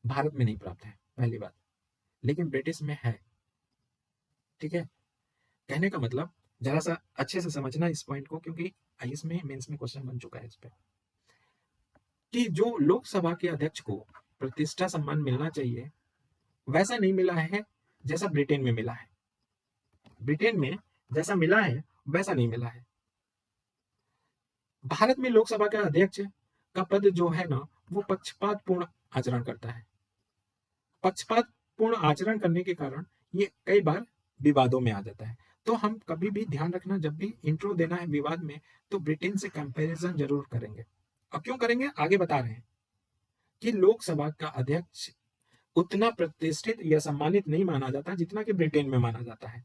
भारत में नहीं प्राप्त है, पहली बात, लेकिन ब्रिटिश में है। ठीक है, कहने का मतलब जरा सा अच्छे से समझना इस पॉइंट को, क्योंकि आईएएस में मेंस में क्वेश्चन बन चुका है इस पे, कि जो लोकसभा के अध्यक्ष को प्रतिष्ठा सम्मान मिलना चाहिए वैसा नहीं मिला है जैसा ब्रिटेन में मिला है। ब्रिटेन में जैसा मिला है वैसा नहीं मिला है। भारत में लोकसभा के अध्यक्ष का पद जो है ना, वो पक्षपात पूर्ण आचरण करता है। पक्षपात पूर्ण आचरण करने के कारण ये कई बार विवादों में आ जाता है। तो हम कभी भी ध्यान रखना, जब भी इंट्रो देना है विवाद में तो ब्रिटेन से कंपैरिजन जरूर करेंगे। और क्यों करेंगे आगे बता रहे हैं कि लोकसभा का अध्यक्ष उतना प्रतिष्ठित या सम्मानित नहीं माना जाता जितना कि ब्रिटेन में माना जाता है।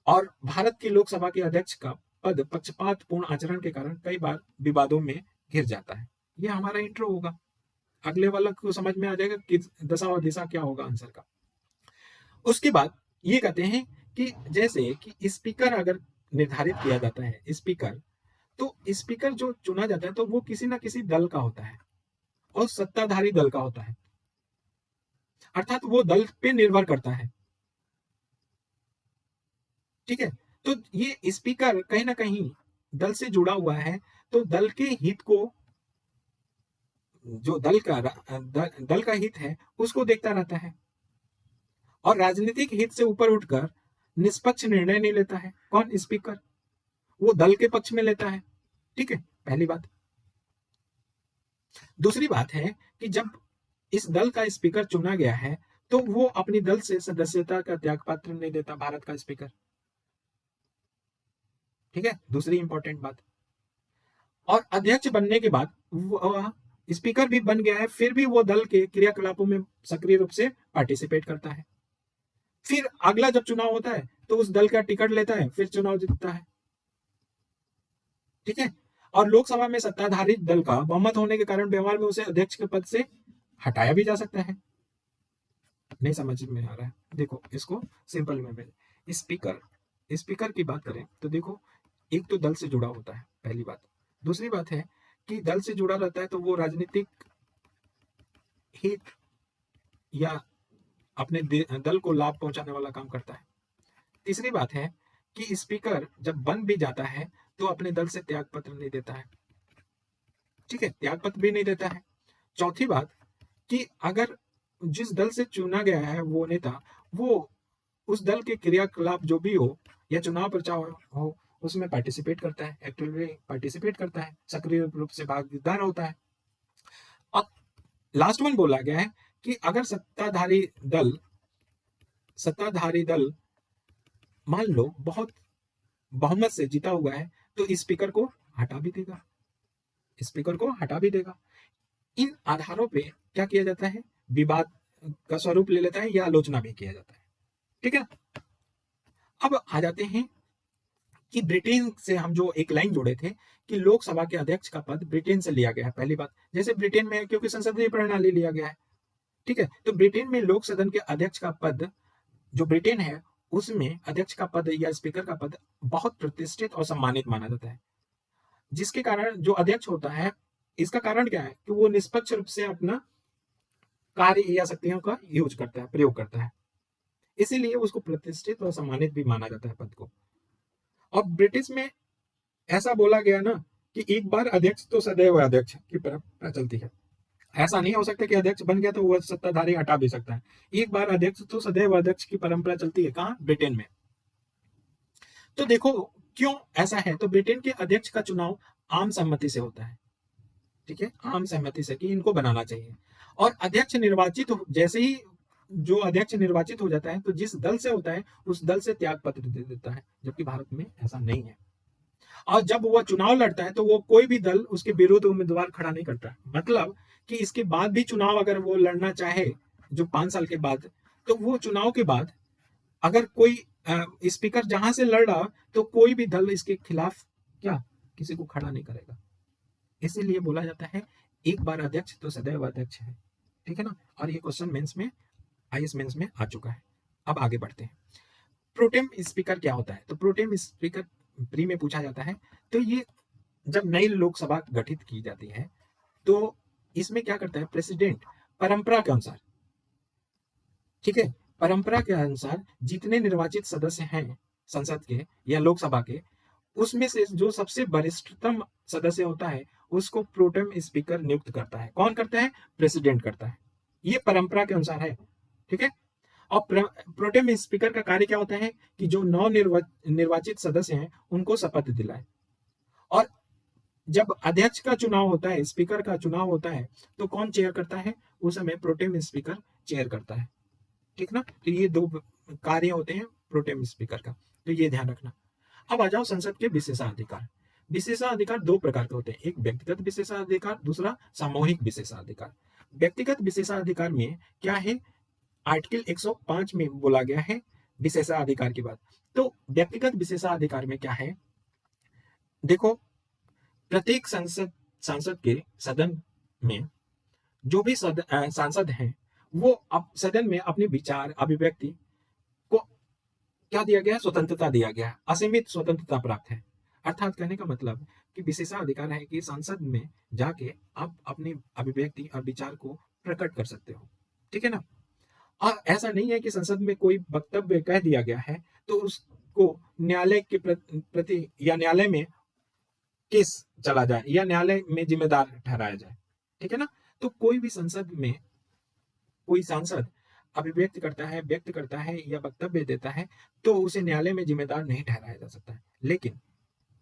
और भारत की लोकसभा के अध्यक्ष का पद पक्षपातपूर्ण आचरण के कारण कई बार विवादों में घिर जाता है। ये हमारा इंट्रो होगा, अगले वाला को समझ में आ जाएगा कि दशा और दिशा क्या होगा आंसर का। उसके बाद ये कहते हैं कि जैसे कि स्पीकर अगर निर्धारित किया जाता है स्पीकर, तो स्पीकर जो चुना जाता है तो वो किसी ना किसी दल का होता है और सत्ताधारी दल का होता है, अर्थात वो दल पे निर्भर करता है। ठीक है, तो ये स्पीकर कहीं ना कहीं दल से जुड़ा हुआ है, तो दल के हित को, जो दल का हित है उसको देखता रहता है और राजनीतिक हित से ऊपर उठकर निष्पक्ष निर्णय नहीं लेता है। कौन? स्पीकर। वो दल के पक्ष में लेता है। ठीक है, पहली बात। दूसरी बात है कि जब इस दल का स्पीकर चुना गया है तो वो अपनी दल से सदस्यता का त्यागपत्र नहीं देता, भारत का स्पीकर। ठीक है, दूसरी इंपॉर्टेंट बात। और अध्यक्ष बनने के बाद स्पीकर भी बन गया है, फिर भी वो दल के क्रियाकलापों में सक्रिय रूप से पार्टिसिपेट करता है। फिर अगला जब चुनाव होता है तो उस दल का टिकट लेता है, फिर चुनाव जीतता है। ठीक है, और लोकसभा में सत्ताधारी दल का बहुमत होने के कारण व्यवहार में उसे अध्यक्ष के पद से हटाया भी जा सकता है। नहीं समझ में आ रहा है? देखो इसको सिंपल में स्पीकर की बात करें तो देखो, एक तो दल से जुड़ा होता है, पहली बात। दूसरी बात है कि दल से जुड़ा रहता है तो वो राजनीतिक हित या अपने दल को लाभ पहुंचाने वाला काम करता है। तीसरी बात है कि स्पीकर जब बन भी जाता है तो अपने दल से त्याग पत्र नहीं देता है। ठीक है, त्याग पत्र भी नहीं देता है। चौथी बात कि अगर जिस दल से चुना गया है वो नेता, वो उस दल के क्रियाकलाप जो भी हो या चुनाव प्रचार हो उसमें पार्टिसिपेट करता है, एक्टिवली पार्टिसिपेट करता है, सक्रिय रूप से भागीदार होता है। अब लास्ट वन बोला गया है कि अगर सत्ताधारी दल मान लो बहुत बहुमत से जीता हुआ है तो स्पीकर को हटा भी देगा, स्पीकर को हटा भी देगा। इन आधारों पे क्या किया जाता है, विवाद का स्वरूप ले लेता है या आलोचना भी किया जाता है। ठीक है, अब आ जाते हैं कि ब्रिटेन से हम जो एक लाइन जोड़े थे कि लोकसभा के अध्यक्ष का पद ब्रिटेन से लिया गया है। पहली बात, जैसे ब्रिटेन में क्योंकि संसदीय प्रणाली लिया गया है। ठीक है, तो ब्रिटेन में लोक सदन के अध्यक्ष का पद, जो ब्रिटेन है उसमें अध्यक्ष का पद या स्पीकर का पद बहुत प्रतिष्ठित और सम्मानित माना जाता है, जिसके कारण जो अध्यक्ष होता है, इसका कारण क्या है कि वो निष्पक्ष रूप से अपना कार्य या शक्तियों का यूज करता है, प्रयोग करता है, इसीलिए उसको प्रतिष्ठित और सम्मानित भी माना जाता है पद को। और ब्रिटिश में ऐसा बोला गया ना कि एक बार अध्यक्ष तो सदैव अध्यक्ष की परंपरा चलती है। ऐसा नहीं हो सकता कि अध्यक्ष बन गया तो वह सत्ताधारी हटा भी सकता है। एक बार अध्यक्ष तो सदैव अध्यक्ष की परंपरा चलती है। कहाँ? ब्रिटेन में। तो देखो क्यों ऐसा है, तो ब्रिटेन के अध्यक्ष का चुनाव आम सहमति से होता है। ठीक है, आम सहमति से कि इनको बनाना चाहिए। और अध्यक्ष निर्वाचित जैसे ही जो अध्यक्ष निर्वाचित हो जाता है तो जिस दल से होता है उस दल से त्याग पत्र दे देता है, जबकि भारत में ऐसा नहीं है। और जब वो चुनाव लड़ता है तो वो कोई भी दल उसके विरुद्ध उम्मीदवार खड़ा नहीं करता। मतलब कि इसके बाद भी चुनाव अगर वो लड़ना चाहे जो 5 साल के बाद, तो वो चुनाव के बाद अगर कोई स्पीकर जहां से लड़ रहा तो कोई भी दल इसके खिलाफ क्या किसी को खड़ा नहीं करेगा। इसीलिए बोला जाता है एक बार अध्यक्ष तो सदैव अध्यक्ष है। ठीक है ना, और ये क्वेश्चन मेंस में, आईएएस मेंस में आ चुका है। अब आगे बढ़ते हैं। प्रोटेम स्पीकर क्या होता है, तो प्रोटेम स्पीकर प्री में पूछा जाता है। तो ये जब नई लोकसभा गठित की जाती है तो इसमें क्या करता है प्रेसिडेंट, परंपरा के अनुसार, ठीक है, परंपरा के अनुसार जितने निर्वाचित सदस्य हैं संसद के या लोकसभा के, उसमें से जो सबसे वरिष्ठतम सदस्य होता है उसको प्रोटेम स्पीकर नियुक्त करता है। कौन करता है? प्रेसिडेंट करता है। ये परंपरा के अनुसार है। ठीक है, और प्रोटेम स्पीकर का कार्य क्या होता है कि जो नव निर्वाचित सदस्य हैं उनको शपथ दिलाए। और जब अध्यक्ष का चुनाव होता है, स्पीकर का चुनाव होता है, तो कौन चेयर करता है? उस समय प्रोटेम स्पीकर चेयर करता है। ठीक ना, तो ये दो कार्य होते हैं प्रोटेम स्पीकर का, तो ये ध्यान रखना। अब आ जाओ संसद के विशेषाधिकार। विशेषाधिकार दो प्रकार के होते हैं, एक व्यक्तिगत विशेषाधिकार, दूसरा सामूहिक विशेषाधिकार। व्यक्तिगत विशेषाधिकार में क्या है, आर्टिकल 105 में बोला गया है विशेषाधिकार की बात। तो व्यक्तिगत विशेषाधिकार में क्या है, देखो प्रत्येक सांसद के सदन में जो भी सांसद हैं वो सदन में अपने विचार अभिव्यक्ति को क्या दिया गया है, स्वतंत्रता दिया गया है, असीमित स्वतंत्रता प्राप्त है। अर्थात कहने का मतलब कि विशेषाधिकार है कि संसद में जाके आप अपनी अभिव्यक्ति और विचार को प्रकट कर सकते हो, ठीक है ना। और ऐसा नहीं है कि संसद में कोई वक्तव्य कह दिया गया है तो उसको न्यायालय के प्रति या न्यायालय में केस चला जाए या न्यायालय में जिम्मेदार ठहराया जाए, ठीक है ना। तो कोई भी संसद में कोई सांसद अभिव्यक्त करता है, व्यक्त करता है या वक्तव्य देता है तो उसे न्यायालय में जिम्मेदार नहीं ठहराया जा सकता है। लेकिन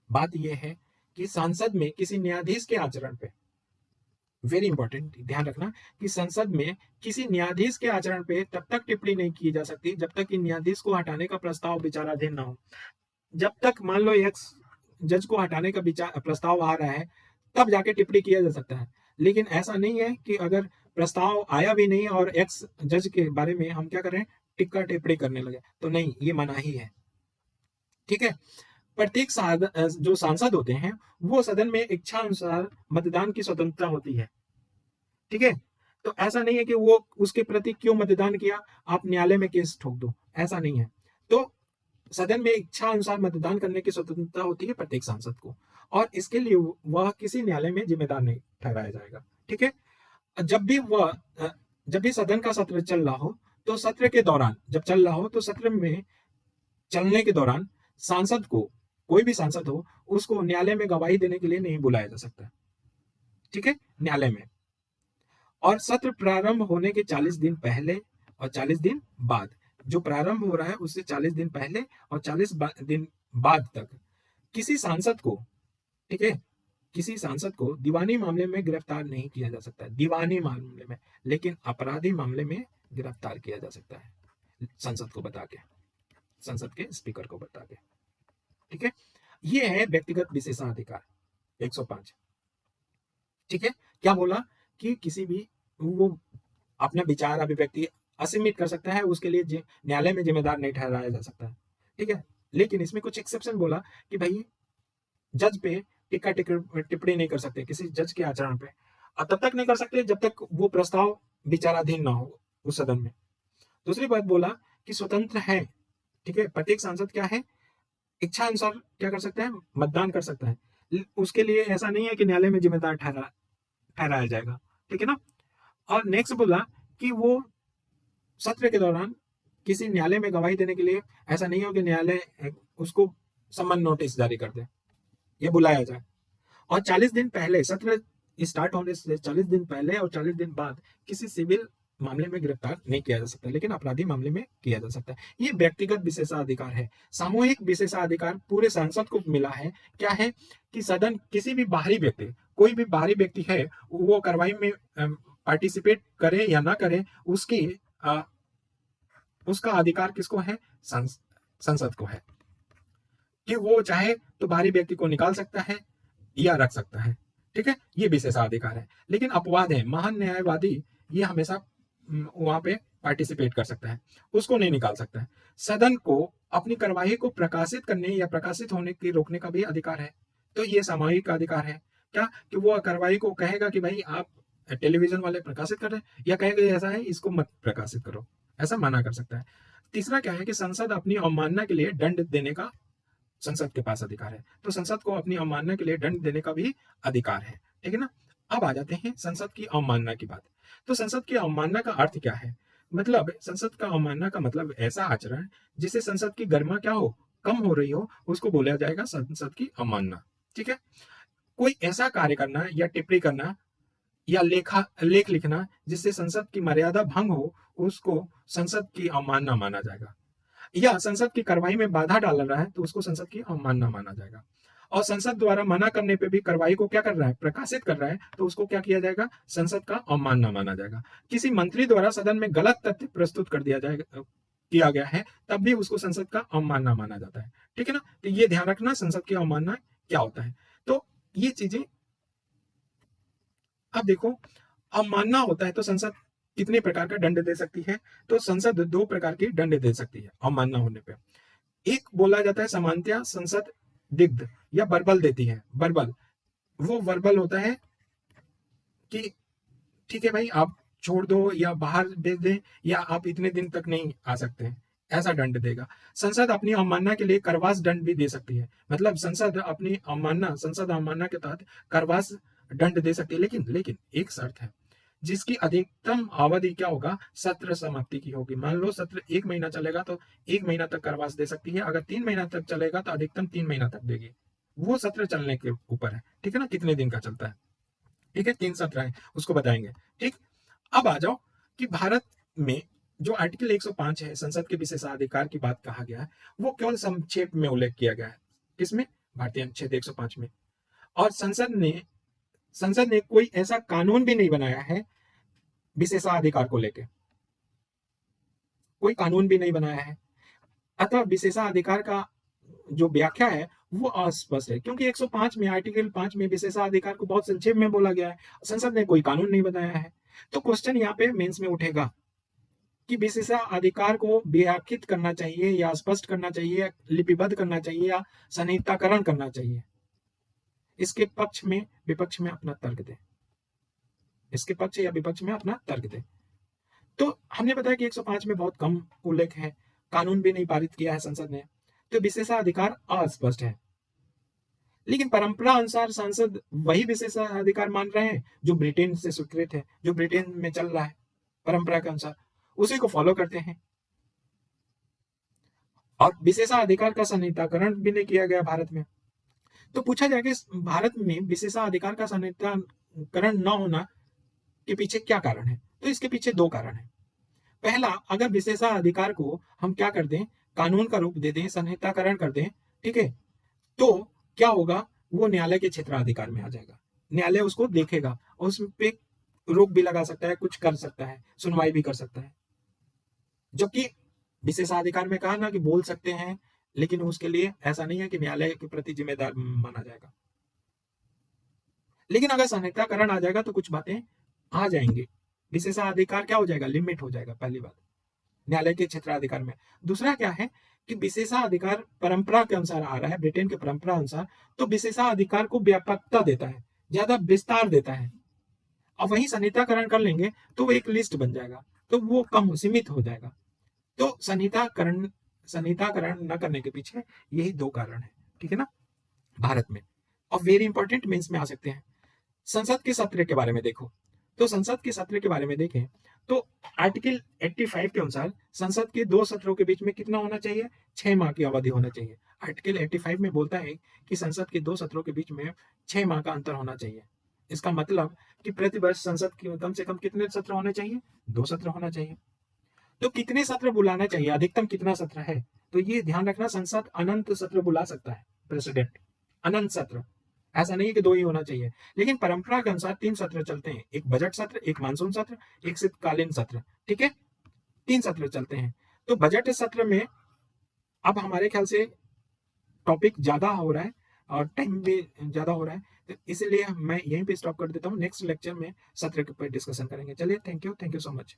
बात यह है कि संसद में किसी न्यायाधीश के आचरण पे, वेरी इंपॉर्टेंट ध्यान रखना कि संसद में किसी न्यायाधीश के आचरण पे तब तक टिप्पणी नहीं की जा सकती जब तक कि न्यायाधीश को हटाने का प्रस्ताव विचाराधीन ना हो। जब तक मान लो एक जज को हटाने का विचार प्रस्ताव आ रहा है तब जाके टिप्पणी किया जा सकता है। लेकिन ऐसा नहीं है कि अगर प्रस्ताव आया भी नहीं और एक्स जज के बारे में हम क्या कर रहे हैं, टिक्का टिप्पणी करने लगे, तो नहीं, ये मनाही है, ठीक है। प्रत्येक जो सांसद होते हैं वो सदन में इच्छा अनुसार मतदान की स्वतंत्रता होती है, ठीक है। तो ऐसा नहीं है कि वो उसके प्रति क्यों मतदान किया आप न्यायालय में केस ठोक दो, ऐसा नहीं है। तो सदन में इच्छा अनुसार मतदान करने की स्वतंत्रता होती है प्रत्येक सांसद को, और इसके लिए वह किसी न्यायालय में जिम्मेदार नहीं ठहराया जाएगा, ठीक है। जब भी सदन का सत्र चल रहा हो तो सत्र के दौरान, जब चल रहा हो तो सत्र में चलने के दौरान सांसद को, कोई भी सांसद हो, उसको न्यायालय में गवाही देने के लिए नहीं बुलाया जा सकता, ठीक है, न्यायालय में। और सत्र प्रारंभ होने के 40 दिन पहले और 40 दिन बाद, जो प्रारंभ हो रहा है उससे 40 दिन पहले और 40 दिन बाद तक किसी सांसद को, ठीक है, किसी सांसद को दीवानी मामले में गिरफ्तार नहीं किया जा सकता है, दीवानी मामले में, लेकिन अपराधी मामले में गिरफ्तार किया जा सकता है संसद को बता के, संसद के स्पीकर को बता के, ठीक है। ये है व्यक्तिगत विशेषाधिकार 105, ठीक है। क्या बोला कि किसी भी वो अपना विचार अभिव्यक्ति असीमित कर सकता है, उसके लिए न्यायालय में जिम्मेदार नहीं ठहराया जा सकता है, ठीक है। लेकिन इसमें कुछ एक्सेप्शन बोला कि भाई जज पे टिक्का टिप्पणी नहीं कर सकते किसी जज के आचरण पे, और तब तक नहीं कर सकते जब तक वो प्रस्ताव विचाराधीन ना हो उस सदन में। दूसरी बात बोला कि स्वतंत्र है, ठीक है, प्रत्येक सांसद क्या है, इच्छा अनुसार क्या कर सकता है, मतदान कर सकता है, उसके लिए ऐसा नहीं है कि न्यायालय में जिम्मेदार ठहराया जाएगा, ठीक है ना। और नेक्स्ट बोला कि वो सत्र के दौरान किसी न्यायालय में गवाही देने के लिए ऐसा नहीं हो कि न्यायालय उसको समन नोटिस जारी कर दे, ये बुलाया जाए। और 40 दिन पहले, सत्र स्टार्ट होने से 40 दिन पहले और 40 दिन बाद किसी सिविल मामले में गिरफ्तार नहीं किया जा सकता, लेकिन अपराधी मामले में किया जा सकता है। ये व्यक्तिगत विशेषाधिकार है। सामूहिक विशेषाधिकार पूरे सांसद को मिला है। क्या है कि सदन किसी भी बाहरी व्यक्ति, कोई भी बाहरी व्यक्ति है, वो कार्रवाई में पार्टिसिपेट करे या ना करे, उसका अधिकार किसको है, संसद को है, कि वो चाहे तो बाहरी व्यक्ति को निकाल सकता है या रख सकता है, ठीक है। ये विशेषाधिकार है। लेकिन अपवाद है, महान न्यायवादी ये हमेशा वहां पे पार्टिसिपेट कर सकता है, उसको नहीं निकाल सकता है। सदन को अपनी कार्यवाही को प्रकाशित करने या प्रकाशित होने की रोकने का भी अधिकार है। तो ये सामूहिक अधिकार है, क्या कि वो कार्यवाही को कहेगा कि भाई आप टेलीविजन वाले प्रकाशित कर रहे हैं, या कहेगा ऐसा है इसको मत प्रकाशित करो, ऐसा मना कर सकता है। तीसरा क्या है कि संसद अपनी अवमानना के लिए दंड देने का संसद के पास अधिकार है, तो संसद को अपनी अवमानना के लिए दंड देने का भी अधिकार है, ठीक है ना। अब आ जाते हैं संसद की अवमानना की बात। तो संसद की अवमानना का अर्थ क्या है, मतलब संसद का अवमानना का मतलब ऐसा आचरण जिससे संसद की गरिमा क्या हो, कम हो रही हो, उसको बोला जाएगा संसद की अवमानना, ठीक है। कोई ऐसा कार्य करना या टिप्पणी करना या लेख लिखना जिससे संसद की मर्यादा भंग हो, उसको संसद की अवमानना माना जाएगा। या संसद की कार्रवाई में बाधा डाल रहा है तो उसको संसद की अवमानना माना जाएगा। और संसद द्वारा मना करने पे भी कार्रवाई को क्या कर रहा है, प्रकाशित कर रहा है, तो उसको क्या किया जाएगा, संसद का अवमानना माना जाएगा। किसी मंत्री द्वारा सदन में गलत तथ्य प्रस्तुत कर दिया जाएगा, किया गया है तब भी उसको संसद का अवमानना माना जाता है। ठीक है ना, तो ये ध्यान रखना संसद की अवमानना क्या होता है। तो ये चीजें अब देखो, अवमानना होता है तो संसद कितने प्रकार का दंड दे सकती है। तो संसद दो प्रकार की दंड दे सकती है अवमानना होने पे। एक बोला जाता है सामान्यतः संसद दिग्ध या बर्बल देती है। बर्बल, वो वर्बल होता है कि ठीक है भाई आप छोड़ दो या बाहर भेज दें या आप इतने दिन तक नहीं आ सकते हैं, ऐसा दंड देगा। संसद अपनी अवमानना के लिए करवास दंड भी दे सकती है। मतलब संसद अवमानना के तहत करवास दंड दे सकती है, लेकिन लेकिन एक शर्त है, जिसकी अधिकतम अवधि क्या होगा, सत्र समाप्ति की होगी। मान लो सत्र 1 महीना चलेगा तो 1 महीना तक करवास दे सकती है। अगर 3 महीना तक चलेगा तो अधिकतम 3 महीना तक देगी। वो सत्र चलने के ऊपर है, ठीक है ना, कितने दिन का चलता है। ठीक है, 3 सत्र है, उसको बताएंगे। ठीक, अब आ जाओ कि भारत में जो आर्टिकल 105 है, संसद के विशेषाधिकार की बात कहा गया है, वो केवल संक्षेप में उल्लेख किया गया है। किसमें? भारतीय अनुच्छेद 105 में। और संसद ने कोई ऐसा कानून भी नहीं बनाया है विशेषाधिकार को लेकर, कोई कानून भी नहीं बनाया है। अतः विशेषाधिकार का जो व्याख्या है वो अस्पष्ट है, क्योंकि 105 में, आर्टिकल 5 में विशेषाधिकार को बहुत संक्षेप में बोला गया है। संसद ने कोई कानून नहीं बनाया है। तो क्वेश्चन यहाँ पे मेंस में उठेगा कि विशेषाधिकार को व्याख्यात करना चाहिए या स्पष्ट करना चाहिए, लिपिबद्ध करना चाहिए या संहिताकरण करना चाहिए। इसके पक्ष में विपक्ष में अपना तर्क दे, इसके पक्ष या विपक्ष में अपना तर्क दे। तो हमने बताया कि 105 में बहुत कम उल्लेख है, कानून भी नहीं पारित किया है संसद ने, तो विशेषाधिकार अस्पष्ट है। लेकिन परंपरा अनुसार सांसद वही विशेषाधिकार मान रहे हैं जो ब्रिटेन से स्वीकृत है, जो ब्रिटेन में चल रहा है परंपरा के अनुसार, उसी को फॉलो करते हैं। और विशेषाधिकार का संहिताकरण भी नहीं किया गया भारत में। तो पूछा जाए कि भारत में विशेषाधिकार का संहिताकरण न होना के पीछे क्या कारण है, तो इसके पीछे दो कारण है। पहला, अगर विशेषाधिकार को हम क्या कर दें, कानून का रूप दे दें, संहिताकरण कर दें, ठीक है, तो क्या होगा, वो न्यायालय के क्षेत्राधिकार में आ जाएगा। न्यायालय उसको देखेगा और उस पे रोक भी लगा सकता है, कुछ कर सकता है, सुनवाई भी कर सकता है। जबकि विशेषाधिकार में कहा ना कि बोल सकते हैं, लेकिन उसके लिए ऐसा नहीं है कि न्यायालय के प्रति जिम्मेदार माना जाएगा। लेकिन अगर संहिताकरण आ जाएगा तो कुछ बातें आ जाएंगी, विशेषाधिकार क्या हो जाएगा, लिमिट हो जाएगा। पहली बात न्यायालय के क्षेत्राधिकार में। दूसरा क्या है कि विशेषाधिकार परंपरा के अनुसार आ रहा है, ब्रिटेन के परंपरा अनुसार, तो विशेषाधिकार को व्यापकता देता है, ज्यादा विस्तार देता है। अब वही संहिताकरण कर लेंगे तो वो एक लिस्ट बन जाएगा, तो वो कम सीमित हो जाएगा। तो संहिताकरण न करने के पीछे यही दो कारण है, ठीक है ना, भारत में। और वेरी इंपॉर्टेंट मेंस में आ सकते हैं। संसद के सत्र के बारे में देखो, तो संसद के सत्र के बारे में देखें तो आर्टिकल 85 के अनुसार संसद के 2 सत्रों के बीच में कितना होना चाहिए, 6 माह की अवधि होना चाहिए। आर्टिकल 85 में बोलता है कि संसद के 2 सत्रों के बीच में 6 माह का अंतर होना चाहिए। इसका मतलब कि प्रतिवर्ष संसद के कम से कम कितने सत्र होने चाहिए, 2 सत्र होना चाहिए। तो कितने सत्र बुलाना चाहिए, अधिकतम कितना सत्र है, तो ये ध्यान रखना, संसद अनंत सत्र बुला सकता है, प्रेसिडेंट अनंत सत्र, ऐसा नहीं कि 2 ही होना चाहिए। लेकिन परंपरा के अनुसार 3 सत्र चलते हैं, एक बजट सत्र, एक मानसून सत्र, एक शीतकालीन सत्र, ठीक है, 3 सत्र चलते हैं। तो बजट सत्र में अब हमारे ख्याल से टॉपिक ज्यादा हो रहा है और टाइम भी ज्यादा हो रहा है, तो इसलिए मैं यहीं पे स्टॉप कर देता हूँ। नेक्स्ट लेक्चर में सत्र के ऊपर डिस्कशन करेंगे। चलिए, थैंक यू सो मच।